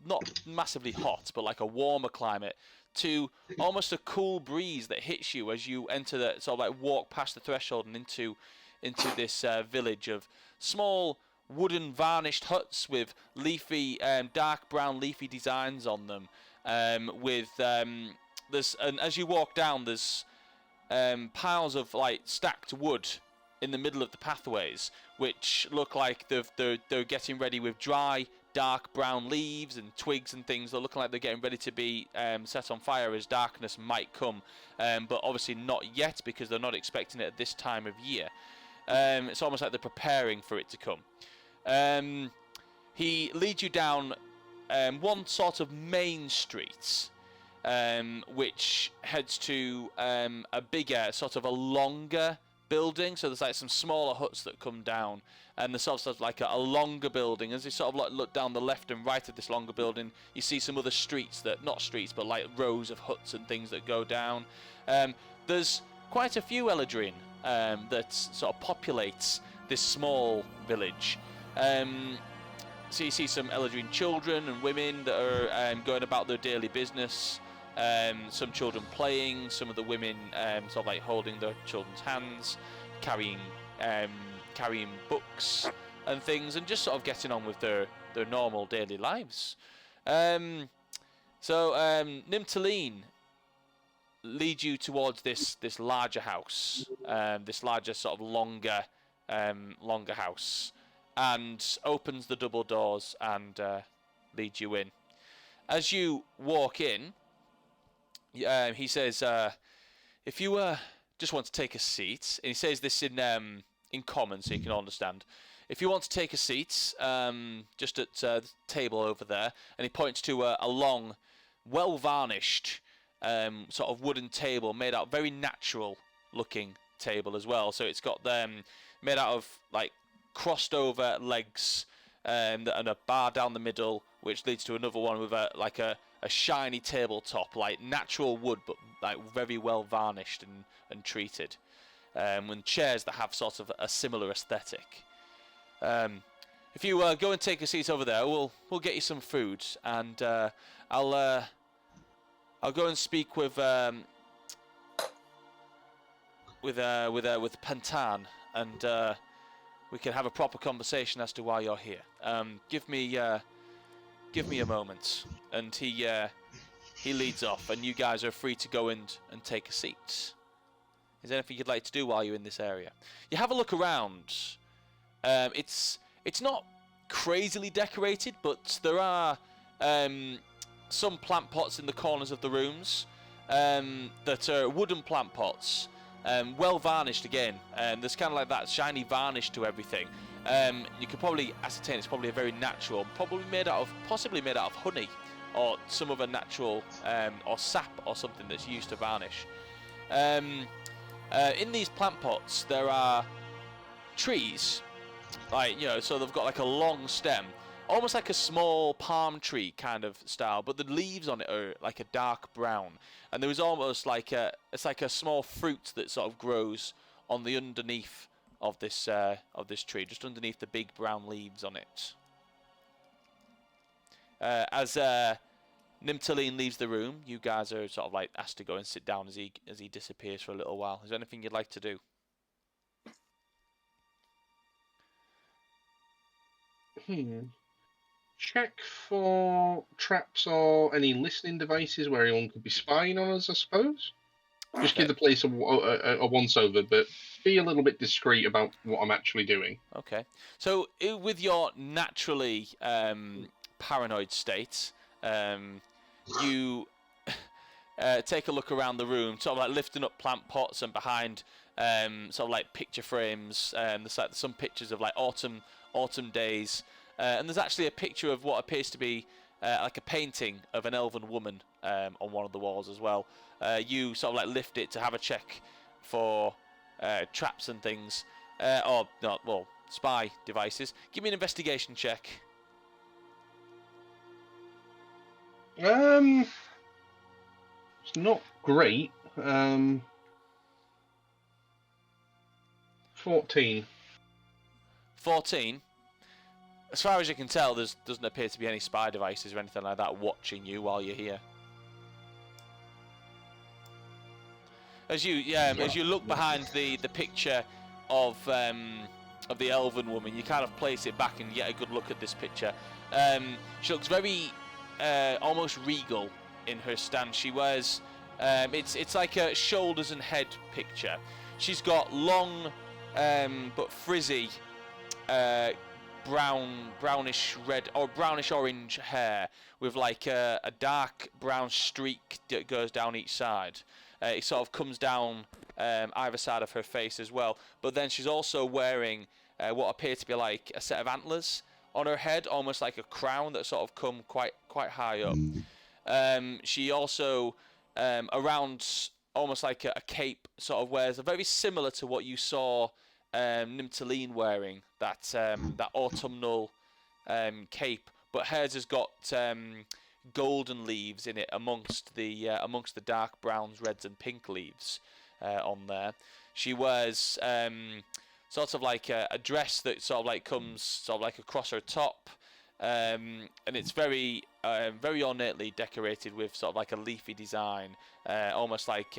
massively hot, but like a warmer climate, to almost a cool breeze that hits you as you enter the sort of like walk past the threshold and into this village of small wooden varnished huts with leafy, dark brown leafy designs on them. And as you walk down, there's piles of like stacked wood in the middle of the pathways, which look like they're getting ready with dry, dark brown leaves and twigs and things. They're looking like they're getting ready to be set on fire as darkness might come, but obviously not yet because they're not expecting it at this time of year. It's almost like they're preparing for it to come. He leads you down one sort of main street, which heads to a bigger, sort of a longer building. So there's like some smaller huts that come down, and there's sort of like a longer building. As you sort of like look down the left and right of this longer building, you see some other streets not streets, but like rows of huts and things that go down. There's quite a few Eladrin that sort of populates this small village. So you see some Eladrin children and women that are going about their daily business. Some children playing, some of the women sort of like holding their children's hands, carrying books and things, and just sort of getting on with their normal daily lives. So Nimtaleen leads you towards this larger house, this larger sort of longer house, and opens the double doors and leads you in. As you walk in, he says, if you just want to take a seat, and he says this in common so you can understand. If you want to take a seat, just at the table over there, and he points to a long, well-varnished sort of wooden table made out, very natural-looking table as well. So it's got made out of like crossed over legs and a bar down the middle, which leads to another one with a shiny tabletop, like natural wood, but like very well varnished and treated, and chairs that have sort of a similar aesthetic. if you go and take a seat over there, we'll get you some food, and I'll go and speak with Pantan, and we can have a proper conversation as to why you're here. Give me a moment. And he leads off, and you guys are free to go and take a seat. Is there anything you'd like to do while you're in this area? You have a look around. It's not crazily decorated, but there are some plant pots in the corners of the rooms that are wooden plant pots. Well varnished again, there's kind of like that shiny varnish to everything. You could probably ascertain it's probably a very natural, possibly made out of honey, or some other natural, or sap or something that's used to varnish. In these plant pots there are trees, so they've got like a long stem, almost like a small palm tree kind of style, but the leaves on it are like a dark brown. And there is almost like it's like a small fruit that sort of grows on the underneath of this tree, just underneath the big brown leaves on it. As Nimtaleen leaves the room, you guys are sort of like asked to go and sit down as he disappears for a little while. Is there anything you'd like to do? Check for traps or any listening devices where anyone could be spying on us, I suppose. Just give the place a once-over, but be a little bit discreet about what I'm actually doing. Okay. So, with your naturally paranoid state, you take a look around the room, sort of like lifting up plant pots, and behind sort of like picture frames. There's like some pictures of like autumn days. And there's actually a picture of what appears to be like a painting of an elven woman on one of the walls as well. You sort of like lift it to have a check for traps and things, or not, well, spy devices. Give me an investigation check. It's not great. 14. 14. As far as you can tell, there doesn't appear to be any spy devices or anything like that watching you while you're here. As you look behind the picture of the elven woman, you kind of place it back and get a good look at this picture. She looks very almost regal in her stance. She wears it's like a shoulders and head picture. She's got long but frizzy brownish red or brownish orange hair with like a dark brown streak that goes down each side. It sort of comes down either side of her face as well. But then she's also wearing what appear to be like a set of antlers on her head, almost like a crown that sort of come quite high up. She also around almost like a cape sort of wears a very similar to what you saw Nimtaleen wearing, that autumnal cape, but hers has got golden leaves in it amongst the dark browns, reds, and pink leaves on there. She wears sort of like a dress that sort of like comes sort of like across her top, and it's very ornately decorated with sort of like a leafy design, almost like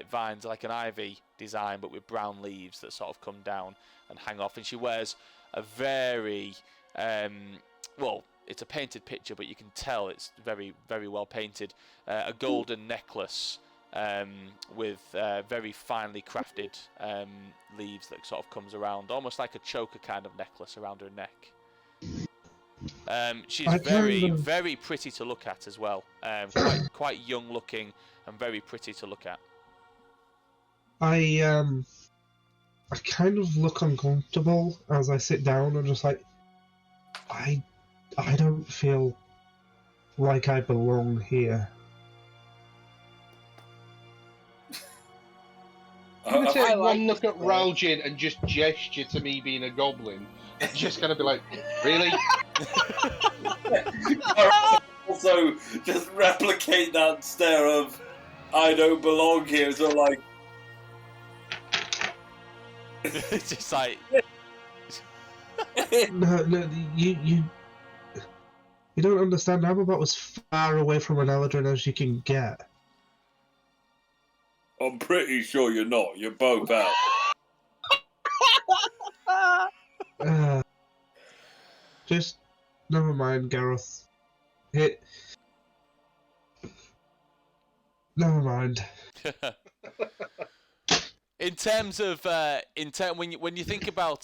vines, like an ivy design, but with brown leaves that sort of come down and hang off. And she wears a very well, it's a painted picture, but you can tell it's very well painted, a golden necklace with very finely crafted leaves that sort of comes around, almost like a choker kind of necklace around her neck. She's very pretty to look at as well, quite young looking and very pretty to look at. I kind of look uncomfortable as I sit down and just like, I don't feel like I belong here. I'm going to take one look at Raljin and just gesture to me being a goblin. Just going to be like, really? Also, just replicate that stare of, I don't belong here. So like, it's just like No, you don't understand. I'm about as far away from an Eldrin as you can get. I'm pretty sure you're not. You're both out. Just never mind, Gareth. Never mind. In terms of when you think about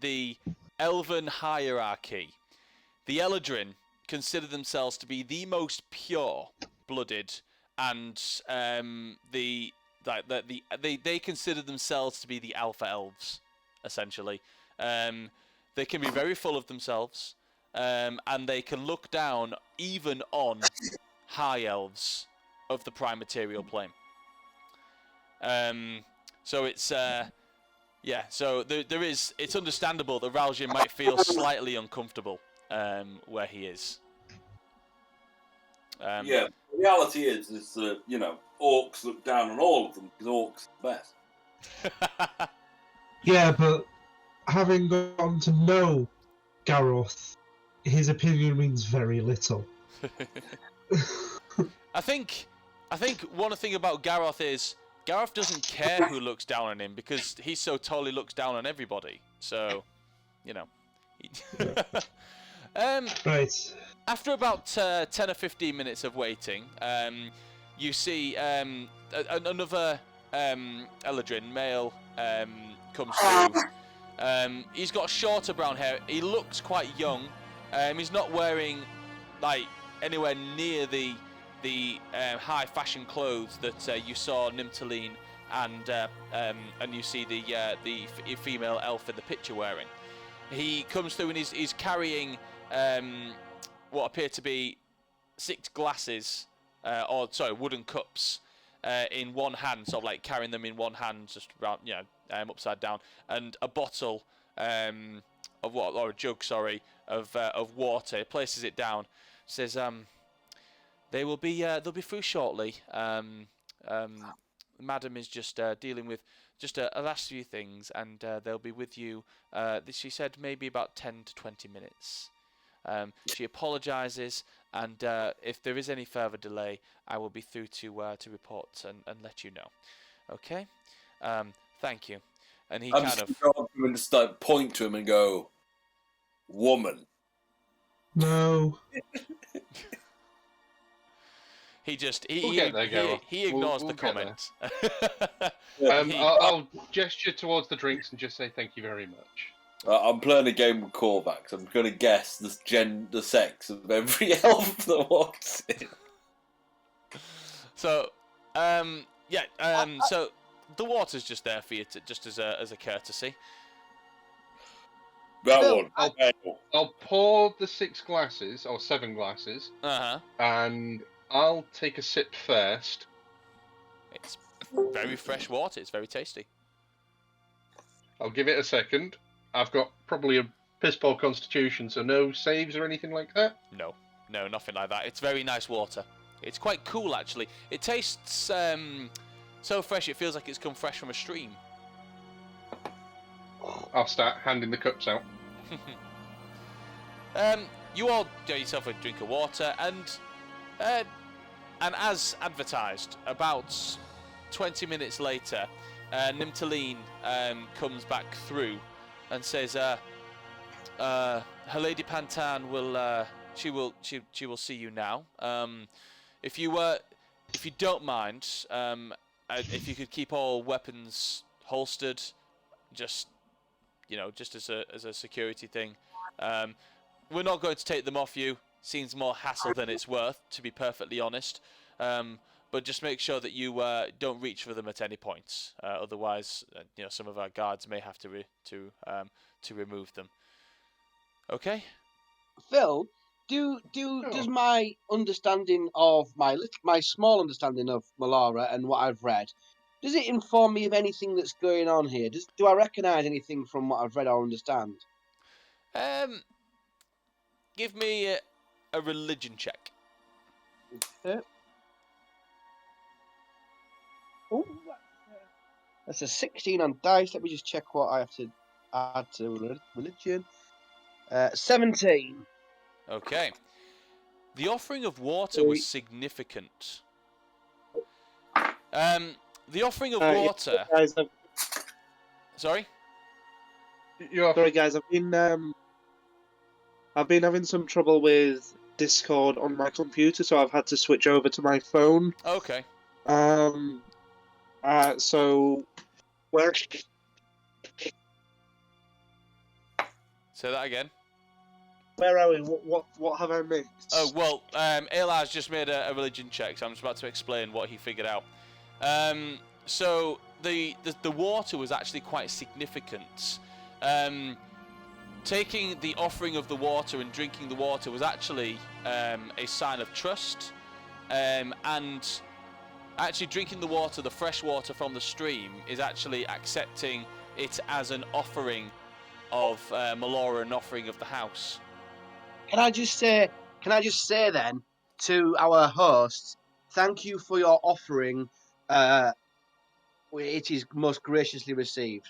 the Elven hierarchy, the Eladrin consider themselves to be the most pure-blooded, and they consider themselves to be the Alpha Elves, essentially. They can be very full of themselves, and they can look down even on high elves of the prime material plane. So it's so there is. It's understandable that Raljin might feel slightly uncomfortable where he is. The reality is that orcs look down on all of them because orcs are the best. Yeah, but having gotten to know Gareth, his opinion means very little. I think one thing about Gareth is Gareth doesn't care who looks down on him because he so totally looks down on everybody. So, Right. After about 10 or 15 minutes of waiting, you see another Eladrin male comes through. He's got shorter brown hair. He looks quite young. He's not wearing anywhere near the high fashion clothes that you saw Nimtaline and you see the female elf in the picture wearing. He comes through and he's carrying what appear to be 6 glasses, wooden cups in one hand, sort of like carrying them in one hand, just around, upside down, and a bottle or a jug, of water. He places it down, says, they'll be through shortly. Madam is just dealing with just a last few things, and they'll be with you. She said maybe about 10 to 20 minutes. She apologises, and if there is any further delay, I will be through to report and let you know. Okay? Thank you. And he I'm just going to go up to him and just point to him and go, "Woman." No. He just he ignores the comment. I'll gesture towards the drinks and just say thank you very much. I'm playing a game with callbacks. I'm going to guess the sex of every elf that walks in. So, so the water's just there for you, just as a courtesy. I'll pour the 6 glasses, or 7 glasses, and I'll take a sip first. It's very fresh water. It's very tasty. I'll give it a second. I've got probably a piss-poor constitution, so no saves or anything like that? No, nothing like that. It's very nice water. It's quite cool, actually. It tastes so fresh it feels like it's come fresh from a stream. I'll start handing the cups out. You all get yourself a drink of water, and as advertised, about 20 minutes later, Nimtaline comes back through and says, "Her Lady Pantan will she will see you now. If you don't mind, if you could keep all weapons holstered, just as a security thing. We're not going to take them off you. Seems more hassle than it's worth, to be perfectly honest. But just make sure that you don't reach for them at any point. Otherwise, some of our guards may have to remove them. Okay? Phil, does my understanding of my small understanding of Melara and what I've read, does it inform me of anything that's going on here? Do I recognise anything from what I've read or understand? Give me a religion check. Okay. Oh, that's a 16 on dice. Let me just check what I have to add to religion. 17. Okay. The offering of water was significant. The offering of water. Yeah, guys, Sorry. sorry, guys. I've been having some trouble with Discord on my computer, so I've had to switch over to my phone. Okay. So where? Say that again. Where are we? What have I missed? Oh, well, Elar's just made a religion check, so I'm just about to explain what he figured out. So the water was actually quite significant. Taking the offering of the water and drinking the water was actually a sign of trust. And actually drinking the water, the fresh water from the stream, is actually accepting it as an offering of Melora, an offering of the house. Can I just say then to our hosts, thank you for your offering. It is most graciously received.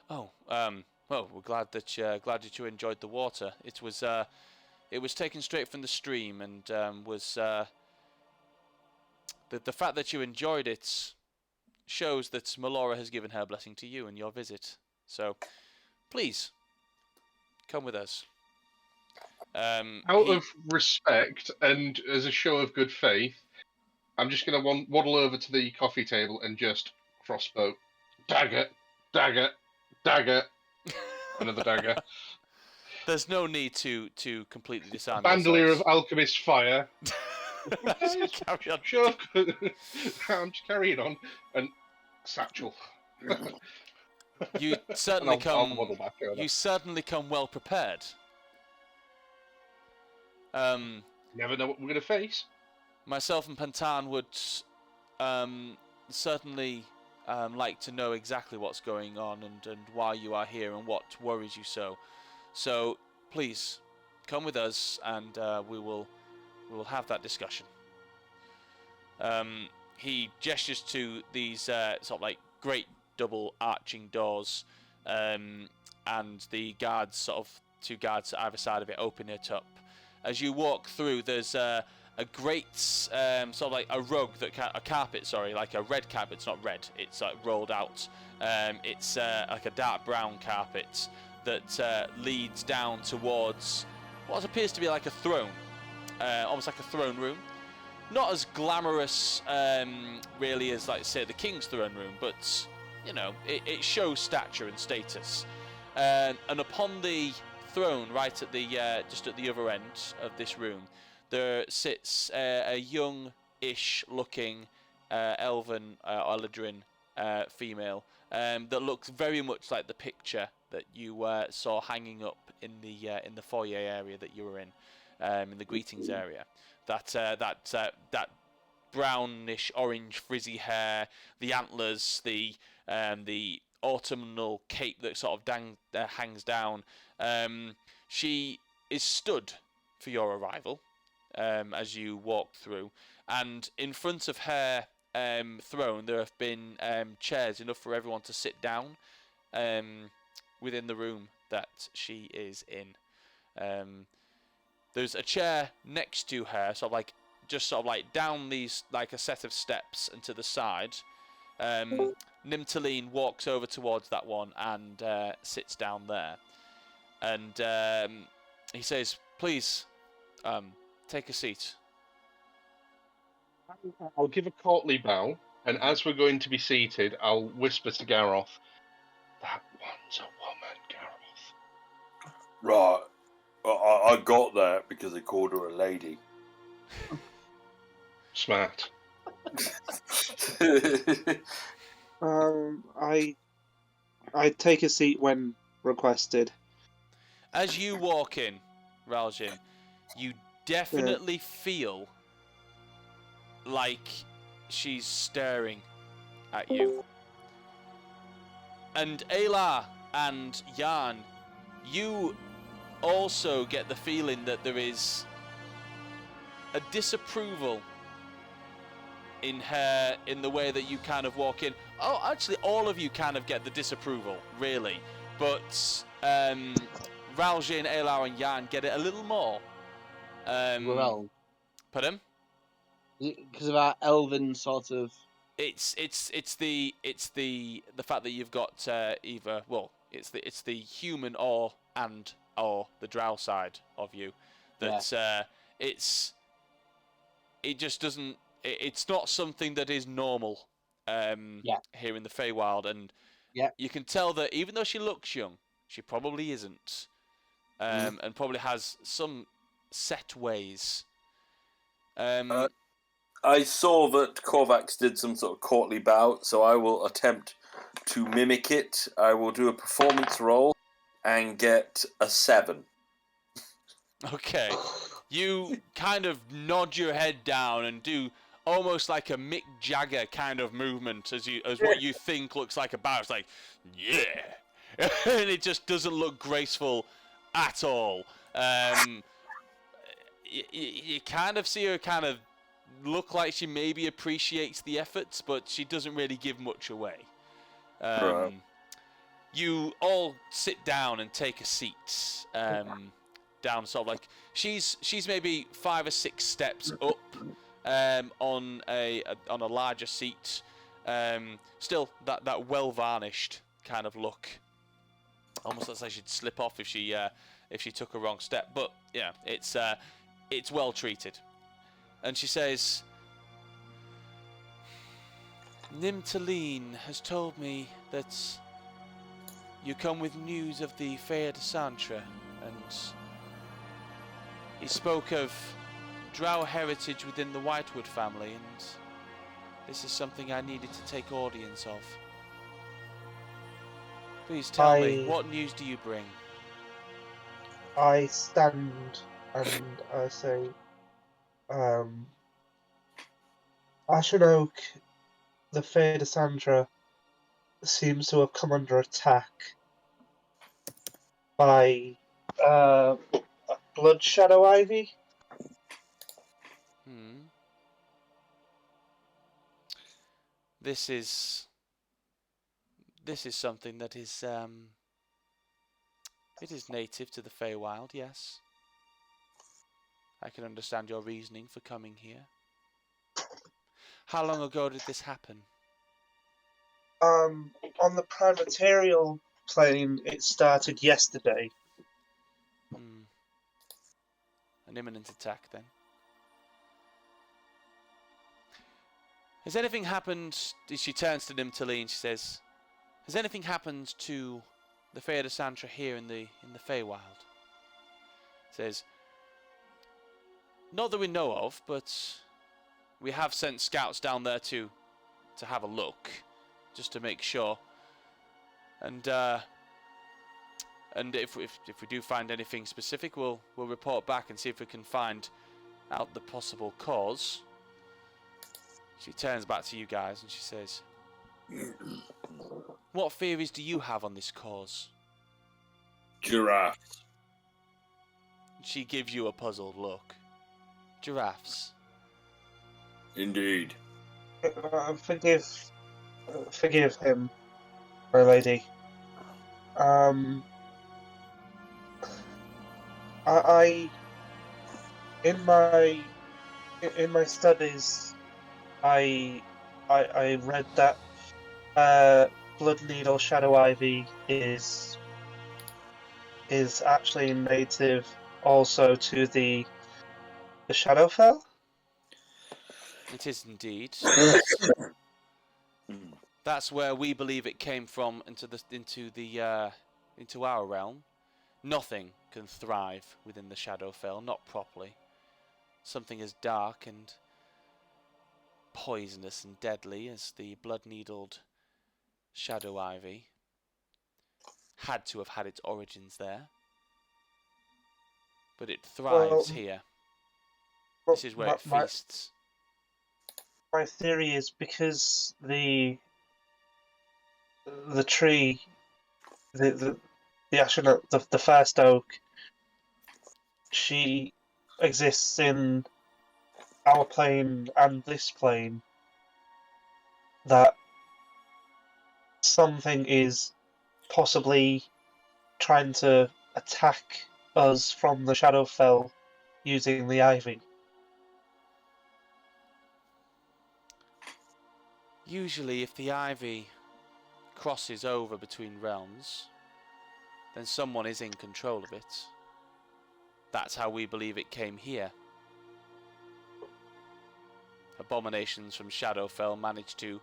Oh, well, we're glad that you enjoyed the water. It was taken straight from the stream, and was the fact that you enjoyed it shows that Melora has given her blessing to you in your visit. So, please come with us. Out of respect and as a show of good faith, I'm just going to waddle over to the coffee table and just crossbow. Dagger, dagger, dagger. Another dagger. There's no need to completely disarm Bandolier yourselves. of alchemist fire. Carry on. Sure. I'm just carrying on. And satchel. You certainly I'll waddle back over. You certainly come well prepared. Never know what we're going to face. Myself and Pantan would certainly like to know exactly what's going on and why you are here and what worries you so. So please come with us, and we will have that discussion. He gestures to these sort of like great double arching doors, and the guards, two guards at either side of it, open it up. As you walk through, there's a great sort of like a carpet, like a red carpet. It's not red, it's like rolled out. It's like a dark brown carpet that leads down towards what appears to be like a throne, almost like a throne room. Not as glamorous really as, like, say, the king's throne room, but you know, it shows stature and status. And upon the throne, right at the just at the other end of this room, there sits a young-ish looking elven Eladrin female that looks very much like the picture that you saw hanging up in the foyer area that you were in the greetings area. That brownish orange frizzy hair, the antlers, the autumnal cape that sort of hangs down. She is stood for your arrival as you walk through, and in front of her throne there have been chairs enough for everyone to sit down within the room that she is in. There's a chair next to her, sort of like down these, like a set of steps and to the side. Nimtaline walks over towards that one and sits down there. And he says, "Please, take a seat." I'll give a courtly bow, and as we're going to be seated, I'll whisper to Garroth, "That one's a woman, Garroth." Right. I got that because they called her a lady. Smart. I take a seat when requested. As you walk in, Raljin, you definitely feel like she's staring at you. And Ayla and Jan, you also get the feeling that there is a disapproval in her, in the way that you kind of walk in. Oh, actually, all of you kind of get the disapproval, really. But Raljin, Elar, and Jan get it a little more. We're elves. Pardon? Because of our elven sort of. It's the fact that you've got either it's the human or the drow side of you that it just doesn't it's not something that is normal here in the Feywild, and you can tell that even though she looks young, she probably isn't, and probably has some set ways. I saw that Korvax did some sort of courtly bow, so I will attempt to mimic it. I will do a performance roll and get a 7. Okay. You kind of nod your head down and do almost like a Mick Jagger kind of movement as what you think looks like a bow. It's like, yeah! And it just doesn't look graceful at all. You kind of see her kind of look like she maybe appreciates the efforts, but she doesn't really give much away. Right. You all sit down and take a seat down, sort of like she's maybe 5 or 6 steps up on a larger seat. Still that well varnished kind of look. Almost looks like she'd slip off if she took a wrong step. But yeah, it's well treated. And she says, Nimtaline has told me that you come with news of the Fea de Santra, and he spoke of drow heritage within the Whitewood family, and this is something I needed to take audience of. Please tell me, what news do you bring? I stand and I say, Ashen the Fea de Sandra seems to have come under attack by blood shadow ivy. This is something that is it is native to the Feywild, yes. I can understand your reasoning for coming here. How long ago did this happen? On the Primaterial plane, it started yesterday. An imminent attack, then. Has anything happened? She turns to Nimtaline. She says, "Has anything happened to the Fea de Santra here in the Feywild?" Says, "Not that we know of, but we have sent scouts down there to have a look, just to make sure. And if we do find anything specific, we'll report back and see if we can find out the possible cause." She turns back to you guys and she says, "What theories do you have on this cause?" Giraffes. She gives you a puzzled look. Giraffes. Indeed. Forgive him, my lady. I in my studies, I read that blood needle shadow ivy is actually native also to the Shadowfell. It is indeed. That's where we believe it came from into our realm. Nothing can thrive within the Shadowfell, not properly. Something as dark and poisonous and deadly as the blood-needled shadow ivy had to have had its origins there. But it thrives here. This is where it feasts. My theory is because the tree, the Ashen, the first oak, she exists in our plane and this plane, that something is possibly trying to attack us from the Shadowfell using the ivy? Usually, if the ivy crosses over between realms, then someone is in control of it. That's how we believe it came here. Abominations from Shadowfell managed to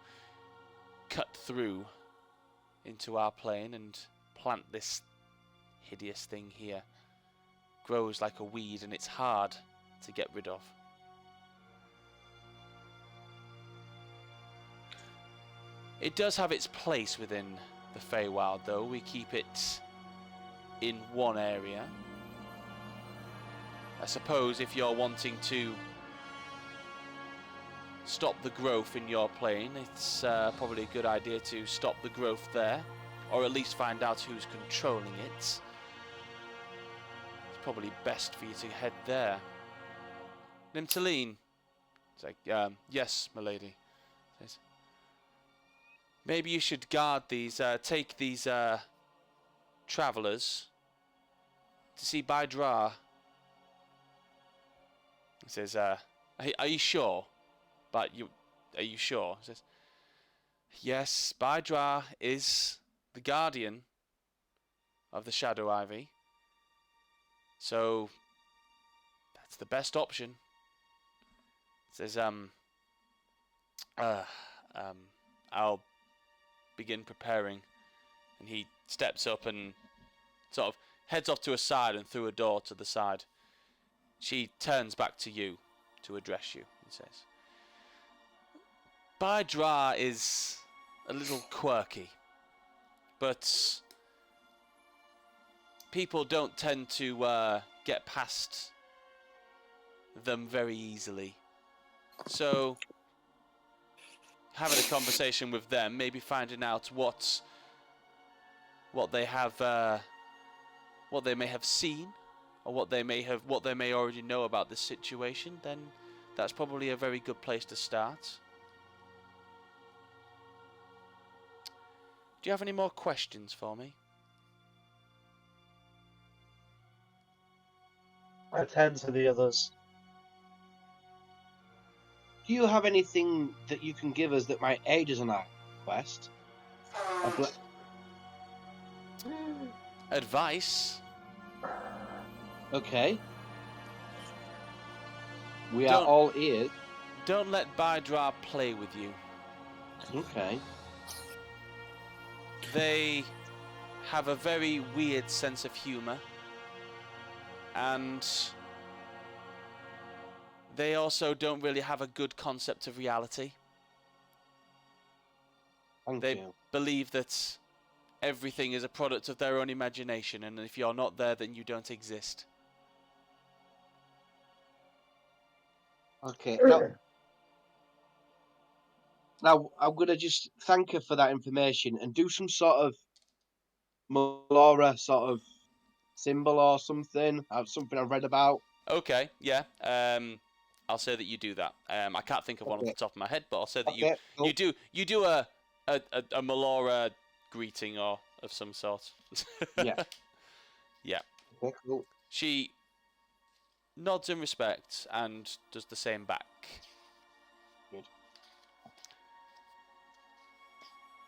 cut through into our plane and plant this hideous thing here. Grows like a weed and it's hard to get rid of. It does have its place within the Feywild though. We keep it in one area. I suppose if you're wanting to stop the growth in your plane, it's probably a good idea to stop the growth there, or at least find out who's controlling it. It's probably best for you to head there. Nimtaline. It's like, yes, milady. Says, maybe you should guard these, take these travellers to see Bydra. He says, are you sure? But are you sure? He says, yes, Bydra is the guardian of the Shadow Ivy. So that's the best option. He says, I'll begin preparing. And he steps up and sort of heads off to a side and through a door to the side. She turns back to you to address you and says, Bydra is a little quirky, but people don't tend to get past them very easily. So, having a conversation with them, maybe finding out what they have, what they may have seen, or what they may already know about this situation, then that's probably a very good place to start. Do you have any more questions for me? I turn to the others. Do you have anything that you can give us that might aid us on our quest? Advice? Okay. We are all ears. Don't let Bydra play with you. Okay. They have a very weird sense of humour, and they also don't really have a good concept of reality. They believe that everything is a product of their own imagination, and if you're not there, then you don't exist. Okay. Now I'm going to just thank her for that information and do some sort of Melora sort of symbol or something. Something I've read about. Okay, yeah. I'll say that you do that. I can't think of one off the top of my head, but I'll say that you do a Melora greeting or of some sort. Yeah. Yeah. Okay, cool. She nods in respect and does the same back. Good.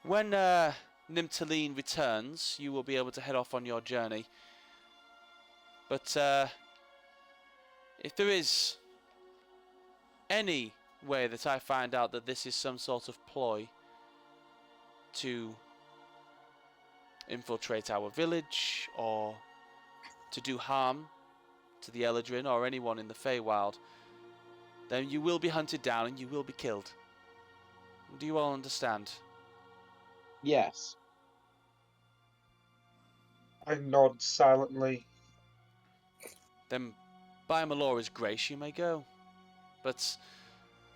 When Nimtaline returns, you will be able to head off on your journey. But if there is any way that I find out that this is some sort of ploy to infiltrate our village or to do harm to the Eladrin or anyone in the Feywild, then you will be hunted down and you will be killed. Do you all understand? Yes. I nod silently. Then by Melora's grace you may go. But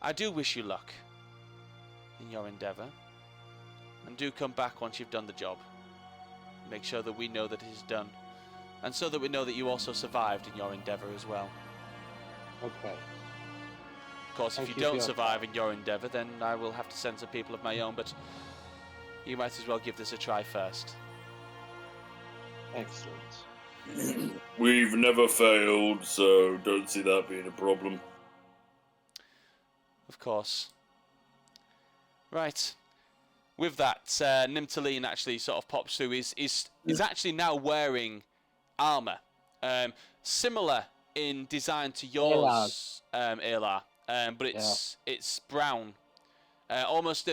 I do wish you luck in your endeavour. And do come back once you've done the job. Make sure that we know that it is done. And so that we know that you also survived in your endeavour as well. Okay. Of course, if you don't survive in your endeavour, then I will have to send some people of my own, but you might as well give this a try first. Excellent. We've never failed, so don't see that being a problem. Of course. Right. With that, Nimtaleen actually sort of pops through. Is actually now wearing armour, similar in design to yours, Aylar, but it's brown, almost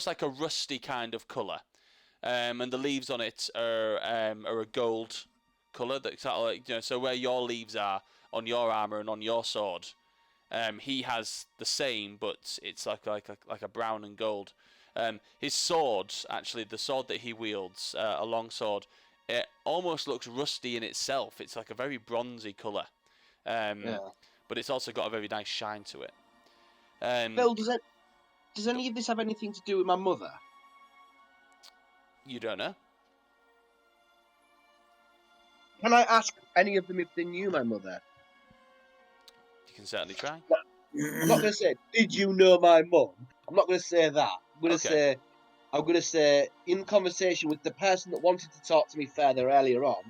like a rusty kind of colour, and the leaves on it are a gold colour. That's like, so where your leaves are on your armour and on your sword, he has the same, but it's like a brown and gold. His sword, actually, the sword that he wields, a long sword, it almost looks rusty in itself. It's like a very bronzy colour, but it's also got a very nice shine to it. Phil, does any of this have anything to do with my mother? You don't know? Can I ask any of them if they knew my mother? You can certainly try. I'm not going to say, did you know my mum? I'm not going to say that. I'm going to say, in conversation with the person that wanted to talk to me further earlier on,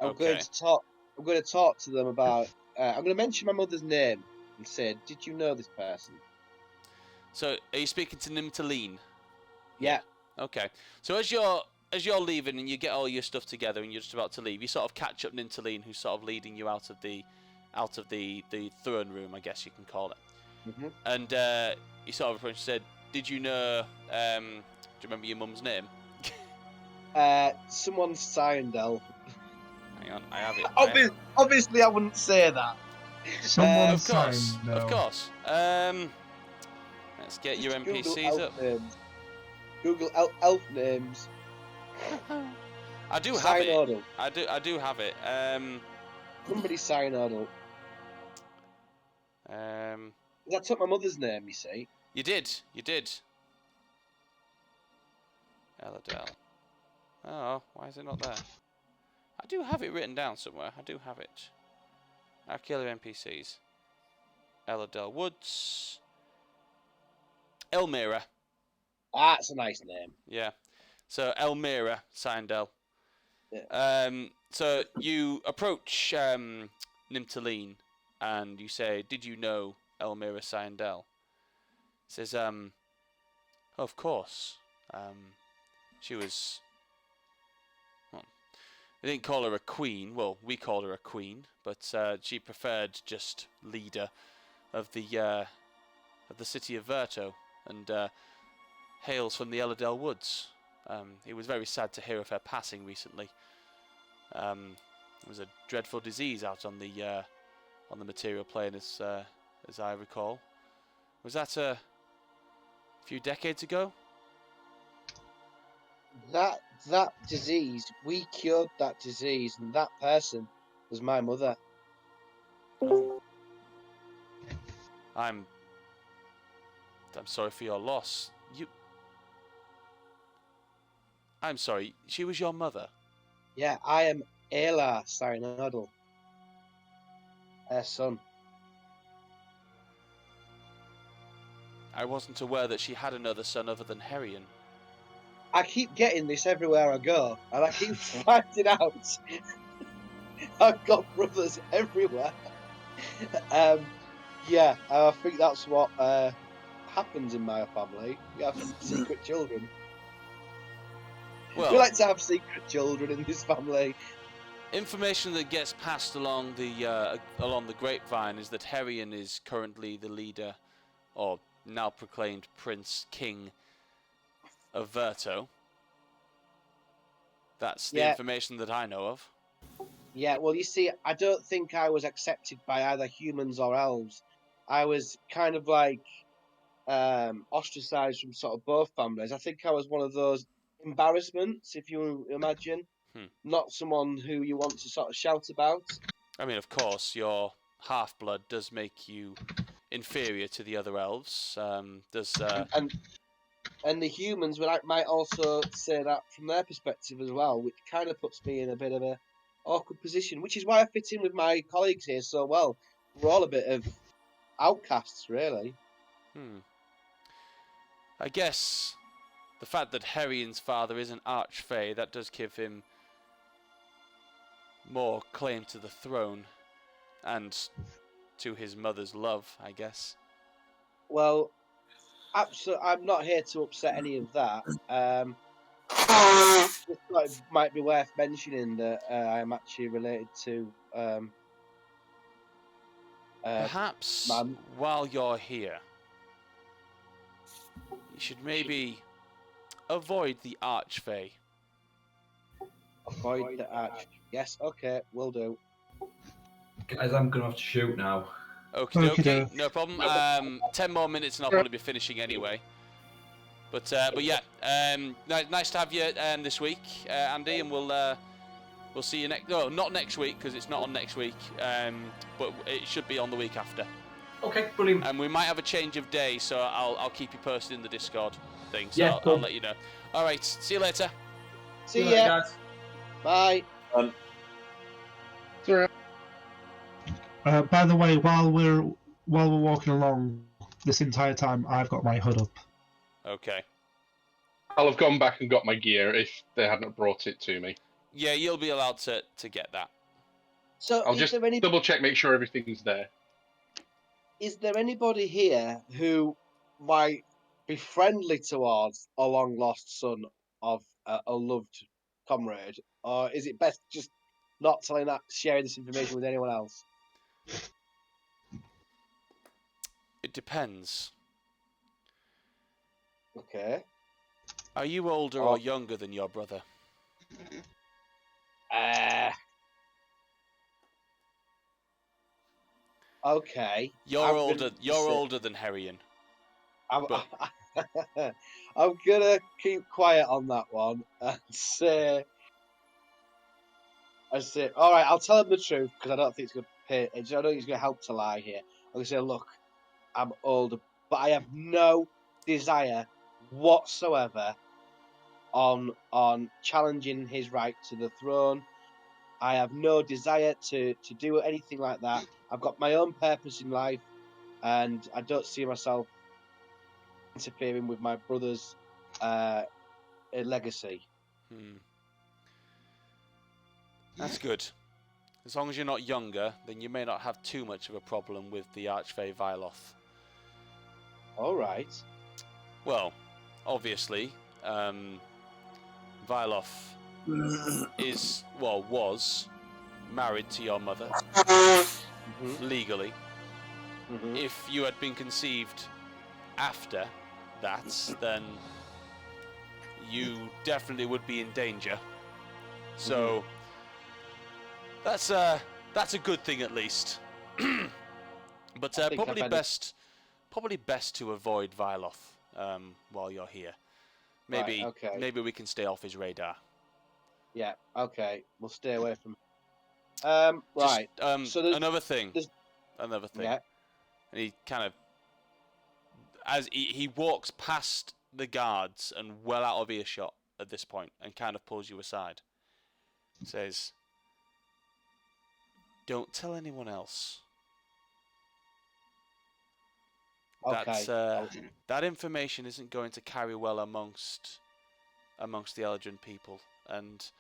I'm going to talk to them about. I'm going to mention my mother's name and say, "Did you know this person?" So, are you speaking to Nimtaleen? Yeah. Okay. So as you're leaving and you get all your stuff together and you're just about to leave, you sort of catch up Nimtaleen, who's sort of leading you out of the throne room, I guess you can call it. Mm-hmm. And he sort of approached and said, "Did you know? Do you remember your mum's name?" Someone's Syndel. Hang on, I have it. Obviously, I wouldn't say that. Someone's Syndel. Of course. Let's get your NPCs up. Google elf names. I do have it. I do have it. Somebody Synodal. I took my mother's name, you see. You did. Eladel. Oh, why is it not there? I do have it written down somewhere. I do have it. Accalia NPCs. Eladel Woods. Elmira. That's a nice name. Yeah. So Elmira Syndel. Yeah. So you approach Nimtaleen and you say, "Did you know Elmira Syndel?" He says, "Of course. She was. Well, we didn't call her a queen. Well, we called her a queen, but she preferred just leader of the city of Verto, and hails from the Eladel Woods. It was very sad to hear of her passing recently. It was a dreadful disease out on the material plane, as I recall. Was that a few decades ago?" That disease, we cured that disease, and that person was my mother. Oh. I'm sorry for your loss. I'm sorry, she was your mother? Yeah, I am Aylar Synodal, her son. I wasn't aware that she had another son other than Herion. I keep getting this everywhere I go, and I keep finding out I've got brothers everywhere. Yeah, I think that's what happens in my family. We have secret children. Well, we like to have secret children in this family. Information that gets passed along the grapevine is that Herion is currently the leader, or now proclaimed Prince King of Verto. That's the information that I know of. Yeah, well, you see, I don't think I was accepted by either humans or elves. I was kind of like ostracized from sort of both families. I think I was one of those embarrassments, if you imagine. Not someone who you want to sort of shout about. I mean, of course, your half-blood does make you inferior to the other elves. And the humans might also say that from their perspective as well, which kind of puts me in a bit of a awkward position, which is why I fit in with my colleagues here so well. We're all a bit of outcasts, really. I guess the fact that Herion's father is an archfey, that does give him more claim to the throne and to his mother's love, I guess. Well, absolutely, I'm not here to upset any of that. Just thought it might be worth mentioning that I am actually related to. Perhaps while you're here, you should maybe avoid the Archfey. Avoid the arch. Yes, okay, will do. Guys, I'm gonna have to shoot now. Okay, no problem. 10 more minutes and I'll probably be finishing anyway. But yeah, nice to have you this week, Andy, and we'll see you next. No, not next week because it's not on next week. But it should be on the week after. Okay, brilliant. And we might have a change of day, so I'll keep you posted in the Discord thing. So Yeah, I'll let you know. All right, see you later. See ya. Guys. Bye. By the way, while we're walking along, this entire time I've got my hood up. Okay. I'll have gone back and got my gear if they hadn't brought it to me. Yeah, you'll be allowed to get that. So, I'll just double check, make sure everything's there. Is there anybody here who might be friendly towards a long lost son of a loved comrade, or is it best just not sharing this information with anyone else? It depends. Okay. Are you older or younger than your brother? Okay. You're older than Herrion. I'm gonna keep quiet on that one and say, all right, I'll tell him the truth because I don't think it's gonna pay. I don't think it's gonna help to lie here. I'm gonna say, look, I'm older, but I have no desire whatsoever on challenging his right to the throne. I have no desire to do anything like that. I've got my own purpose in life, and I don't see myself interfering with my brother's legacy. That's good. As long as you're not younger, then you may not have too much of a problem with the Archfey Vyloth. All right. Well, obviously, Vyloth was married to your mother legally. If you had been conceived after that, then you definitely would be in danger. So that's a good thing at least. But probably best to avoid Vyloth while you're here. Maybe we can stay off his radar. Yeah. Okay. We'll stay away from. Right. So another thing. Yeah. And he kind of, as he walks past the guards and well out of earshot at this point, and kind of pulls you aside. Says, "Don't tell anyone else. Okay. That information isn't going to carry well amongst the Eldrin people, and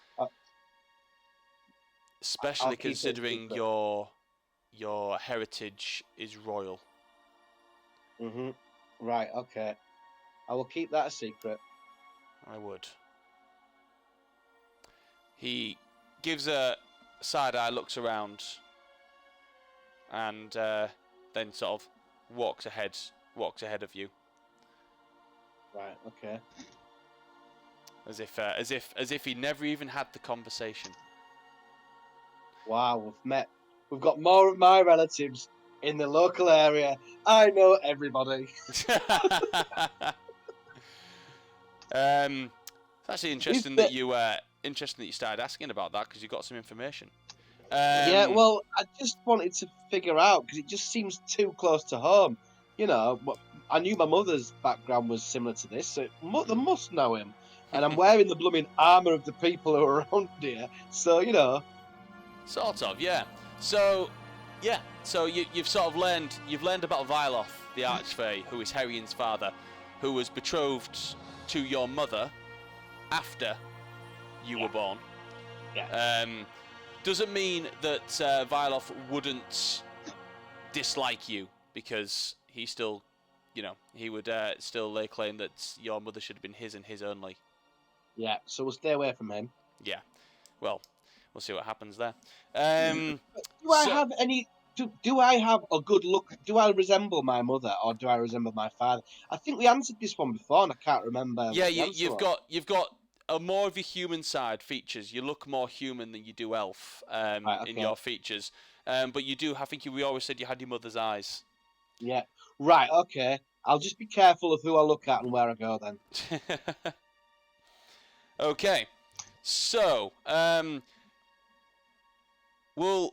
especially considering your heritage is royal." Right. Okay. I will keep that a secret. I would. He gives a side eye, looks around, and then sort of walks ahead of you. Right. Okay. As if he never even had the conversation. Wow, we've got more of my relatives in the local area. I know everybody. It's actually interesting that you started asking about that because you got some information. Yeah, well, I just wanted to figure out because it just seems too close to home. You know, I knew my mother's background was similar to this, so they must know him. And I'm wearing the blooming armour of the people who are around here, so you know. Sort of, yeah. So you've sort of learned about Vyloth, the Archfey, who is Herrion's father, who was betrothed to your mother after you were born. Yeah. Doesn't mean that Vylov wouldn't dislike you, because he still, you know, he would still lay claim that your mother should have been his and his only. Yeah, so we'll stay away from him. Yeah. Well, we'll see what happens there. Do I have any... Do I have a good look? Do I resemble my mother, or do I resemble my father? I think we answered this one before, and I can't remember. Yeah, you've got a more of your human side features. You look more human than you do elf in your features. But you do. I think we always said you had your mother's eyes. Yeah. Right. Okay. I'll just be careful of who I look at and where I go then. Okay. So we'll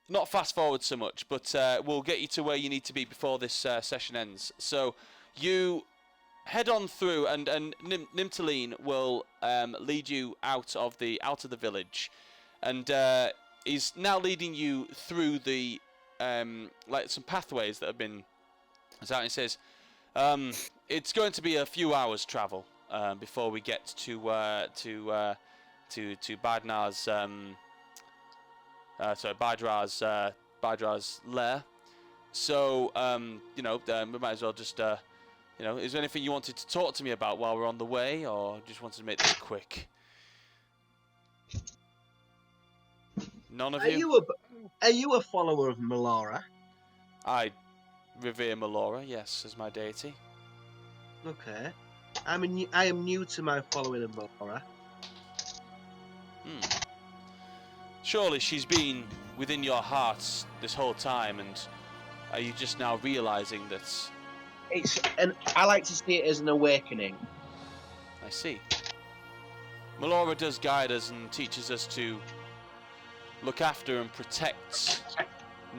not fast forward so much, but we'll get you to where you need to be before this session ends. So you head on through, and Nimtaline will lead you out of the village, and he's now leading you through the like some pathways that have been. So he says, it's going to be a few hours travel before we get to Badnar's. Badra's lair. So, you know, we might as well just, you know, is there anything you wanted to talk to me about while we're on the way, or just wanted to make this quick? None of you? Are you a follower of Melora? I revere Melora, yes, as my deity. Okay. I am new to my following of Melora. Surely she's been within your hearts this whole time, and are you just now realizing that? I like to see it as an awakening. I see. Melora does guide us and teaches us to look after and protect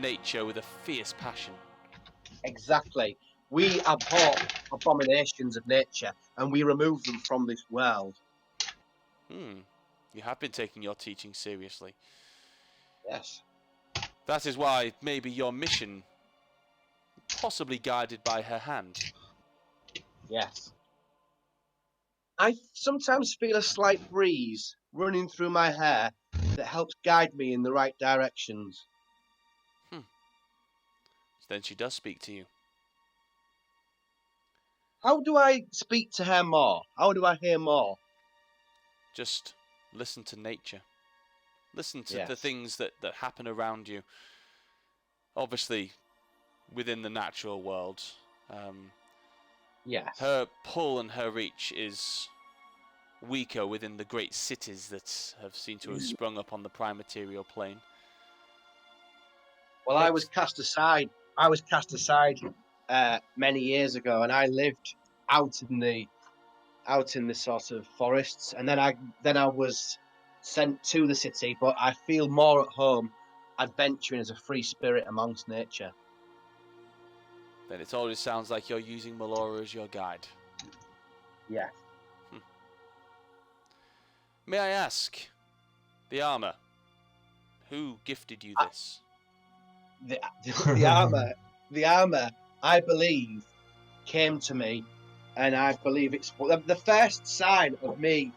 nature with a fierce passion. Exactly. We abhor abominations of nature, and we remove them from this world. You have been taking your teaching seriously. Yes. That is why maybe your mission, possibly guided by her hand. Yes. I sometimes feel a slight breeze running through my hair that helps guide me in the right directions. Then she does speak to you. How do I speak to her more? How do I hear more? Just listen to nature. Listen to the things that happen around you. Obviously, within the natural world. Yes. Her pull and her reach is weaker within the great cities that have seemed to have sprung up on the prime material plane. Well, I was cast aside. Many years ago, and I lived out in the sort of forests, and then I was sent to the city. But I feel more at home adventuring as a free spirit amongst nature. Then it always sounds like you're using Melora as your guide. Yeah. May I ask, the armor, who gifted you this? The armor, I believe, came to me, and I believe it's the first sign of me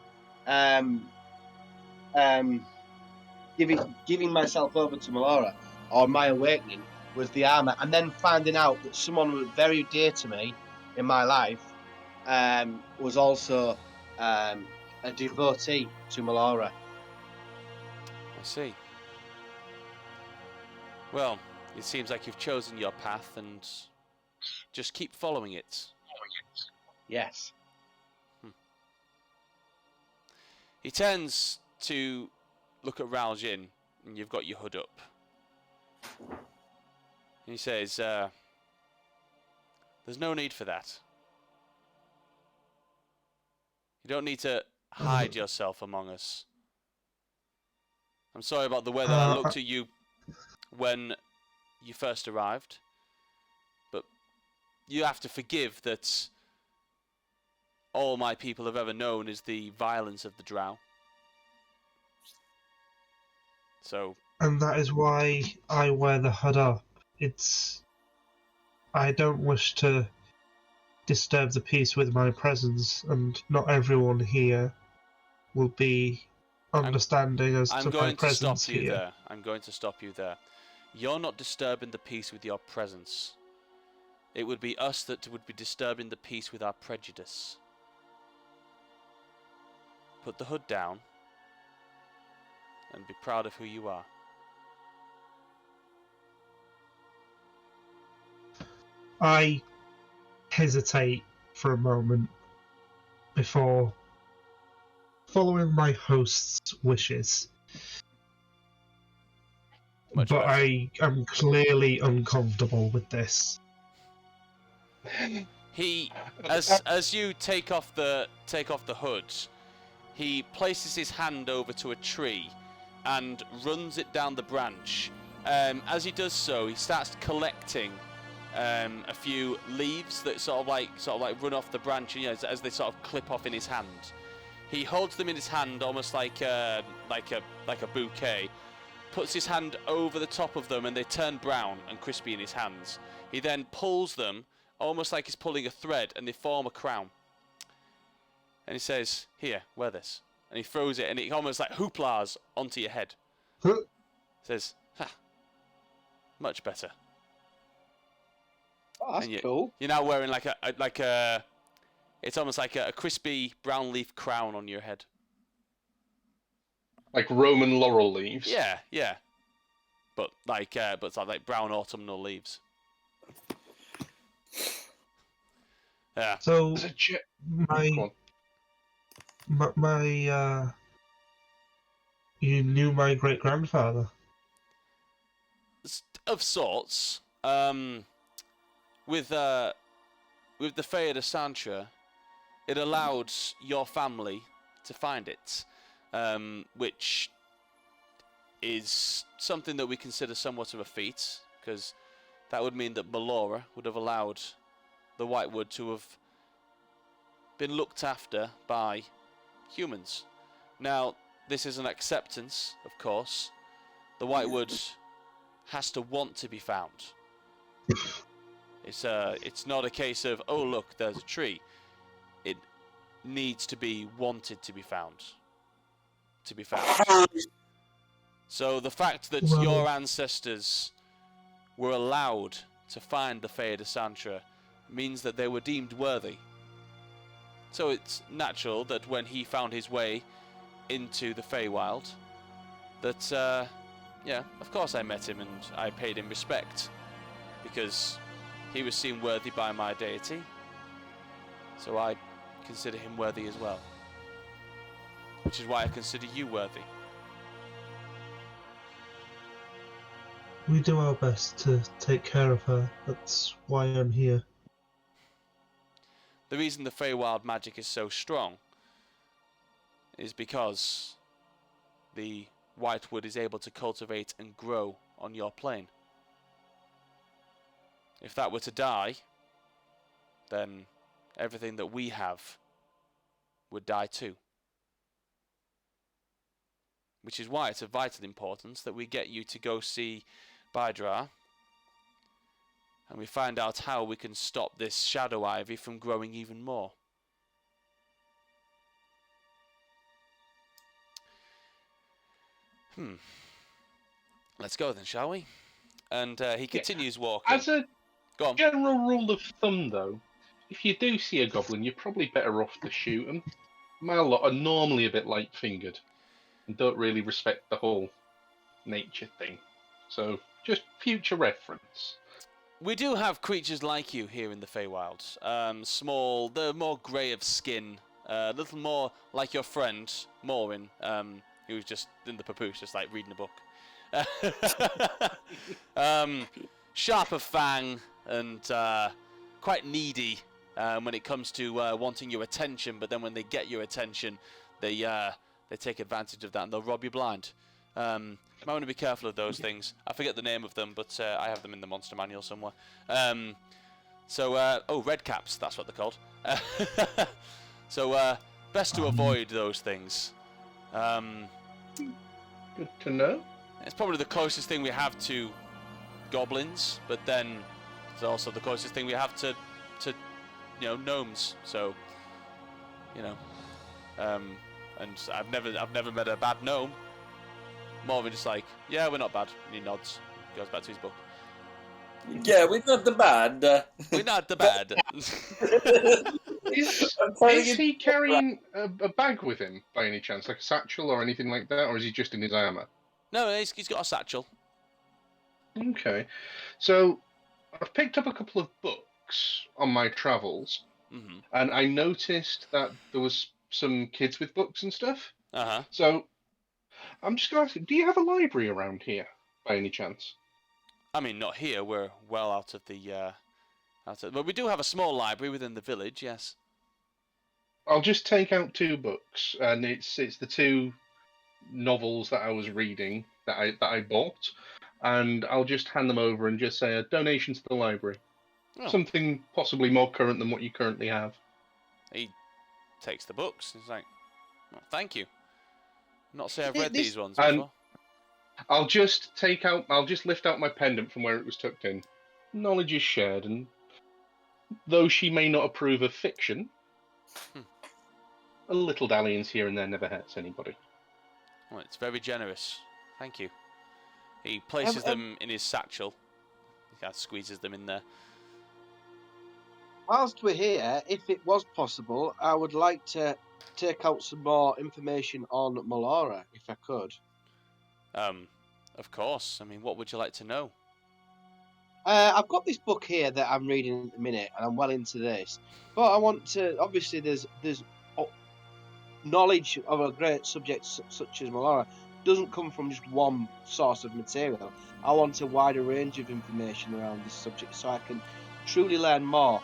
giving myself over to Melora, or my awakening, was the armor, and then finding out that someone very dear to me in my life was also a devotee to Melora. I see. Well, it seems like you've chosen your path, and just keep following it. Yes. He turns to look at Raljin, and you've got your hood up. And he says, there's no need for that. You don't need to hide yourself among us. I'm sorry about the way that I looked at you when you first arrived, but you have to forgive that all my people have ever known is the violence of the drow. So. And that is why I wear the hood up. I don't wish to disturb the peace with my presence, and not everyone here will be understanding as I'm to my going to stop presence you here. there. I'm going to stop you there. You're not disturbing the peace with your presence. It would be us that would be disturbing the peace with our prejudice. Put the hood down and be proud of who you are. I hesitate for a moment before following my host's wishes. Much but better. I am clearly uncomfortable with this. He, as you take off the hood, he places his hand over to a tree and runs it down the branch. As he does so, he starts collecting a few leaves that sort of like run off the branch, you know, as they sort of clip off in his hand. He holds them in his hand almost like a bouquet. Puts his hand over the top of them and they turn brown and crispy in his hands. He then pulls them almost like he's pulling a thread and they form a crown. And he says, "Here, wear this." And he throws it and it almost like hooplas onto your head. Says, "Ha, much better." Oh, that's cool. You're now wearing like a it's almost like a crispy brown leaf crown on your head. Like Roman laurel leaves. Yeah, yeah. But it's like brown autumnal leaves. Yeah. So As a Go on. my you knew my great grandfather. Of sorts. With the Feywild de Santra, it allowed your family to find it. Which is something that we consider somewhat of a feat, because that would mean that Melora would have allowed the Whitewood to have been looked after by humans. Now, this is an acceptance, of course. The Whitewood has to want to be found. It's not a case of, oh look, there's a tree. It needs to be wanted to be found. So the fact that your ancestors were allowed to find the Feywild de Santra means that they were deemed worthy. So it's natural that when he found his way into the Feywild, that yeah, of course I met him and I paid him respect, because he was seen worthy by my deity. So I consider him worthy as well. Which is why I consider you worthy. We do our best to take care of her. That's why I'm here. The reason the Feywild magic is so strong is because the Whitewood is able to cultivate and grow on your plane. If that were to die, then everything that we have would die too. Which is why it's of vital importance that we get you to go see Bydra and we find out how we can stop this shadow ivy from growing even more. Let's go then, shall we? And he continues walking. As a general rule of thumb, though, if you do see a goblin, you're probably better off to shoot them. My lot are normally a bit light-fingered and don't really respect the whole nature thing. So, just future reference. We do have creatures like you here in the Feywild. Small, they're more grey of skin, a little more like your friend, Morin, who was just in the papoose, just like reading a book. Sharp of fang and quite needy when it comes to wanting your attention, but then when they get your attention, they take advantage of that and they'll rob you blind. I want to be careful of those things. I forget the name of them, but I have them in the monster manual somewhere. Red caps, that's what they're called. So best to avoid those things. Good to know. It's probably the closest thing we have to goblins, but then it's also the closest thing we have to gnomes. So, And I've never met a bad gnome. More than just like, yeah, we're not bad. And he nods, goes back to his book. Yeah, we're not the bad. We're not the bad. Is he carrying a bag with him by any chance, like a satchel or anything like that, or is he just in his armor? No, he's got a satchel. Okay, so I've picked up a couple of books on my travels, and I noticed that there was some kids with books and stuff. So I'm just going to ask, do you have a library around here by any chance? I mean, not here. We're well out of the. But we do have a small library within the village. Yes. I'll just take out 2 books, and it's the 2 novels that I was reading that I bought, and I'll just hand them over and just say a donation to the library. Oh. Something possibly more current than what you currently have. He takes the books. He's like, well, "Thank you." Not say I've read these ones before. I'll just lift out my pendant from where it was tucked in. Knowledge is shared, and though she may not approve of fiction, a little dalliance here and there never hurts anybody. Well, it's very generous. Thank you. He places them in his satchel. He kind of squeezes them in there. Whilst we're here, if it was possible, I would like to take out some more information on Melora, if I could. Of course. I mean, what would you like to know? I've got this book here that I'm reading at the minute, and I'm well into this. But I want to. Obviously, there's knowledge of a great subject such as Melora doesn't come from just one source of material. I want a wider range of information around this subject so I can truly learn more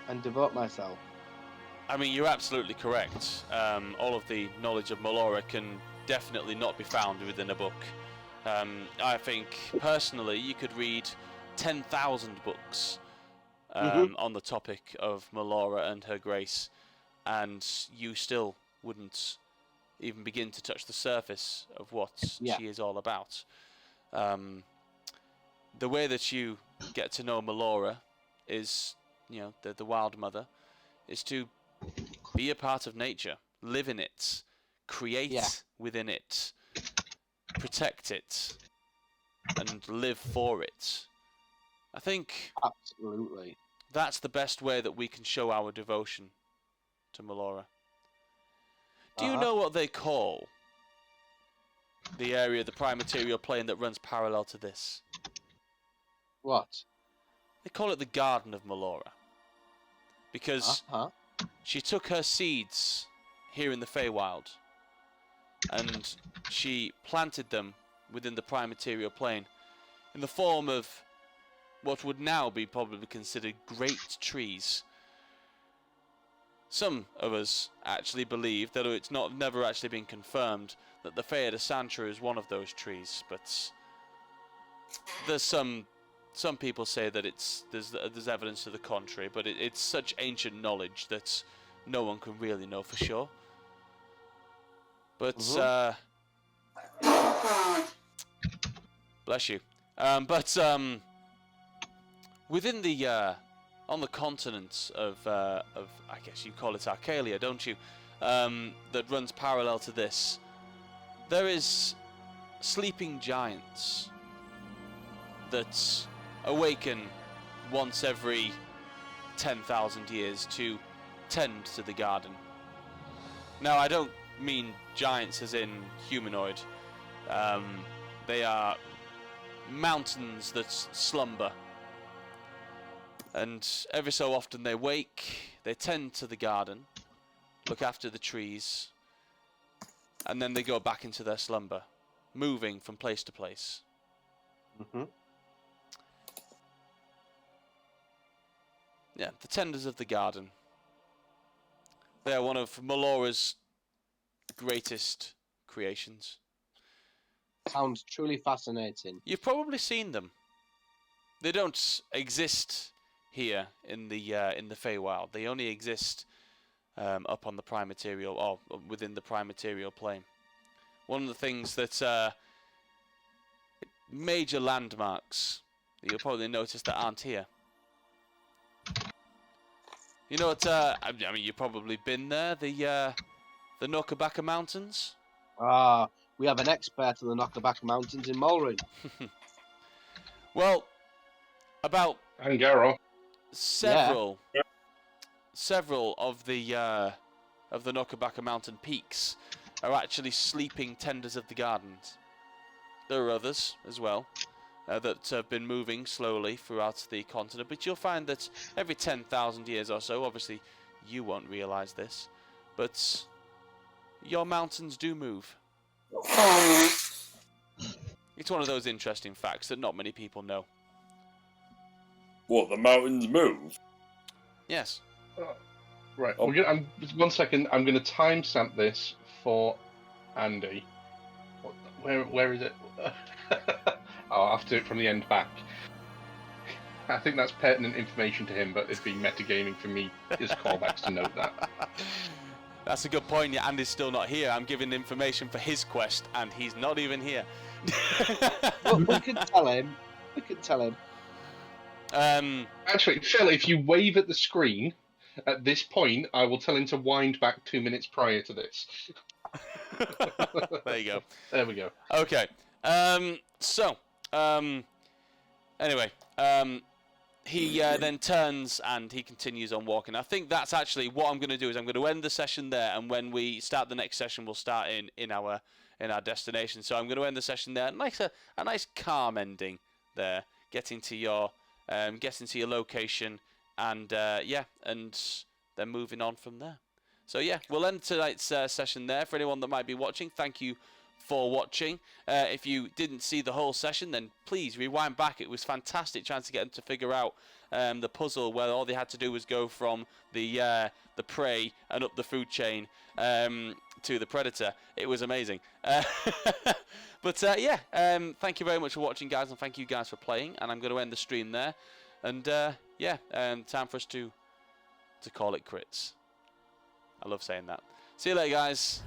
and devote myself. I mean, you're absolutely correct. All of the knowledge of Melora can definitely not be found within a book. I think, personally, you could read 10,000 books on the topic of Melora and her grace, and you still wouldn't even begin to touch the surface of what she is all about. The way that you get to know Melora is, the Wild Mother, is to be a part of nature, live in it, create within it, protect it, and live for it. I think absolutely that's the best way that we can show our devotion to Melora. Do you know what they call the area, the prime material plane that runs parallel to this? What? They call it the Garden of Melora. Because she took her seeds here in the Feywild, and she planted them within the prime material plane in the form of what would now be probably considered great trees. Some of us actually believe that it's never actually been confirmed that the Fey de Santra is one of those trees, but there's some people say that there's evidence to the contrary, but it's such ancient knowledge that no one can really know for sure. But bless you. Within the on the continent of I guess you call it Accalia, don't you? That runs parallel to this. There is sleeping giants that awaken once every 10,000 years to tend to the garden. Now, I don't mean giants as in humanoid. They are mountains that slumber. And every so often they wake, they tend to the garden, look after the trees, and then they go back into their slumber, moving from place to place. Yeah, the tenders of the garden. They are one of Melora's greatest creations. Sounds truly fascinating. You've probably seen them. They don't exist here in the Feywild. They only exist up on the prime material, or within the prime material plane. One of the things that major landmarks that you'll probably notice that aren't here. You know what? I mean, you've probably been there. The the Knockabacka Mountains? We have an expert on the Knockabacka Mountains in Mulrin. Well, about Angaro. several of the Knockabacka Mountain peaks are actually sleeping tenders of the gardens. There are others as well that have been moving slowly throughout the continent, but you'll find that every 10,000 years or so, obviously you won't realise this, but your mountains do move. It's one of those interesting facts that not many people know. What, the mountains move? Yes. Right. One second. I'm going to timestamp this for Andy. Where is it? I'll have to do it from the end back. I think that's pertinent information to him, but it'd be metagaming for me as callbacks to note that. That's a good point. Yeah, Andy's still not here. I'm giving information for his quest, and he's not even here. Well, we can tell him. Actually, Phil, if you wave at the screen at this point, I will tell him to wind back 2 minutes prior to this. There you go. There we go. Okay. Anyway, he then turns and he continues on walking. I think that's actually what I'm going to do. Is I'm going to end the session there, and when we start the next session, we'll start in our destination. So I'm going to end the session there. A nice calm ending there, getting to your location, and and then moving on from there. So yeah, we'll end tonight's session there. For anyone that might be watching, thank you for watching. If you didn't see the whole session, then please rewind back. It was fantastic trying to get them to figure out the puzzle where all they had to do was go from the prey and up the food chain to the predator. It was amazing. But thank you very much for watching, guys, and thank you guys for playing. And I'm going to end the stream there. And time for us to call it crits. I love saying that. See you later, guys.